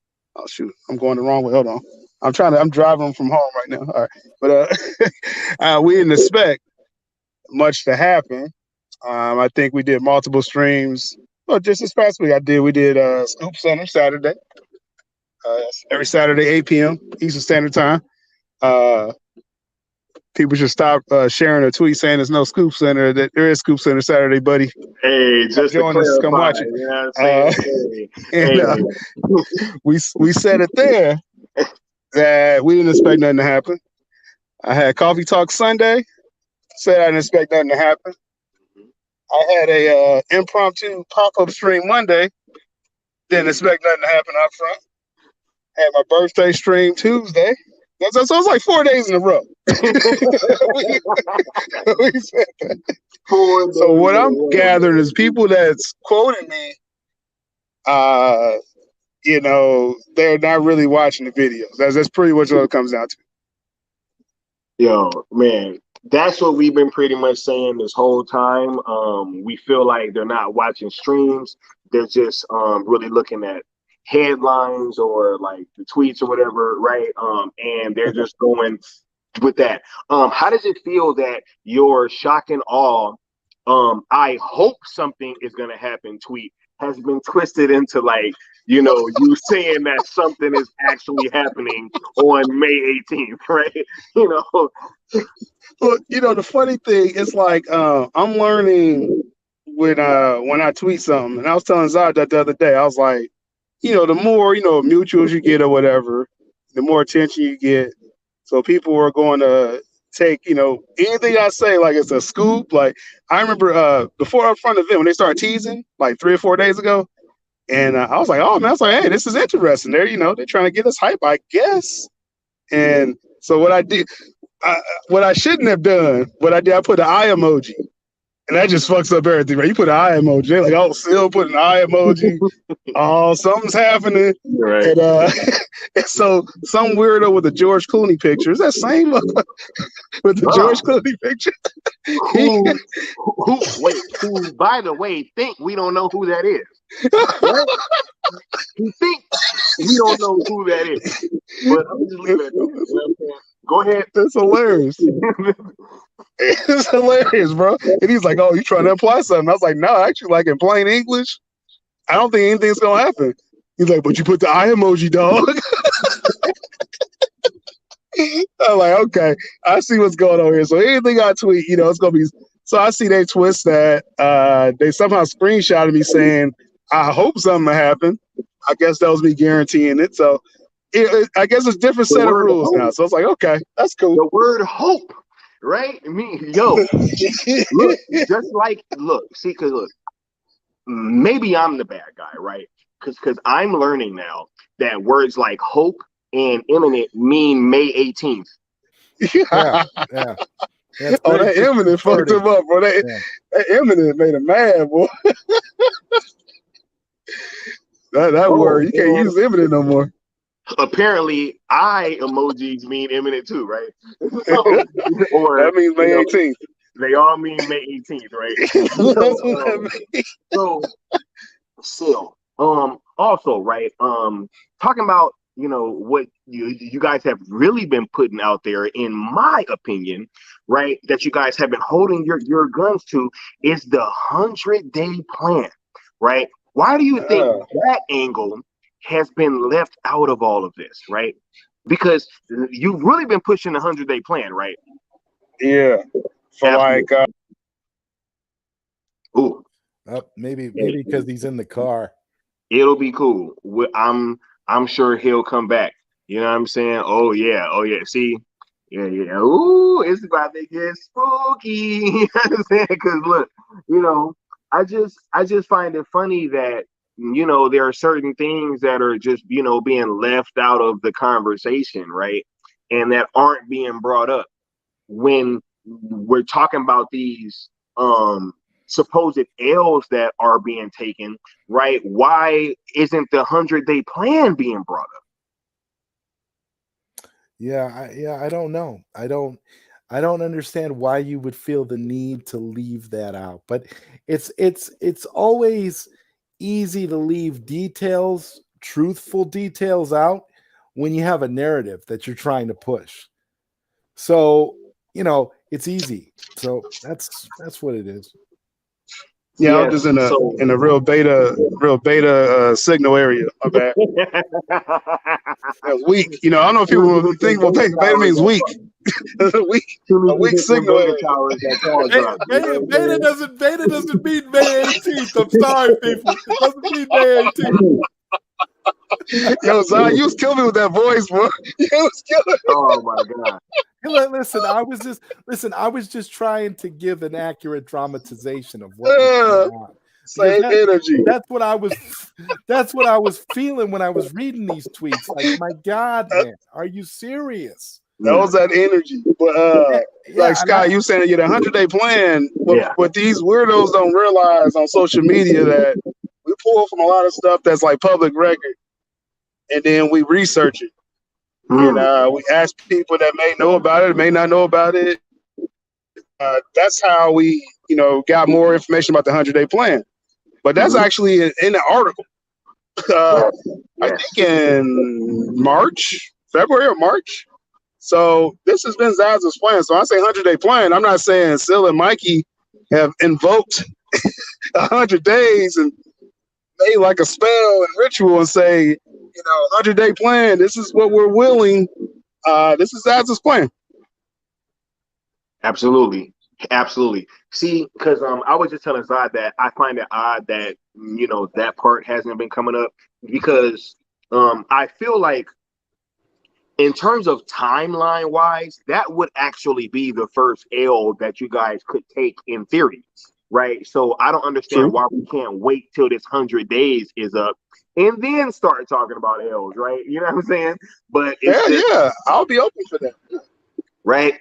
shoot, I'm going the wrong way. Hold on, I'm driving from home right now. All right, but we didn't expect much to happen. I think we did multiple streams. Well, just this past week, we did Scoop Center Saturday. Every Saturday, 8 p.m. Eastern Standard Time. People should stop sharing a tweet saying there's no Scoop Center. That there is Scoop Center Saturday, buddy. Hey, just to clarify, come watch it. You know what I'm saying? We said it there that we didn't expect nothing to happen. I had Coffee Talk Sunday. Said I didn't expect nothing to happen. I had a impromptu pop-up stream Monday. Didn't expect nothing to happen up front. Had my birthday stream Tuesday. So it's like 4 days in a row. We said that. So what I'm gathering is people that's quoting me, you know, they're not really watching the videos. That's pretty much what it comes down to. Yo, man, that's what we've been pretty much saying this whole time. We feel like they're not watching streams. They're just really looking at headlines or like the tweets or whatever, right? And they're just going with that. How does it feel that your shock and awe, I hope something is going to happen tweet has been twisted into like, you know, you saying that something is actually happening on May 18th, right? You know. Well, you know, the funny thing is like I'm learning when I tweet something, and I was telling Zod that the other day. I was like, you know, the more, you know, mutuals you get or whatever, the more attention you get. So people are going to take, you know, anything I say like it's a scoop. Like I remember before Upfront event when they started teasing like 3 or 4 days ago, and I was like, oh man, I was like, hey, this is interesting. They're, you know, they're trying to get us hype, I guess. And so what I did, what I shouldn't have done, what I did, I put an eye emoji. And that just fucks up everything, right? You put an eye emoji. They're like, oh, Syl put an eye emoji. Oh, something's happening. Right. And, and so some weirdo with a George Clooney picture. Is that same with the George Clooney picture? Who, by the way, think we don't know who that is. What? You think we don't know who that is. But I'm just leaving it. You know what I'm saying? Go ahead. It's hilarious. It's hilarious, bro. And he's like, oh, you trying to imply something? I was like, no, actually, like in plain English, I don't think anything's going to happen. He's like, but you put the eye emoji, dog. I'm like, okay, I see what's going on here. So anything I tweet, you know, it's going to be. So I see they twist that. They somehow screenshotted me saying, I hope something will happen. I guess that was me guaranteeing it. So I guess it's a different set of rules now. So it's like, okay, that's cool. The word hope, right? Look, just like, see, because look, maybe I'm the bad guy, right? Because I'm learning now that words like hope and imminent mean May 18th. Yeah. Oh, that imminent fucked him up, bro. That imminent made him mad, boy. that word, you can't use imminent no more. Apparently, I emojis mean imminent too, right? Or that means May 18th. They all mean May 18th, right? So, Syl, also, right? Talking about, you know, what you guys have really been putting out there, in my opinion, right? That you guys have been holding your guns to is the 100-day plan, right? Why do you think that angle has been left out of all of this, right? Because you've really been pushing the 100-day plan, right? Yeah. For absolutely. Maybe because he's in the car. It'll be cool. I'm sure he'll come back. You know what I'm saying? Oh yeah. See, yeah. Ooh, it's about to get spooky. You know what I'm saying? Because look, you know, I just find it funny that, you know, there are certain things that are just, you know, being left out of the conversation, right? And that aren't being brought up when we're talking about these supposed L's that are being taken, right? Why isn't the 100-day plan being brought up? I don't know. I don't understand why you would feel the need to leave that out. But it's always easy to leave details, truthful details out when you have a narrative that you're trying to push. So, you know, it's easy. So that's what it is. Yeah, I'm just in a real beta signal area. My bad. Weak. You know, I don't know if people will think beta means weak. A weak signal area. Beta doesn't mean May 18th. I'm sorry, people. It doesn't mean May 18th. Yo, Zion, you was killing me with that voice, bro. You was killing me. Oh my god. Listen, I was just trying to give an accurate dramatization of what was going on. Same energy. That's what I was feeling when I was reading these tweets. Like, my God, man, are you serious? That was that energy. But like Scott, you saying you had a 100-day plan. What these weirdos don't realize on social media that we pull from a lot of stuff that's like public record, and then we research it. And we ask people that may know about it, may not know about it. That's how we, got more information about the 100-day plan. But that's actually in the article. I think in February or March. So this has been Zaz's plan. So I say 100-day plan. I'm not saying Syl and Mikey have invoked 100 days and made like a spell and ritual and say, 100-day plan. This is what we're willing. This is Zaz's plan. Absolutely. See, because I was just telling Zad that I find it odd that that part hasn't been coming up, because I feel like in terms of timeline wise, that would actually be the first L that you guys could take in theory, right? So I don't understand why we can't wait till this 100 days is up and then start talking about L's, right? You know what I'm saying? But yeah, I'll be open for that. Right.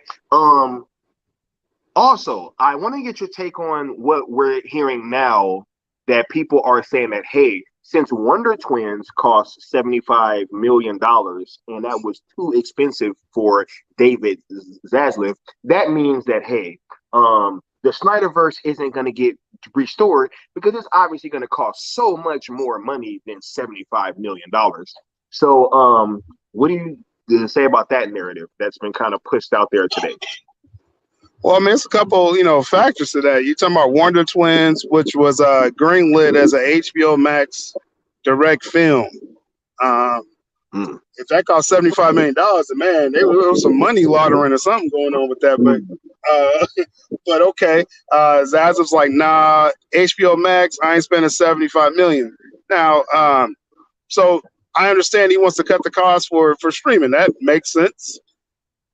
Also, I want to get your take on what we're hearing now, that people are saying that, hey, since Wonder Twins cost $75 million and that was too expensive for David Zaslav, that means that, hey, the Snyderverse isn't going to get restored because it's obviously going to cost so much more money than $75 million. So what do you say about that narrative that's been kind of pushed out there today? Well, I mean, it's a couple, factors to that. You're talking about Wonder Twins, which was greenlit as a HBO Max direct film. If that cost $75 million, then man, there was some money laundering or something going on with that. But okay, Zaz's like, nah, HBO Max, I ain't spending $75 million. Now, so I understand he wants to cut the cost for streaming. That makes sense.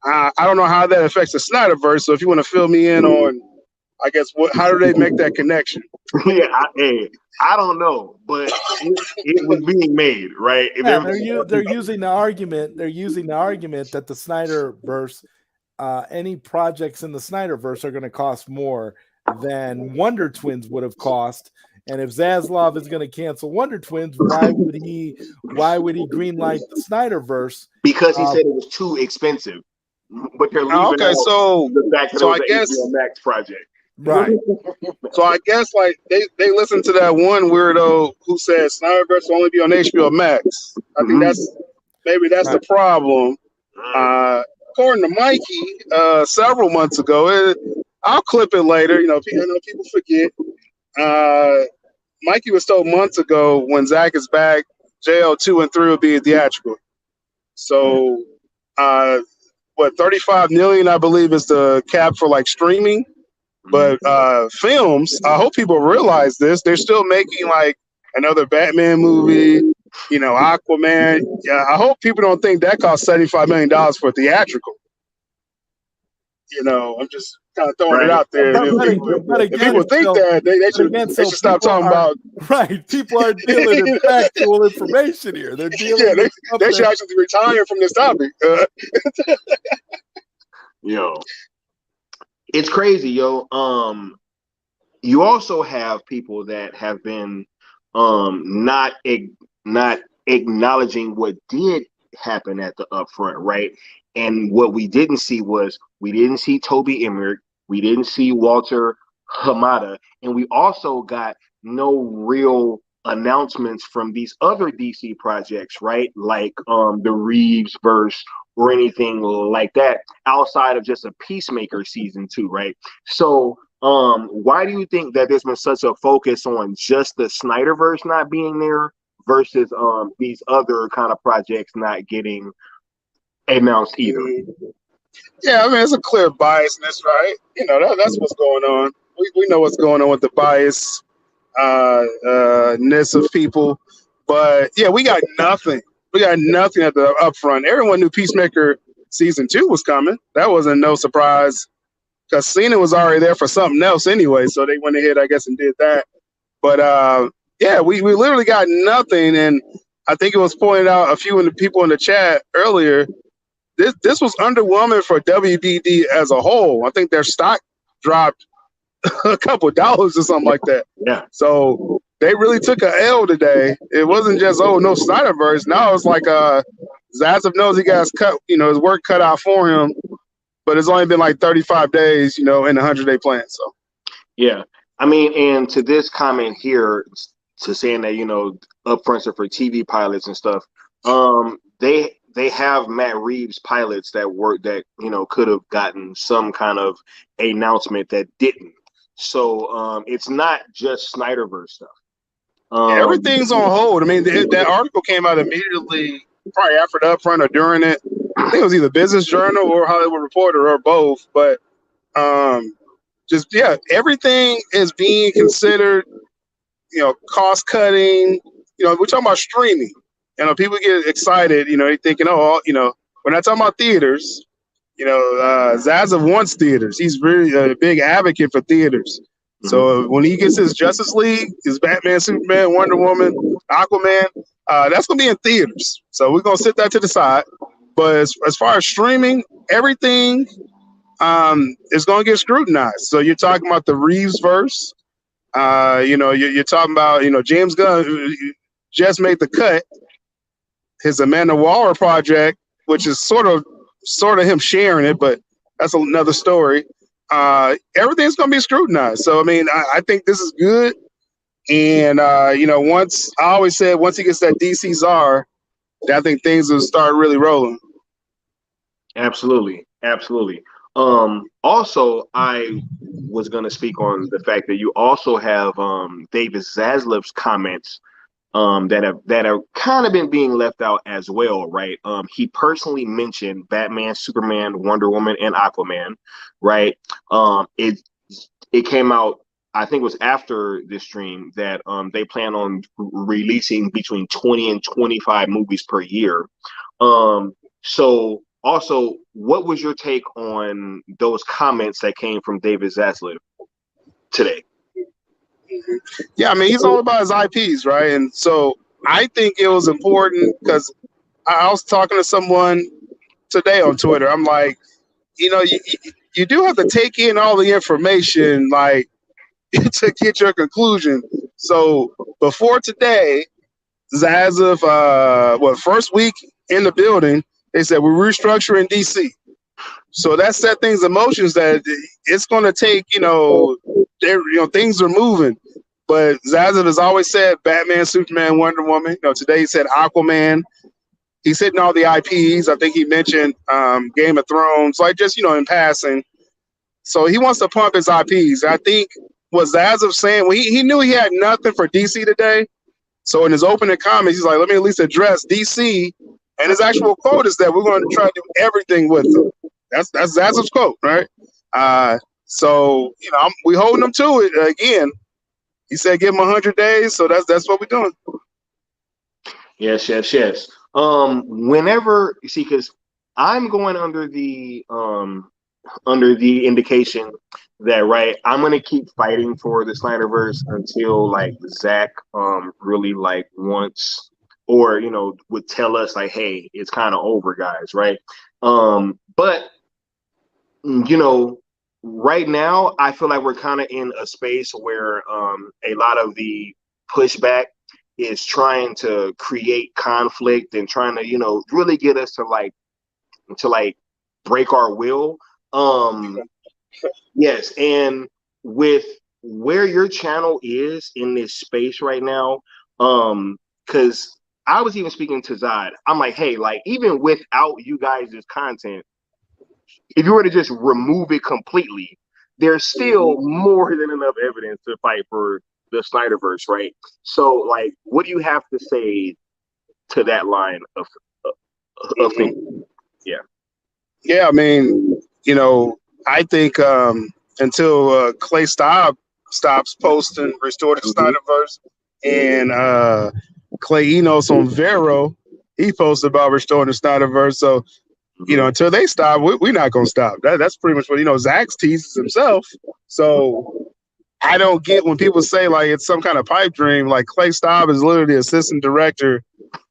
I don't know how that affects the Snyderverse. So if you want to fill me in on, I guess, how do they make that connection? Yeah, I don't know, but it was being made, right? Yeah, they're using the argument. They're using the argument that the Snyderverse, any projects in the Snyderverse are going to cost more than Wonder Twins would have cost. And if Zaslav is going to cancel Wonder Twins, why would he greenlight the Snyderverse? Because he said it was too expensive. But they're leaving the fact that it was an HBO Max project. Right. So I guess like they listened to that one weirdo who said Snyderverse will only be on HBO Max. I think that's the problem. According to Mikey, several months ago, I'll clip it later. I know people forget. Mikey was told months ago when Zach is back, JL 2 and 3 will be theatrical. So, what, 35 million, I believe, is the cap for like streaming. But films, I hope people realize this. They're still making like another Batman movie, Aquaman. Yeah, I hope people don't think that costs $75 million for theatrical. I'm just kind of throwing it out there. If people think that, they should stop talking about. Right. People are dealing in factual information here. They're dealing. Yeah, they should actually retire from this topic. Yo, it's crazy, yo. You also have people that have been not acknowledging what did happen at the Upfront, right? And what we didn't see was we didn't see Toby Emmerich, we didn't see Walter Hamada, and we also got no real announcements from these other DC projects, right? Like the Reeves verse or anything like that, outside of just a Peacemaker season 2, right? So why do you think that there's been such a focus on just the Snyderverse not being there versus these other kind of projects not getting announced either? Yeah, I mean, it's a clear biasness, right? That's what's going on. We know what's going on with the bias ness of people. But yeah, we got nothing. We got nothing at the Upfront. Everyone knew Peacemaker season 2 was coming. That wasn't no surprise because Cena was already there for something else anyway. So they went ahead, I guess, and did that. But yeah, we literally got nothing. And I think it was pointed out a few of the people in the chat earlier. This was underwhelming for WBD as a whole. I think their stock dropped a couple of dollars or something like that. Yeah. So they really took a L today. It wasn't just no Snyderverse. Now it's like Zazev knows he got his work cut out for him, but it's only been like 35 days, in a 100-day plan. So yeah, I mean, and to this comment here, to saying that upfronts are for TV pilots and stuff. They have Matt Reeves pilots that could have gotten some kind of announcement that didn't. So it's not just Snyderverse stuff. Everything's on hold. I mean, that article came out immediately, probably after the upfront or during it. I think it was either Business Journal or Hollywood Reporter or both. But everything is being considered. Cost cutting. We're talking about streaming. People get excited. They're thinking, we're not talking about theaters. Zazev wants theaters. He's really a big advocate for theaters. So when he gets his Justice League, his Batman, Superman, Wonder Woman, Aquaman, that's going to be in theaters. So we're going to sit that to the side. But as far as streaming, everything is going to get scrutinized. So you're talking about the Reeves verse. You're talking about, James Gunn just made the cut. His Amanda Waller project, which is sort of him sharing it, but that's another story. Everything's going to be scrutinized. So, I mean, I think this is good. And, once he gets that DC czar, I think things will start really rolling. Absolutely. Absolutely. Also, I was going to speak on the fact that you also have David Zaslav's comments that have kind of been being left out as well, right? He personally mentioned Batman, Superman, Wonder Woman, and Aquaman, right? It came out, I think it was after this stream, that they plan on releasing between 20 and 25 movies per year. So also, what was your take on those comments that came from David Zaslav today? Yeah, I mean, he's all about his IPs, right? And so I think it was important because I was talking to someone today on Twitter. I'm like, you do have to take in all the information, like, to get your conclusion. So before today, Zazev, first week in the building, they said we're restructuring DC. So that set things in motion that it's going to take, things are moving. But Zazev has always said Batman, Superman, Wonder Woman. Today he said Aquaman. He's hitting all the IPs. I think he mentioned Game of Thrones, like just, in passing. So he wants to pump his IPs. I think what Zazev saying, well, he knew he had nothing for DC today. So in his opening comments, he's like, let me at least address DC. And his actual quote is that we're going to try to do everything with them. That's Zazev's quote, right? So, we holding him to it. Again, he said give him 100 days. So that's what we're doing. Yes. Whenever, you see, because I'm going under the indication that, right, I'm going to keep fighting for the Snyderverse until, like, Zach really, like, wants or, would tell us, like, hey, it's kind of over, guys, right? But, right now, I feel like we're kind of in a space where a lot of the pushback is trying to create conflict and trying to, really get us to break our will. Yes, and with where your channel is in this space right now, because I was even speaking to Zod, I'm like, hey, like, even without you guys' content, if you were to just remove it completely, there's still more than enough evidence to fight for the Snyderverse, right? So, like, what do you have to say to that line of thinking? Yeah, I mean, I think until Clay stops posting Restore the Snyderverse and Clay Enos on Vero, he posted about restoring the Snyderverse. So, until they stop, we're not going to stop. That's pretty much what, Zach teases himself. So I don't get when people say like it's some kind of pipe dream. Like Clay Staub is literally the assistant director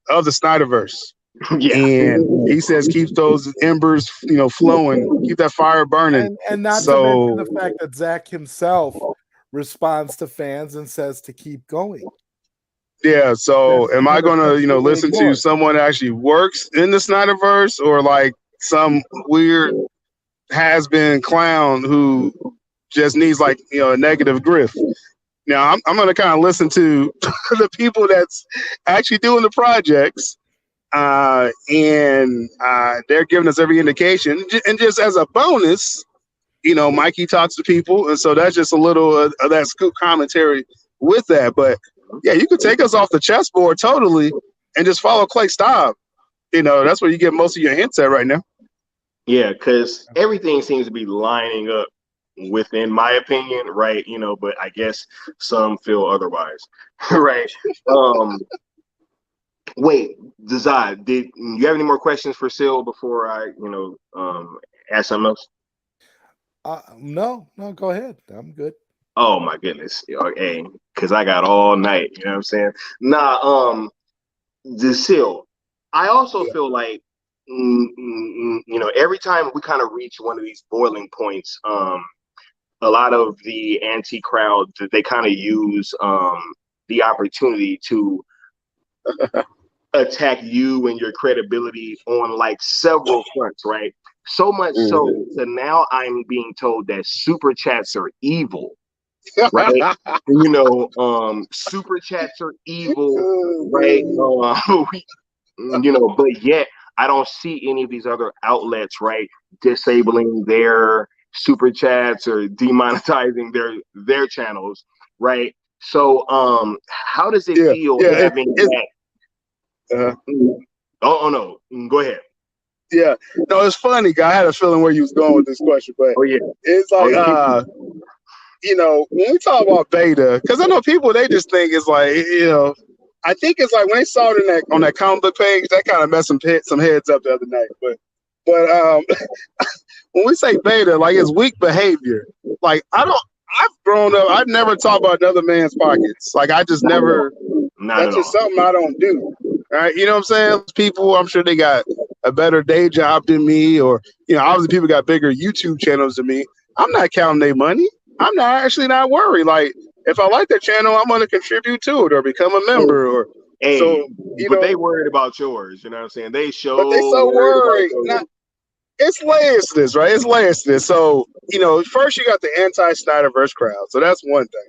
of the Snyderverse. Yeah. And he says keep those embers, flowing, keep that fire burning. And not to mention the fact that Zach himself responds to fans and says to keep going. Yeah, so am I gonna, listen to someone that actually works in the Snyderverse or like some weird has-been clown who just needs like a negative grift? Now I'm gonna kind of listen to the people that's actually doing the projects, and they're giving us every indication. And just as a bonus, Mikey talks to people, and so that's just a little of that scoop commentary with that. But yeah, you could take us off the chessboard totally and just follow Clay Staub. That's where you get most of your hints at right now. Yeah, because everything seems to be lining up within my opinion, right? But I guess some feel otherwise, right? Wait, Zad, did you have any more questions for Syl before I, ask something else? No, go ahead. I'm good. Oh my goodness. Okay, because I got all night, you know what I'm saying? Nah, the Syl, I also feel like every time we kind of reach one of these boiling points, a lot of the anti-crowd, they kind of use the opportunity to attack you and your credibility on like several fronts, right? So much so now I'm being told that super chats are evil, right? Super chats are evil, right? But yet I don't see any of these other outlets, right, disabling their super chats or demonetizing their channels, right? So how does it feel having that? Oh no, go ahead. Yeah, no, it's funny. I had a feeling where you was going with this question, but it's like when we talk about beta, because I know people, they just think it's like I think it's like when they saw it on that comic book page, that kind of messed some heads up the other night. But when we say beta, like it's weak behavior. Like I've grown up, I've never talked about another man's pockets. Like I just never. That's just something I don't do. Right? You know what I'm saying? People, I'm sure they got a better day job than me, or obviously people got bigger YouTube channels than me. I'm not counting their money. I'm not worried. Like if I like their channel, I'm gonna contribute to it or become a member or but they worried about yours, you know what I'm saying? They show but they so worried. It's layers to this, right? It's layers to this. So, first you got the anti-Snyderverse crowd. So that's one thing,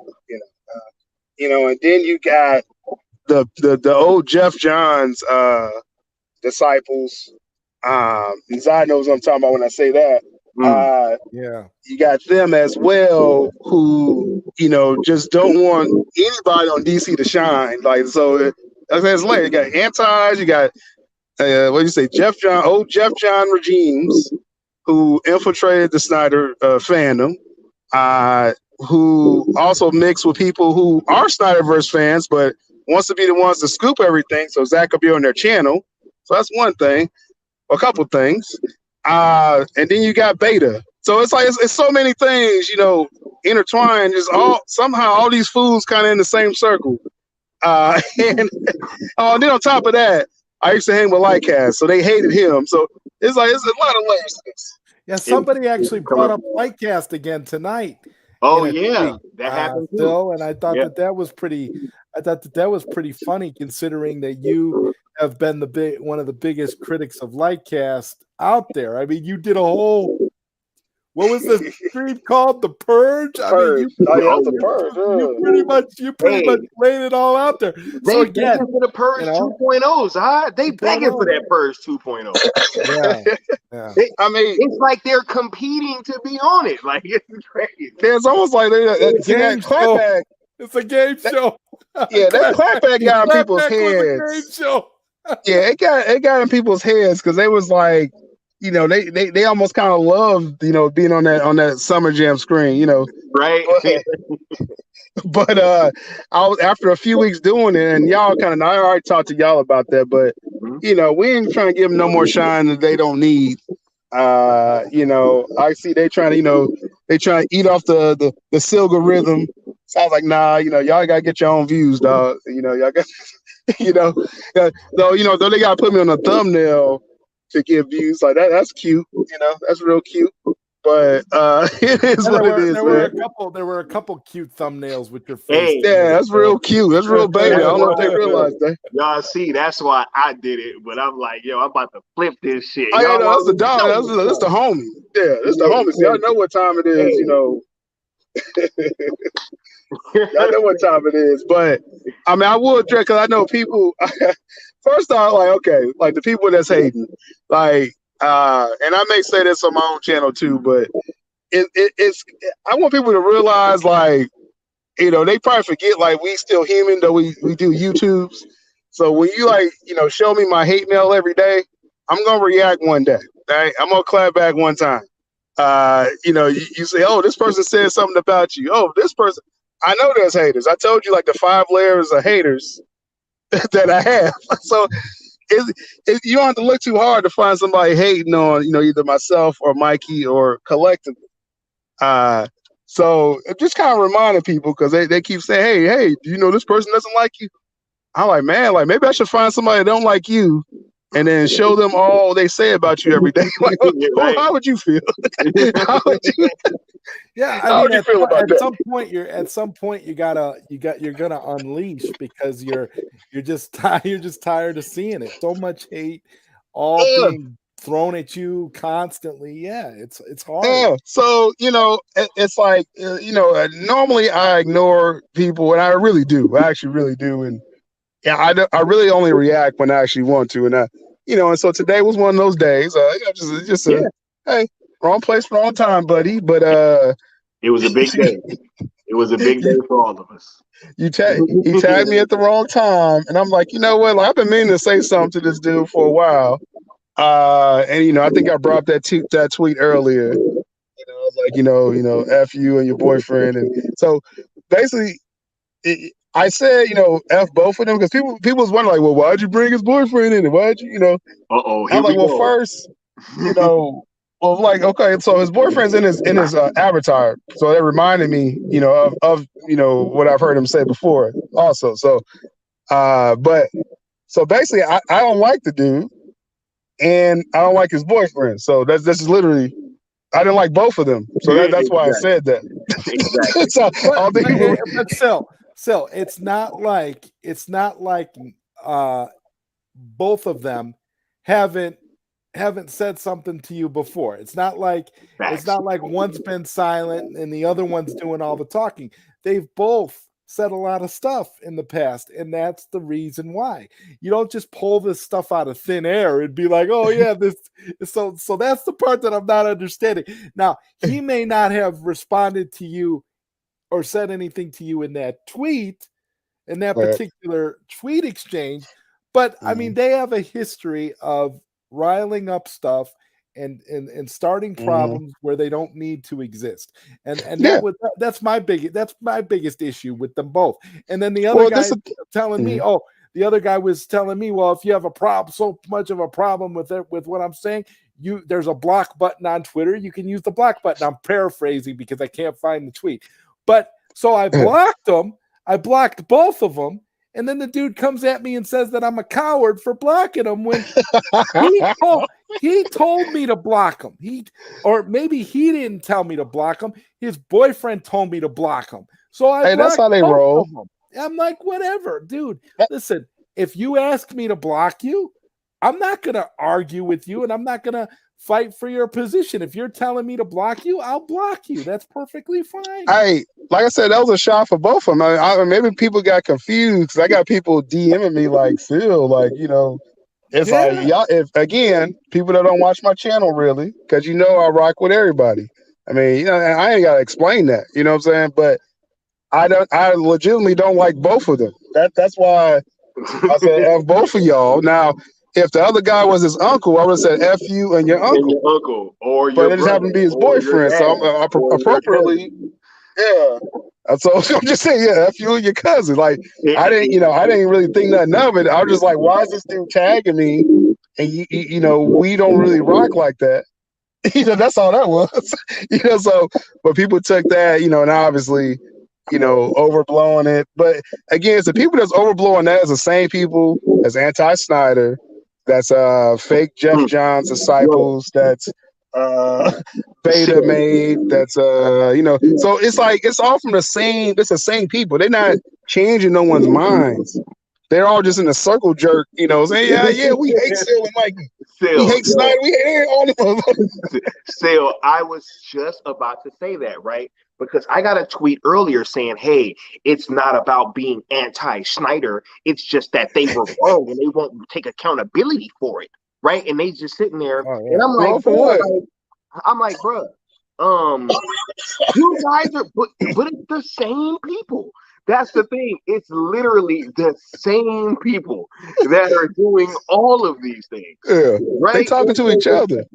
and then you got the old Jeff Johns disciples. Zod knows what I'm talking about when I say that. You got them as well who, just don't want anybody on DC to shine. Like, so it's later. You got antis, you got what do you say, old Jeff John regimes who infiltrated the Snyder fandom, who also mix with people who are Snyderverse fans, but wants to be the ones to scoop everything, so Zach could be on their channel. So that's one thing, a couple things. And then you got beta. So it's like it's so many things, intertwined. Just somehow all these fools kind of in the same circle. And then on top of that, I used to hang with Lightcast, so they hated him. So it's like it's a lot of layers to this. Yeah, somebody actually brought up Lightcast again tonight. Oh yeah, that happened too. And I thought that was pretty. I thought that was pretty funny, considering that you have been one of the biggest critics of Lightcast out there. I mean, you did a whole. What was the stream called? The Purge? Purge. The Purge. You pretty much laid it all out there. They begging for the Purge 2.0s. They begging for that Purge 2.0. Yeah. It's like they're competing to be on it. Like it's crazy. It's almost like it's a game show. It's a game show. Yeah, that clapback got in people's heads. Yeah, it got in people's heads because they was like, they almost kind of loved, being on that Summer Jam screen, Right. But I was after a few weeks doing it, and y'all I already talked to y'all about that, but we ain't trying to give them no more shine that they don't need. I see they trying to, they trying to eat off the Silga rhythm So I was like, nah, y'all gotta get your own views, dog. Y'all got, though they gotta put me on a thumbnail to get views. Like that's cute. That's real cute. But it is what it is, man. There were a couple cute thumbnails with your face. Hey, Yeah, that's real cute. That's real baby. I don't know if they realize that. Y'all see, that's why I did it. But I'm like, yo, I'm about to flip this shit. Oh yeah, no, that's the dog. That's the homie. Yeah, that's the homie. See, y'all know what time it is. Y'all know what time it is. But I mean, I would drink because I know people. First off, like, okay, like the people that's hating, like, and I may say this on my own channel too, but it's. I want people to realize, like, they probably forget, like, we still human, though we do YouTubes. So when you, like, show me my hate mail every day, I'm gonna react one day. Right? I'm gonna clap back one time. You say, oh, this person said something about you. Oh, this person. I know there's haters. I told you, like, the 5 layers of haters that I have. So you don't have to look too hard to find somebody hating on, either myself or Mikey or collectively. So just kind of reminding people, because they keep saying, hey, do you know this person doesn't like you? I'm like, man, like, maybe I should find somebody that don't like you and then show them all they say about you every day. Like, how would you feel? How would you? Yeah, how would you feel about that? At some point you're gonna unleash, because you're just tired of seeing it. So much hate, all being thrown at you constantly. Yeah, it's hard. Yeah. So it's like normally I ignore people, and I really do. I actually really do, and yeah, I really only react when I actually want to, and and so today was one of those days. Hey, wrong place, wrong time, buddy. But it was a big day. It was a big day for all of us. He tagged me at the wrong time, and I'm like, you know what? Like, I've been meaning to say something to this dude for a while. And I think I brought that tweet earlier. I was like, F you and your boyfriend. And so basically I said, F both of them, because people was wondering, like, well, why'd you bring his boyfriend in it? Why'd you, I'm like, well, first, well, like, okay, so his boyfriend's in his avatar. So that reminded me, of what I've heard him say before also. So so basically I don't like the dude. And I don't like his boyfriend. So this is literally, I didn't like both of them. So that's why I said that. Exactly. So, Syl, it's not like both of them haven't said something to you before. It's not like one's been silent and the other one's doing all the talking. They've both said a lot of stuff in the past, and that's the reason why. You don't just pull this stuff out of thin air and be like, oh yeah, this. So that's the part that I'm not understanding. Now, he may not have responded to you or said anything to you in that tweet, in that particular tweet exchange, but I mean, they have a history of riling up stuff and starting problems where they don't need to exist, and that's my biggest issue with them both. And then the other guy telling me, the other guy was telling me, well, if you have a problem, so much of a problem with what I'm saying, there's a block button on Twitter. You can use the block button. I'm paraphrasing because I can't find the tweet, but so I blocked them. I blocked both of them. And then the dude comes at me and says that I'm a coward for blocking him when he told me to block him. Or maybe he didn't tell me to block him. His boyfriend told me to block him. So that's how they roll. I'm like, whatever, dude. Listen, if you ask me to block you, I'm not going to argue with you, and I'm not going to fight for your position. If you're telling me to block you, I'll block you. That's perfectly fine. Hey, like I said, that was a shot for both of them. Maybe people got confused, because I got people DMing me like, Syl, like, it's like, y'all, if again, people that don't watch my channel really, because I rock with everybody. I mean, I ain't got to explain that, you know what I'm saying? But I legitimately don't like both of them. That's why I said F both of y'all. Now, if the other guy was his uncle, I would have said F you and your uncle. And your uncle or your but it just happened to be his boyfriend, so I'm appropriately, yeah. So I'm just saying, yeah, F you and your cousin. Like, I didn't really think nothing of it. I was just like, why is this dude tagging me? And we don't really rock like that. That's all that was. So, but people took that, and obviously, overblowing it. But again, it's the people that's overblowing that is the same people as Anti-Snyder, that's fake Jeff Johns disciples, that's Beta made, that's so it's like it's all from the same people. They're not changing no one's minds. They're all just in a circle jerk, saying, yeah, we hate Syl and Mikey. We hate Snyder. We hate all the motherfuckers. Syl, I was just about to say that, right? Because I got a tweet earlier saying, hey, it's not about being anti-Snyder. It's just that they were wrong and they won't take accountability for it, right? And they just sitting there. Oh, yeah. And I'm like, bro, you guys are, but it's the same people. That's the thing. It's literally the same people that are doing all of these things. Yeah, right? They talking to each other.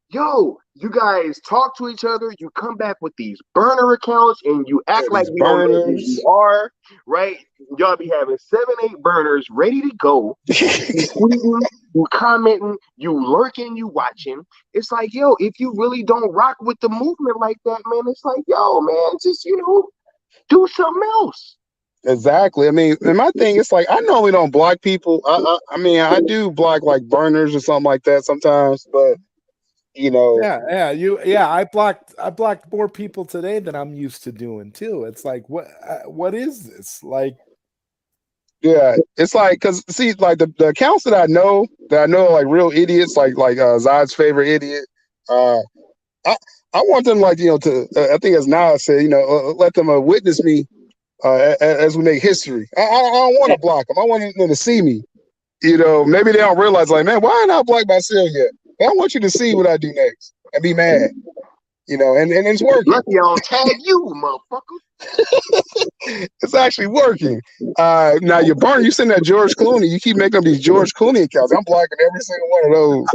Yo, you guys talk to each other. You come back with these burner accounts and you act like you don't know who you are, right? Y'all be having 7, 8 burners ready to go. You tweeting, you commenting, you lurking, you watching. It's like, yo, if you really don't rock with the movement like that, man, it's like, yo, man, just, do something else. Exactly. I mean, and my thing is like, I normally don't block people. I mean, I do block like burners or something like that sometimes, but I blocked more people today than I'm used to doing too. It's like, what is this? Like, yeah, it's like, because see, like the accounts that I know like real idiots, like Zod's favorite idiot. I want them like to I think as Nas said, let them witness me as we make history. I don't want to block them. I want them to see me. Maybe they don't realize, like, man, why ain't I blocked by Syl yet? I want you to see what I do next and be mad. And it's working. Lucky I don't tag you, motherfucker. It's actually working. Now you send that George Clooney. You keep making up these George Clooney accounts. I'm blocking every single one of those.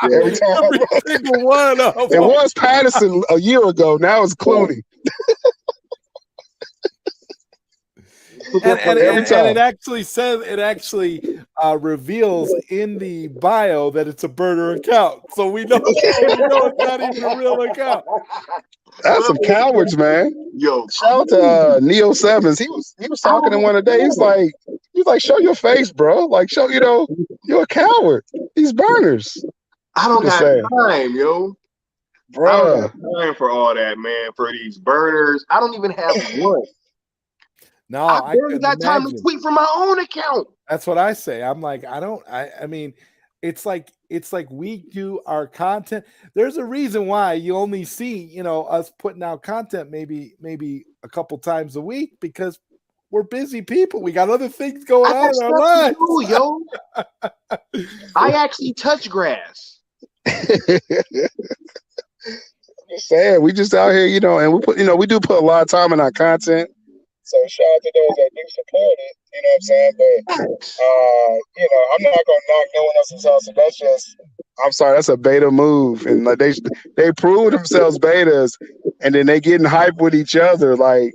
Every time. Every single one of them. It was Patterson a year ago. Now it's Clooney. And it actually says, reveals in the bio that it's a burner account, so we know it's not even a real account. That's some cowards, man. Yo, shout out to Neo Sevens. He was talking in one of the days. He's like, show your face, bro. Like, show you're a coward. These burners. I don't got time, yo. Bro, I don't got time for all that, man. For these burners, I don't even have one. No, I barely got time to tweet from my own account. That's what I say. I'm like, I mean, it's like we do our content. There's a reason why you only see, us putting out content maybe a couple times a week, because we're busy people. We got other things going on in our lives. Yo. I actually touch grass. I'm just saying, we just out here, and we put, we do put a lot of time in our content. So shout out to those that do support it, you know what I'm saying? But I'm not gonna knock no one else's hustle. That's just, I'm sorry, that's a beta move. And like they prove themselves betas, and then they getting hype with each other. Like,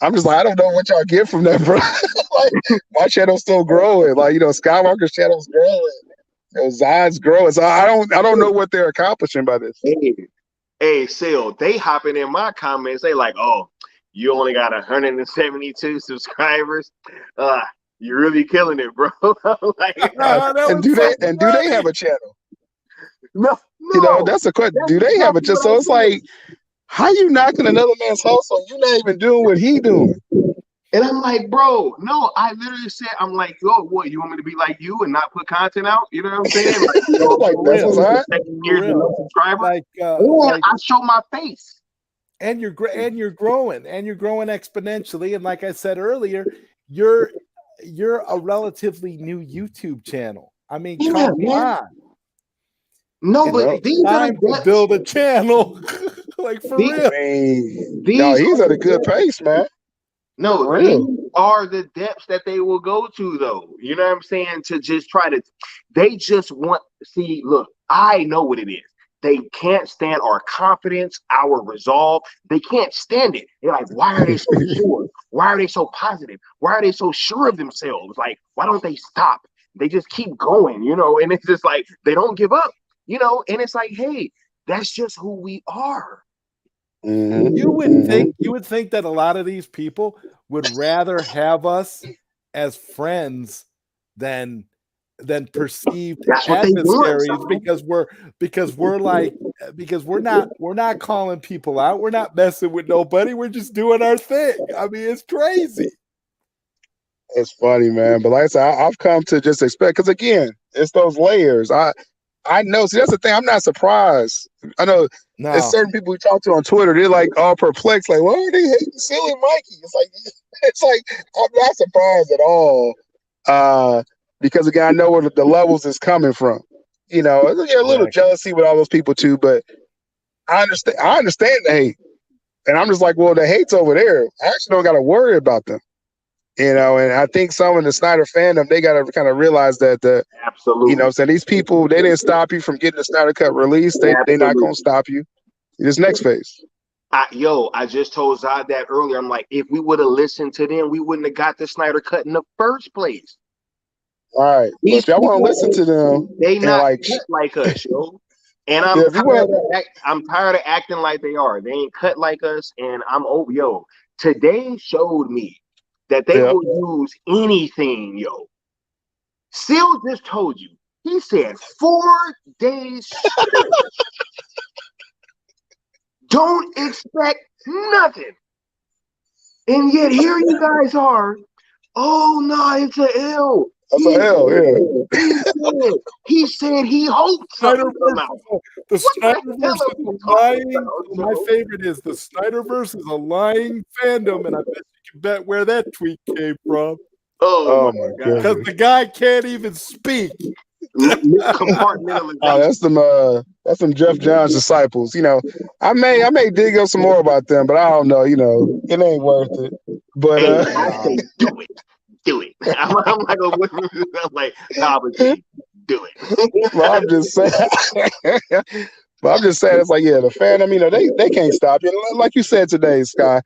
I'm just like, I don't know what y'all get from that, bro. Like, my channel's still growing. Like, Skywalker's channel's growing. Zod's growing. So I don't know what they're accomplishing by this. Hey, Syl, they hopping in my comments. They like, oh, you only got 172 subscribers. You're really killing it, bro. Like, and do they have a channel? No. That's a question. Do they have a channel? So it's like, how you knocking another man's hustle? You're not even doing what he doing. And I'm like, bro, no. I literally said, I'm like, yo, what? You want me to be like you and not put content out? You know what I'm saying? Like, that's what's hot. Subscriber. I show my face. And you're growing exponentially. And like I said earlier, you're a relatively new YouTube channel. I mean, come on. No, but these are to build a channel. Like, for real. He's at a good pace, man. No, these are the depths that they will go to, though. You know what I'm saying? To just they just want, look, I know what it is. They can't stand our confidence, our resolve. They can't stand it. They're like, why are they so sure? Why are they so positive? Why are they so sure of themselves? Like, why don't they stop? They just keep going, and it's just like, they don't give up, and it's like, hey, that's just who we are. You would think that a lot of these people would rather have us as friends than perceived That's what they want, adversaries because we're not calling people out. We're not messing with nobody. We're just doing our thing. I mean, it's crazy. It's funny, man. But like I said, I've come to just expect, because again, it's those layers. I know. See, that's the thing. I'm not surprised. I know there's certain people we talk to on Twitter. They're like all perplexed, like, why are they hating Silly Mikey? It's like I'm not surprised at all. Because again, I know where the levels is coming from. You know, there's a little jealousy with all those people too, but I understand the hate. And I'm just like, well, the hate's over there. I actually don't got to worry about them. You know, and I think some of the Snyder fandom, they got to kind of realize that absolutely, you know, so these people, they didn't stop you from getting the Snyder Cut released. They're not going to stop you. This next phase. I just told Zod that earlier. I'm like, if we would have listened to them, we wouldn't have got the Snyder Cut in the first place. All right. Well, if y'all want to listen to them, they not like us, yo. And I'm tired of acting like they are. They ain't cut like us, and I'm over. Yo, today showed me that they will use anything, yo. Syl just told you. He said 4 days. Don't expect nothing. And yet here you guys are. Oh no, it's an L. That's an L, yeah. He said he hopes something come out. The Snyderverse is a lying. My favorite is the Snyderverse is a lying fandom, and I bet you can bet where that tweet came from. Oh my God! Because the guy can't even speak. Compartmentalization. That's some Jeff Johns disciples. You know, I may dig up some more about them, but I don't know. You know, it ain't worth it. But I say do it. I'm like, I'm like, do it. Well, I'm just saying. But I'm just saying, it's like, yeah, the fandom, you know, they can't stop you. Like you said today, Sky,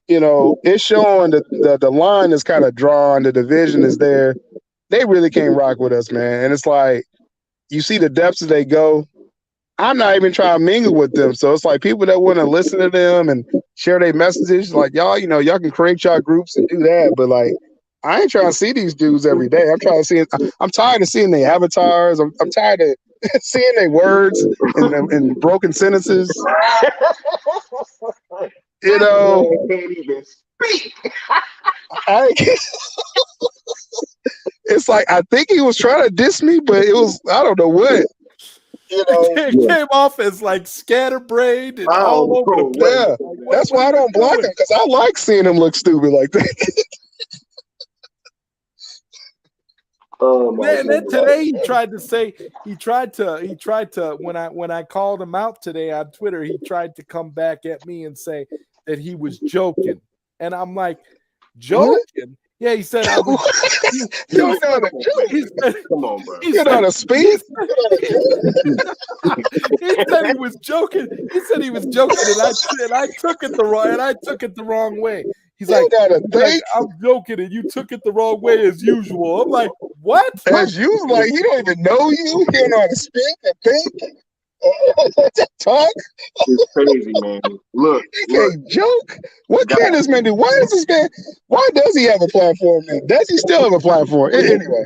you know, it's showing that the line is kind of drawn, the division is there. They really can't rock with us, man. And it's like, you see the depths that they go. I'm not even trying to mingle with them. So it's like people that want to listen to them and share their messages, like y'all, you know, y'all can create y'all groups and do that. But like, I ain't trying to see these dudes every day. I'm tired of seeing their avatars. I'm tired of seeing their words and broken sentences. You know, I can't even speak. It's like, I think he was trying to diss me, but it was, I don't know what. You know, it came off as like scatterbrained and all over the place. Yeah, that's why I don't block him, because I like seeing him look stupid like that. Oh my God. Then today he tried to when I called him out today on Twitter, he tried to come back at me and say that he was joking. And I'm like, joking? What? Yeah, he said I was. You don't know how to joke. Come on, bro. You know how to speak. He said he was joking. He said he was joking, and I took it the wrong way. He's like, I'm joking, and you took it the wrong way as usual. I'm like, what? As usual? Like, you don't even know you. You don't know how to speak and think. Talk. It's crazy, man. Look, he can't joke. What can this man do? Why does he have a platform now? Does he still have a platform? Anyway.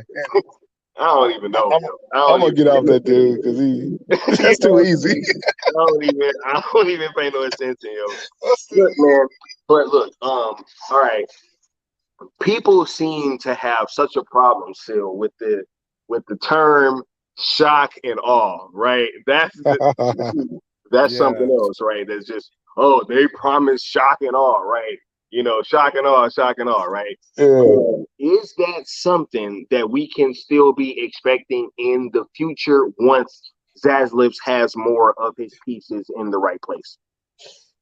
I don't even know. I'm gonna get off that dude because that's too easy. I don't even pay no attention, yo. Look, man. But look, all right. People seem to have such a problem still with the term shock and awe, right? That's something else, right? That's just, they promise shock and awe, right? You know, shock and awe, right? Yeah. Is that something that we can still be expecting in the future once Zaslav has more of his pieces in the right place?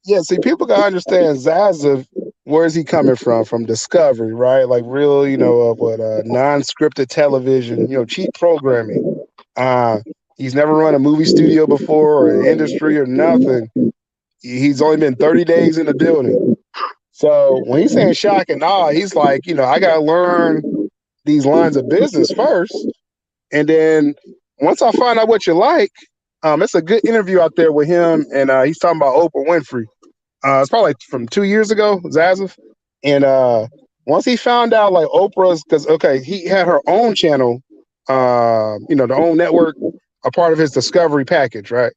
Yeah, see, people gotta understand Zaslav, where is he coming from? From Discovery, right? Like real, you know, non-scripted television, you know, cheap programming. He's never run a movie studio before or an industry or nothing. He's only been 30 days in the building. So when he's saying shock and awe, he's like, you know, I got to learn these lines of business first. And then once I find out what you like, it's a good interview out there with him. And he's talking about Oprah Winfrey. It's probably like from 2 years ago, Zazov. And once he found out like Oprah's, because he had her own channel, the own network, a part of his Discovery package, right?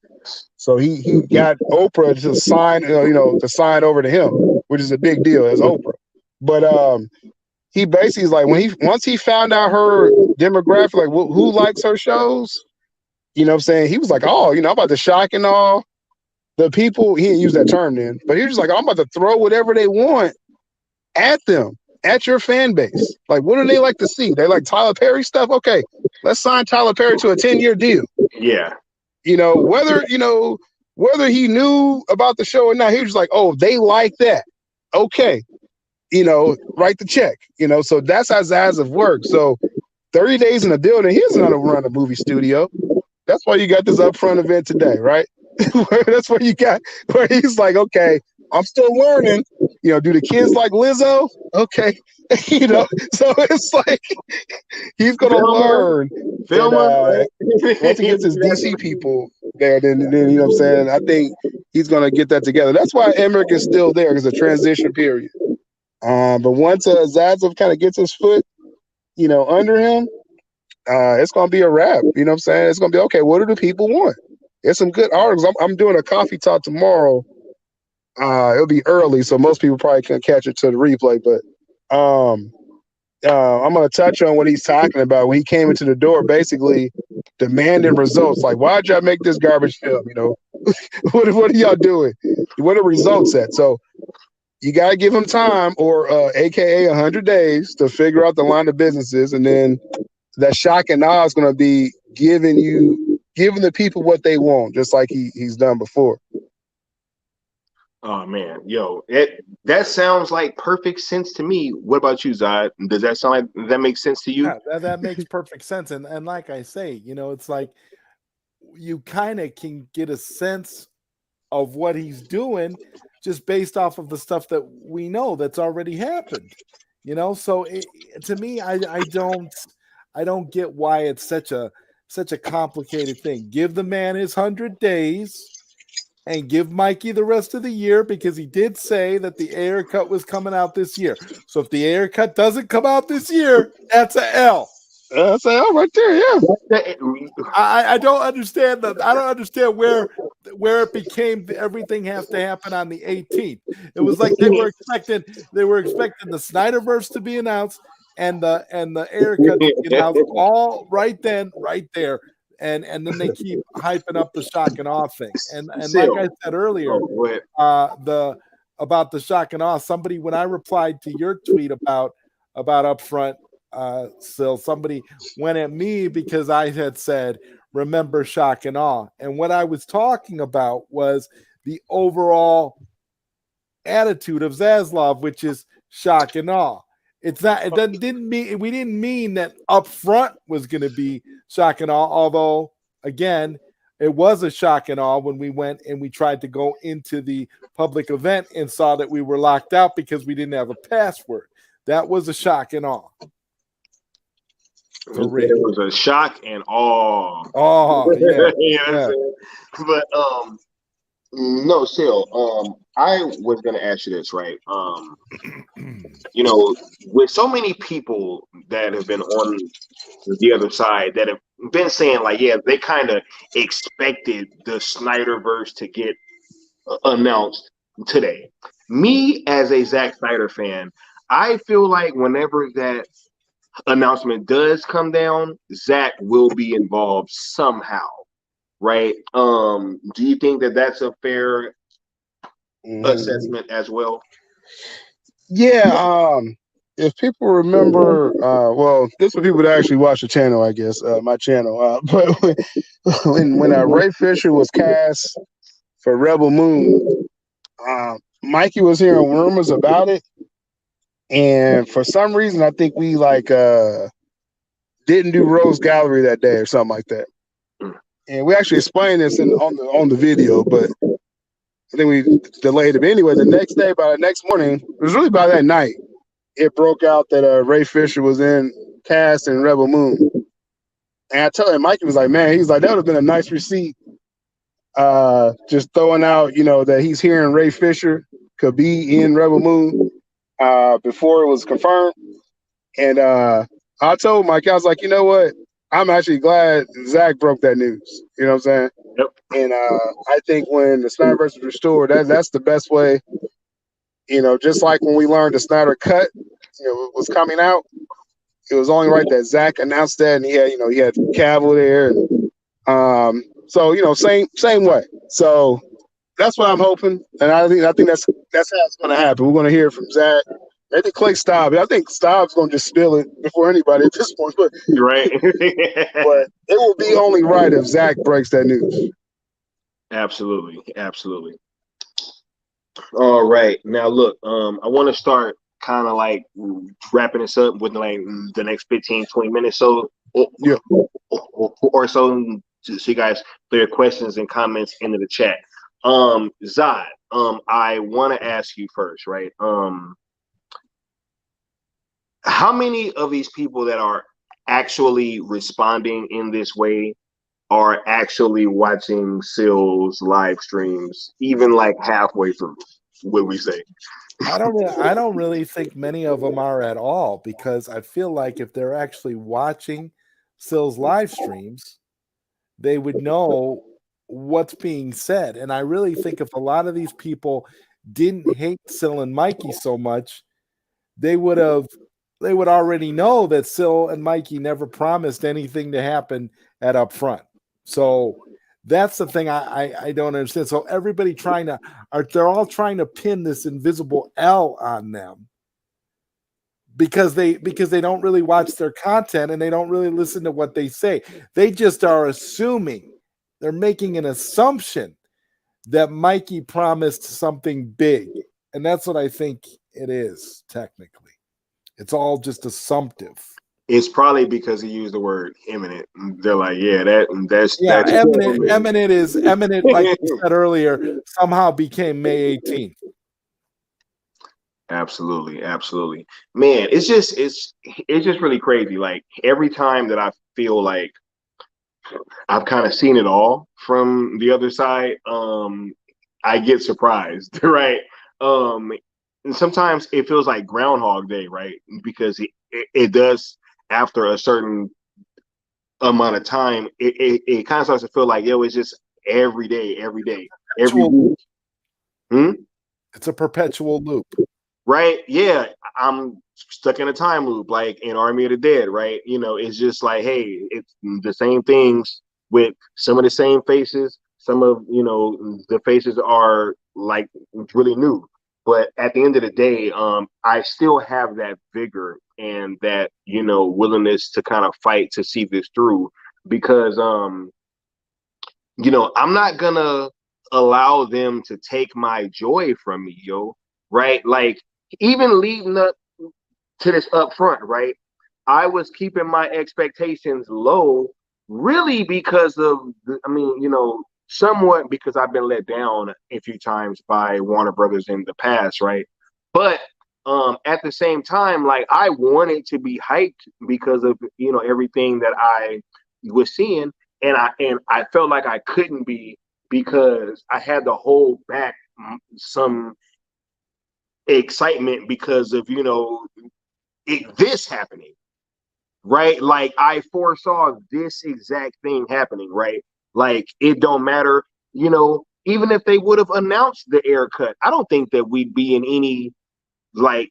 So he got Oprah to sign, to sign over to him, which is a big deal as Oprah. But he basically is like once he found out her demographic, like who likes her shows, you know what I'm saying? He was like, oh, I'm about to shock and all the people. He didn't use that term then, but he was just like, I'm about to throw whatever they want at them, at your fan base. Like, what do they like to see? They like Tyler Perry stuff? Okay, let's sign Tyler Perry to a 10-year deal. Yeah. Whether he knew about the show or not, he was just like, oh, they like that. Okay. Write the check. So that's how Zazov works. So 30 days in the building, he doesn't know how to run a movie studio. That's why you got this upfront event today, right? That's what you got, where he's like, okay, I'm still learning. Do the kids like Lizzo? Okay. So it's like he's gonna learn. Once he gets his DC people there, then you know what I'm saying? I think he's gonna get that together. That's why Emmerich is still there. It's a transition period. But once Zazov kind of gets his foot, under him, it's gonna be a wrap. You know what I'm saying? It's gonna be okay. What do the people want? There's some good articles. I'm doing a coffee talk tomorrow. It'll be early, so most people probably can't catch it to the replay. But I'm gonna touch on what he's talking about when he came into the door, basically demanding results. Like, why'd y'all make this garbage film? What are y'all doing? What are results at? So you gotta give him time, or AKA 100 days, to figure out the line of businesses, and then that shock and awe is gonna be giving the people what they want, just like he's done before. Oh man, yo, that sounds like perfect sense to me. What about you, Zod? Does that sound like that makes sense to you? Yeah, that makes perfect sense. And like I say, it's like you kind of can get a sense of what he's doing just based off of the stuff that we know that's already happened. So to me, I don't get why it's such a complicated thing. Give the man his 100 days. And give Mikey the rest of the year, because he did say that the Ayer Cut was coming out this year. So if the Ayer Cut doesn't come out this year, that's a L. That's an L right there, yeah. I don't understand that. I don't understand where it became everything has to happen on the 18th. It was like they were expecting the Snyderverse to be announced and the Ayer Cut to be announced all right then, right there. And then they keep hyping up the shock and awe thing. And like I said earlier, about the shock and awe, somebody, when I replied to your tweet about Upfront, Syl, somebody went at me because I had said, remember shock and awe. And what I was talking about was the overall attitude of Zaslav, which is shock and awe. It's not. We didn't mean that Upfront was going to be shock and awe. Although, again, it was a shock and awe when we went and we tried to go into the public event and saw that we were locked out because we didn't have a password. That was a shock and awe. It was a shock and awe. Oh, yeah. But no, Syl, I was gonna ask you this, right? With so many people that have been on the other side that have been saying, like, yeah, they kind of expected the Snyderverse to get announced today. Me, as a Zack Snyder fan, I feel like whenever that announcement does come down, Zack will be involved somehow, right? Do you think that that's a fair assessment as well? Yeah. If people remember, well, this is for people that actually watch the channel, I guess, my channel. But when Ray Fisher was cast for Rebel Moon, Mikey was hearing rumors about it, and for some reason, I think we didn't do Rose Gallery that day or something like that. And we actually explained this on the video, but I think we delayed it. But anyway, the next day, by the next morning, it was really by that night, it broke out that Ray Fisher was cast in Rebel Moon. And I tell him, Mikey was like, man, he's like, that would have been a nice receipt. Just throwing out, that he's hearing Ray Fisher could be in Rebel Moon before it was confirmed. And I told Mike, I was like, you know what? I'm actually glad Zach broke that news. You know what I'm saying? Yep. And I think when the Snyderverse was restored, that's the best way. You know, just like when we learned the Snyder Cut, was coming out, it was only right that Zach announced that, and he had Cavill there, and so same way. So that's what I'm hoping, and I think that's how it's going to happen. We're going to hear from Zach. Maybe Clay Staub. I think Staub's going to just spill it before anybody at this point. But right. but it will be only right if Zach breaks that news. Absolutely. All right. Now look, I want to start kind of like wrapping this up with like the next 15, 20 minutes. So or so you guys throw your questions and comments into the chat. Zod, I want to ask you first, right? How many of these people that are actually responding in this way are actually watching Syl's live streams, even like halfway through? What we say? I don't really think many of them are at all, because I feel like if they're actually watching Syl's live streams, they would know what's being said. And I really think if a lot of these people didn't hate Syl and Mikey so much, they would already know that Syl and Mikey never promised anything to happen at Upfront. So that's the thing I don't understand. So everybody they're all trying to pin this invisible L on them because they don't really watch their content and they don't really listen to what they say. They just are assuming, they're making an assumption that Mikey promised something big. And that's what I think it is, technically. It's all just assumptive. It's probably because he used the word imminent. They're like, yeah, that's Eminent, like you said earlier, somehow became May 18th. Absolutely. Man, it's just really crazy. Like every time that I feel like I've kind of seen it all from the other side, I get surprised, right? And sometimes it feels like Groundhog Day, right? Because it does, after a certain amount of time, it kind of starts to feel like, yo, it's just every day, every week. It's a perpetual loop. Right? Yeah, I'm stuck in a time loop, like in Army of the Dead, right? It's just like, hey, it's the same things with some of the same faces. Some of, the faces are like really new. But at the end of the day, I still have that vigor and that, willingness to kind of fight to see this through, because, I'm not gonna allow them to take my joy from me, right? Like, even leading up to this Upfront, right? I was keeping my expectations low, really because of, somewhat because I've been let down a few times by Warner Brothers in the past, right? But at the same time, like, I wanted to be hyped because of everything that I was seeing, and I felt like I couldn't be because I had to hold back some excitement because of this happening, right? Like, I foresaw this exact thing happening, right? Like, it don't matter, even if they would have announced the air cut, I don't think that we'd be in any like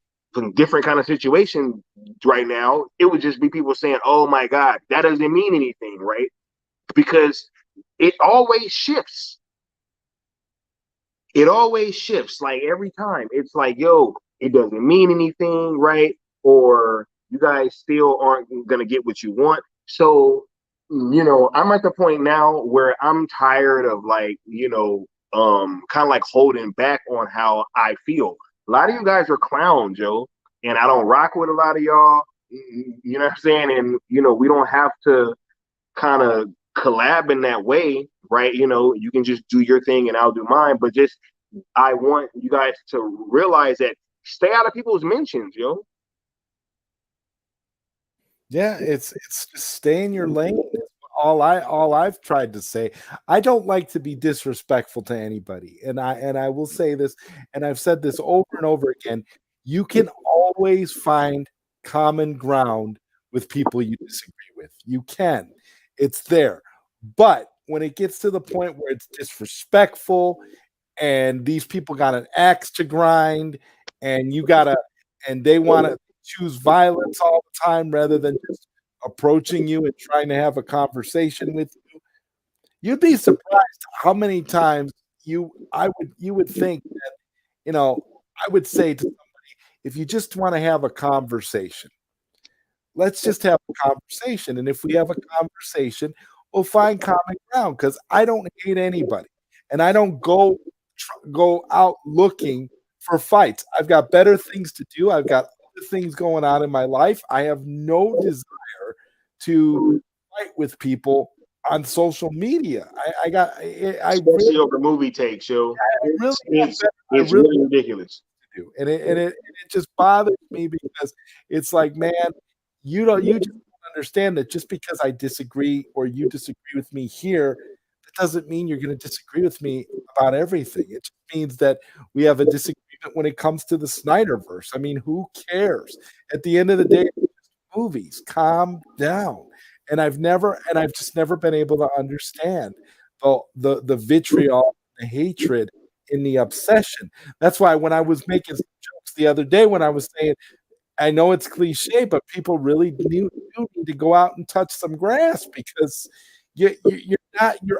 different kind of situation right now. It would just be people saying, oh my God, that doesn't mean anything, right? Because it always shifts. It always shifts. Like, every time it's like, yo, it doesn't mean anything, right? Or you guys still aren't gonna get what you want. So, I'm at the point now where I'm tired of, like, kind of like holding back on how I feel. A lot of you guys are clowns, Joe, and I don't rock with a lot of y'all. You know what I'm saying? And we don't have to kind of collab in that way, right? You can just do your thing and I'll do mine. But just, I want you guys to realize that, stay out of people's mentions, Yeah, it's just stay in your lane. all I've tried to say, I don't like to be disrespectful to anybody. And I will say this, and I've said this over and over again, you can always find common ground with people you disagree with. You can. It's there. But when it gets to the point where it's disrespectful and these people got an axe to grind and they want to choose violence all the time rather than just approaching you and trying to have a conversation with you, you'd be surprised how many times you would think that, I would say to somebody, if you just want to have a conversation, let's just have a conversation. And if we have a conversation, we'll find common ground, because I don't hate anybody and I don't go out looking for fights. I've got better things to do. I've got other things going on in my life. I have no desire to fight with people on social media. Especially over movie takes, yo. It's really ridiculous. And it just bothers me, because it's like, man, you just don't understand that just because I disagree or you disagree with me here, that doesn't mean you're going to disagree with me about everything. It just means that we have a disagreement when it comes to the Snyderverse. I mean, who cares? At the end of the day, movies. Calm down. And I've just never been able to understand the vitriol, the hatred, in the obsession. That's why when I was making jokes the other day, when I was saying, I know it's cliche, but people really do need to go out and touch some grass, because you're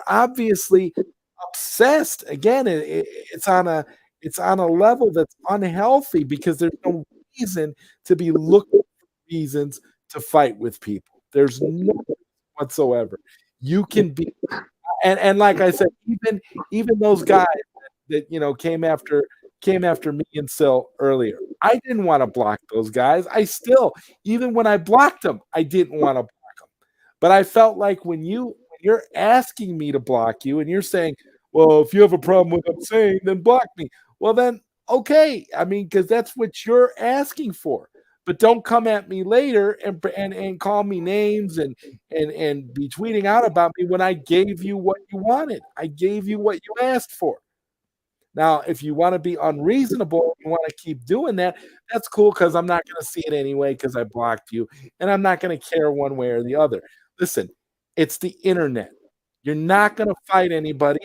obviously obsessed. Again, it's on a level that's unhealthy, because there's no reason to be looking for reasons to fight with people. There's no whatsoever. You can be, and like I said, even those guys that came after me and Syl earlier, I didn't want to block those guys. I still, even when I blocked them, I didn't want to block them. But I felt like when you're asking me to block you and you're saying, well, if you have a problem with what I'm saying, then block me. Well, then, okay. I mean, because that's what you're asking for. But don't come at me later and call me names and be tweeting out about me when I gave you what you wanted. I gave you what you asked for. Now, if you want to be unreasonable, you want to keep doing that, that's cool, because I'm not going to see it anyway because I blocked you, and I'm not going to care one way or the other. Listen, it's the internet. You're not going to fight anybody.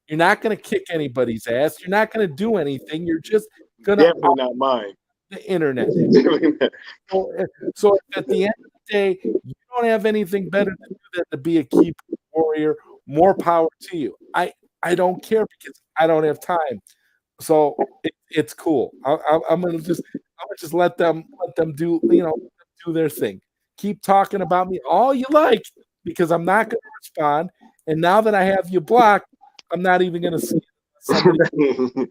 You're not going to kick anybody's ass. You're not going to do anything. You're just going to definitely not mine. The internet. So at the end of the day, you don't have anything better to do than to be a keyboard warrior. More power to you. I don't care, because I don't have time. So it's cool. I'm gonna just let them do do their thing. Keep talking about me all you like, because I'm not going to respond. And now that I have you blocked, I'm not even going to see somebody.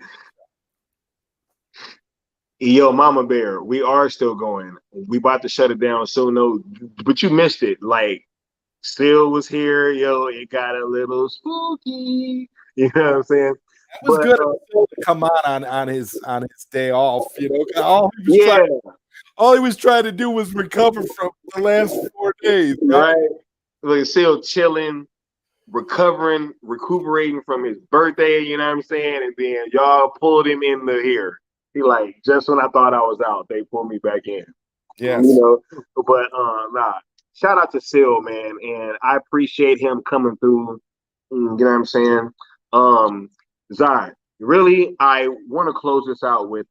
Yo, Mama Bear, we are still going. We about to shut it down. So no, but you missed it. Like, Syl was here. Yo, it got a little spooky. You know what I'm saying? That was good of Syl to come on his day off. All he was trying to do was recover from the last 4 days. Right? Like Syl chilling, recuperating from his birthday. You know what I'm saying? And then y'all pulled him in here. He like, just when I thought I was out, they pulled me back in. Yes. But nah. Shout out to Syl, man, and I appreciate him coming through. You know what I'm saying? Zion, really, I want to close this out with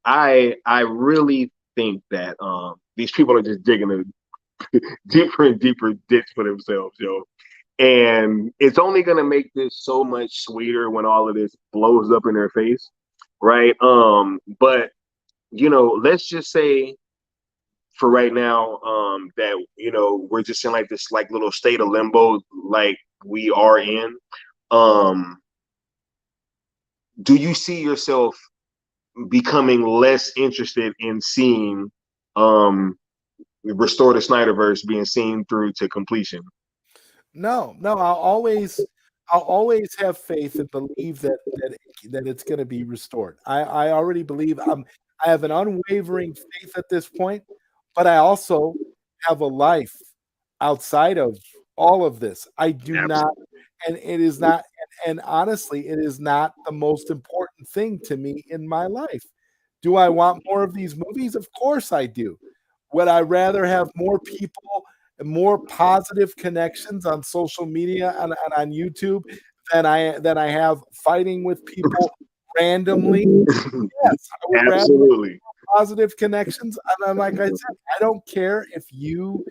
I really think that these people are just digging a deeper and deeper ditch for themselves, yo. And it's only gonna make this so much sweeter when all of this blows up in their face, right? But let's just say for right now, that we're just in like this like little state of limbo, like we are in. Do you see yourself becoming less interested in seeing Restore the Snyderverse being seen through to completion? No, I'll always have faith and believe that it's going to be restored. I already believe. I have an unwavering faith at this point, but I also have a life outside of all of this. I do Absolutely. not, and it is not, and honestly, it is not the most important thing to me in my life. Do I want more of these movies? Of course I do. Would I rather have more people and more positive connections on social media and on YouTube than I have fighting with people randomly? Yes, I would rather Absolutely. positive connections. And like I said, I don't care if you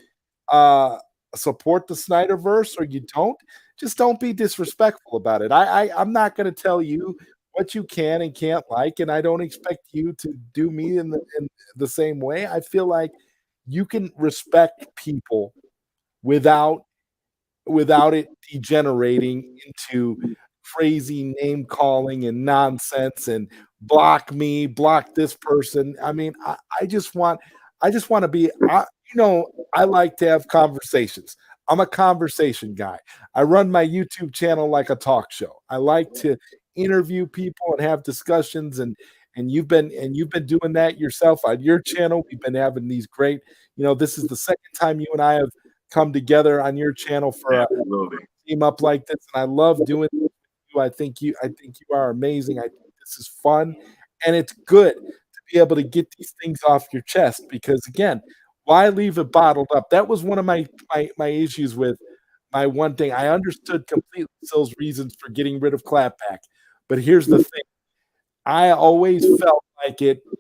uh, support the Snyderverse or you don't. Just don't be disrespectful about it. I'm not going to tell you what you can and can't like, and I don't expect you to do me in the same way. I feel like you can respect people without it degenerating into crazy name calling and nonsense and block me, block this person. I mean, I just want to be, I like to have conversations. I'm a conversation guy. I run my YouTube channel like a talk show. I like to interview people and have discussions, and you've been doing that yourself on your channel. We've been having these great, this is the second time you and I have come together on your channel for a Absolutely. team up like this, and I love doing this with you. I think you are amazing. I think this is fun, and it's good to be able to get these things off your chest, because again, why leave it bottled up? That was one of my issues with my one thing. I understood completely Syl's reasons for getting rid of Clapback, but here's the thing: I always felt like it was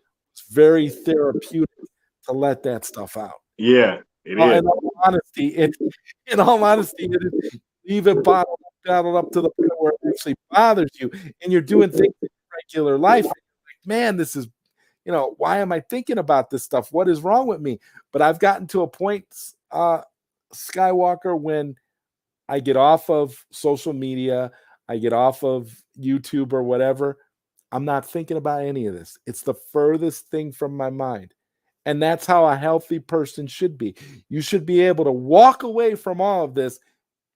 very therapeutic to let that stuff out. Yeah, it Well, is. in all honesty, it is. Leave it bottled up to the point where it actually bothers you, and you're doing things in regular life. And you're like, man, this is, why am I thinking about this stuff? What is wrong with me? But I've gotten to a point, Skywalker, when I get off of social media, I get off of YouTube or whatever, I'm not thinking about any of this. It's the furthest thing from my mind. And that's how a healthy person should be. You should be able to walk away from all of this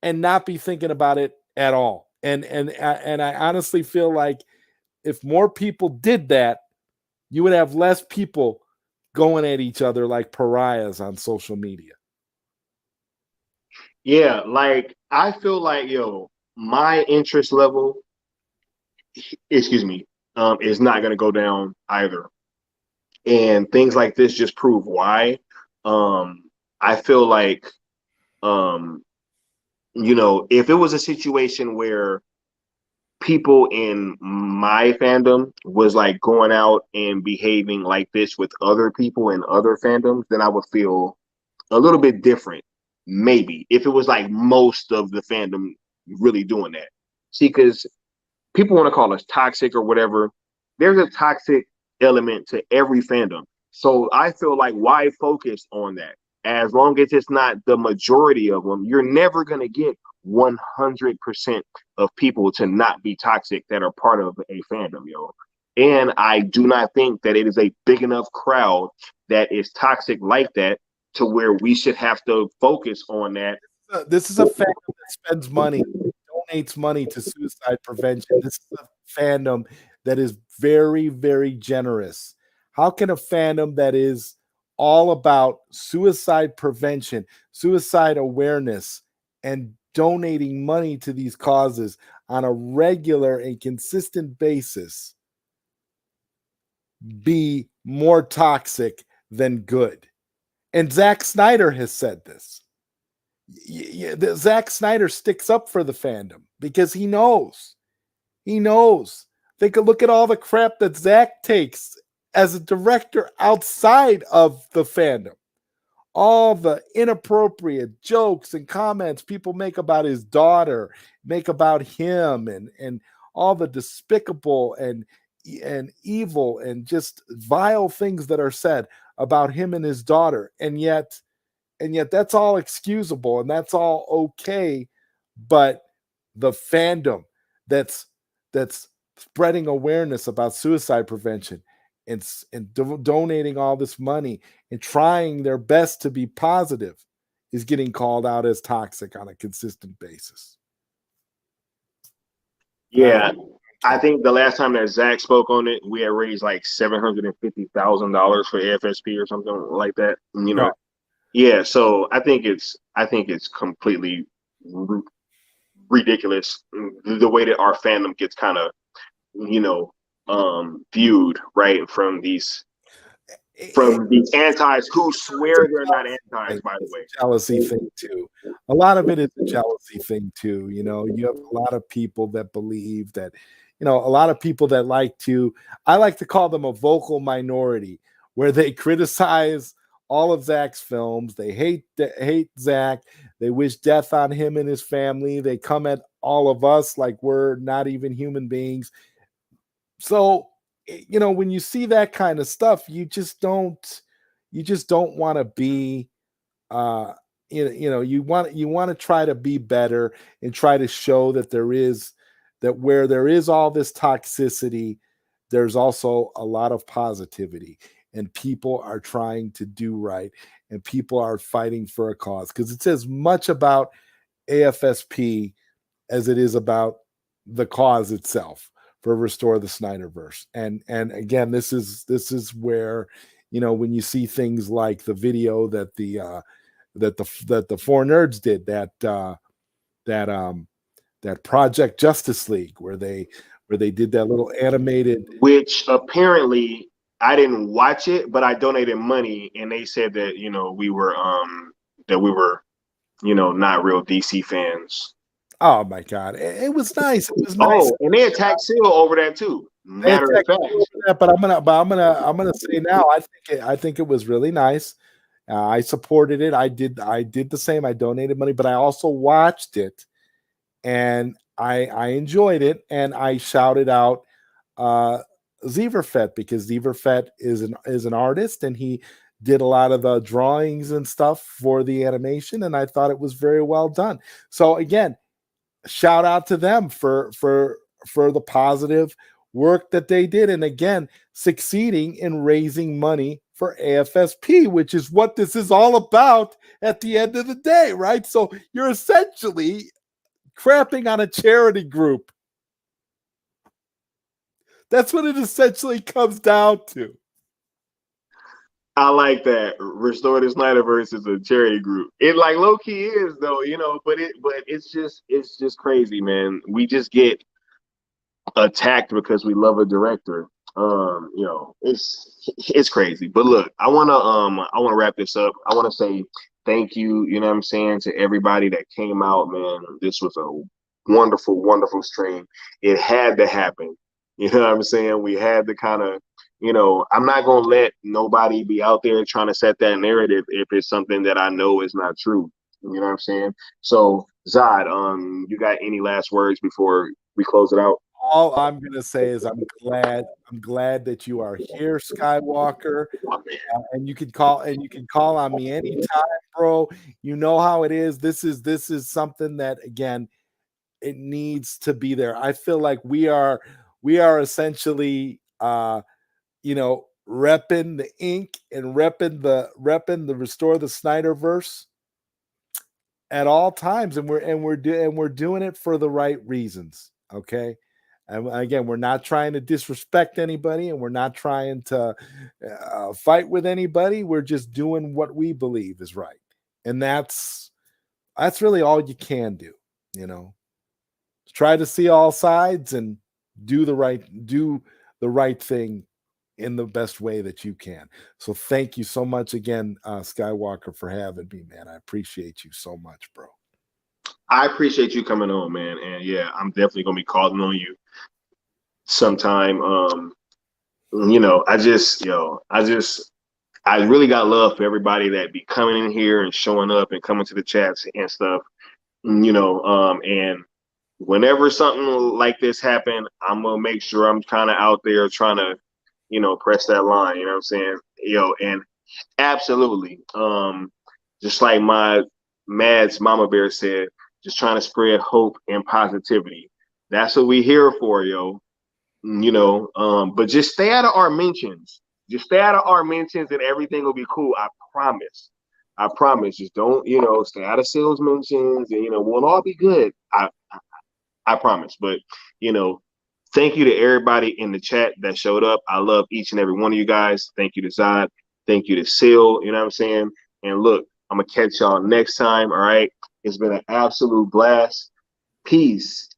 and not be thinking about it at all. And I honestly feel like if more people did that, you would have less people going at each other like pariahs on social media. Yeah, like I feel like my interest level, excuse me, is not going to go down either, and things like this just prove why. I feel like, if it was a situation where people in my fandom was like going out and behaving like this with other people in other fandoms, then I would feel a little bit different. Maybe if it was like most of the fandom really doing that. See, because people want to call us toxic or whatever. There's a toxic element to every fandom. So I feel like why focus on that? As long as it's not the majority of them, you're never going to get 100% of people to not be toxic that are part of a fandom, And I do not think that it is a big enough crowd that is toxic like that to where we should have to focus on that. This is a fandom that spends money, donates money to suicide prevention. This is a fandom that is very, very generous. How can a fandom that is all about suicide prevention, suicide awareness, and donating money to these causes on a regular and consistent basis be more toxic than good? And Zack Snyder has said this. Zack Snyder sticks up for the fandom because he knows. He knows. They could look at all the crap that Zack takes as a director outside of the fandom. All the inappropriate jokes and comments people make about his daughter, make about him, and all the despicable and evil and just vile things that are said about him and his daughter. And yet that's all excusable and that's all okay. But the fandom that's spreading awareness about suicide prevention and donating all this money and trying their best to be positive is getting called out as toxic on a consistent basis. Yeah. I think the last time that Zach spoke on it, we had raised like $750,000 for FSP or something like that. Right. Yeah, so I think it's completely ridiculous the way that our fandom gets kind of, you know, viewed, right, from these antis who swear they're not antis, by the way. Jealousy thing too. A lot of it is a jealousy thing too. You know, you have a lot of people that believe that, you know, a lot of people that like to, I like to call them a vocal minority, where they criticize all of Zach's films. They hate Zach. They wish death on him and his family. They come at all of us like we're not even human beings. So, you know, when you see that kind of stuff, you just don't want to be you want to try to be better and try to show that where there is all this toxicity, there's also a lot of positivity, and people are trying to do right, and people are fighting for a cause, because it's as much about AFSP as it is about the cause itself for Restore the Snyderverse. And again, this is where, you know, when you see things like the video that the four nerds did, that Project Justice League, where they did that little animated, which apparently I didn't watch it, but I donated money, and they said that, you know, we were you know, not real DC fans. oh my god, it was nice. It was nice. Oh, and they attacked Syl over that too. Matter of fact, but I'm gonna say now, I think it was really nice. I supported it. I did the same. I donated money, but I also watched it, and I enjoyed it, and I shouted out Zeverfett, because Zeverfett is an artist, and he did a lot of the drawings and stuff for the animation, and I thought it was very well done. So again, shout out to them for the positive work that they did, and again, succeeding in raising money for AFSP, which is what this is all about at the end of the day, right? So you're essentially crapping on a charity group. That's what it essentially comes down to. I like that. Restore the Snyderverse is a charity group. It like low key is though, you know, but it's just crazy, man. We just get attacked because we love a director. You know, it's crazy. But look, I wanna wrap this up. I wanna say thank you, you know what I'm saying, to everybody that came out, man. This was a wonderful, wonderful stream. It had to happen. You know what I'm saying? We had to kind of, you know, I'm not gonna let nobody be out there trying to set that narrative if it's something that I know is not true. You know what I'm saying? So Zod, you got any last words before we close it out? All I'm gonna say is I'm glad that you are here, Skywalker, and you can call on me anytime, bro. You know how it is. This is something that, again, it needs to be there. I feel like we are essentially you know, repping the ink and repping the Restore the Snyderverse at all times, and we're doing it for the right reasons. Okay. And again, we're not trying to disrespect anybody, and we're not trying to fight with anybody. We're just doing what we believe is right, and that's really all you can do. You know, try to see all sides and do the right thing in the best way that you can. So thank you so much again, Skywalker, for having me, man. I appreciate you so much, bro. I appreciate you coming on, man. And yeah, I'm definitely gonna be calling on you sometime. You know, I really got love for everybody that be coming in here and showing up and coming to the chats and stuff. You know, and whenever something like this happen, I'm gonna make sure I'm kind of out there trying to, you know, press that line. You know what I'm saying? And absolutely, just like my Mads Mama Bear said, just trying to spread hope and positivity. That's what we here for, yo. You know, but just stay out of our mentions. Just stay out of our mentions, and everything will be cool. I promise. I promise. Just don't, you know, stay out of sales mentions, and you know, we'll all be good. I promise. But you know, thank you to everybody in the chat that showed up. I love each and every one of you guys. Thank you to Zod. Thank you to Syl. You know what I'm saying? And look, I'm gonna catch y'all next time. All right. It's been an absolute blast. Peace.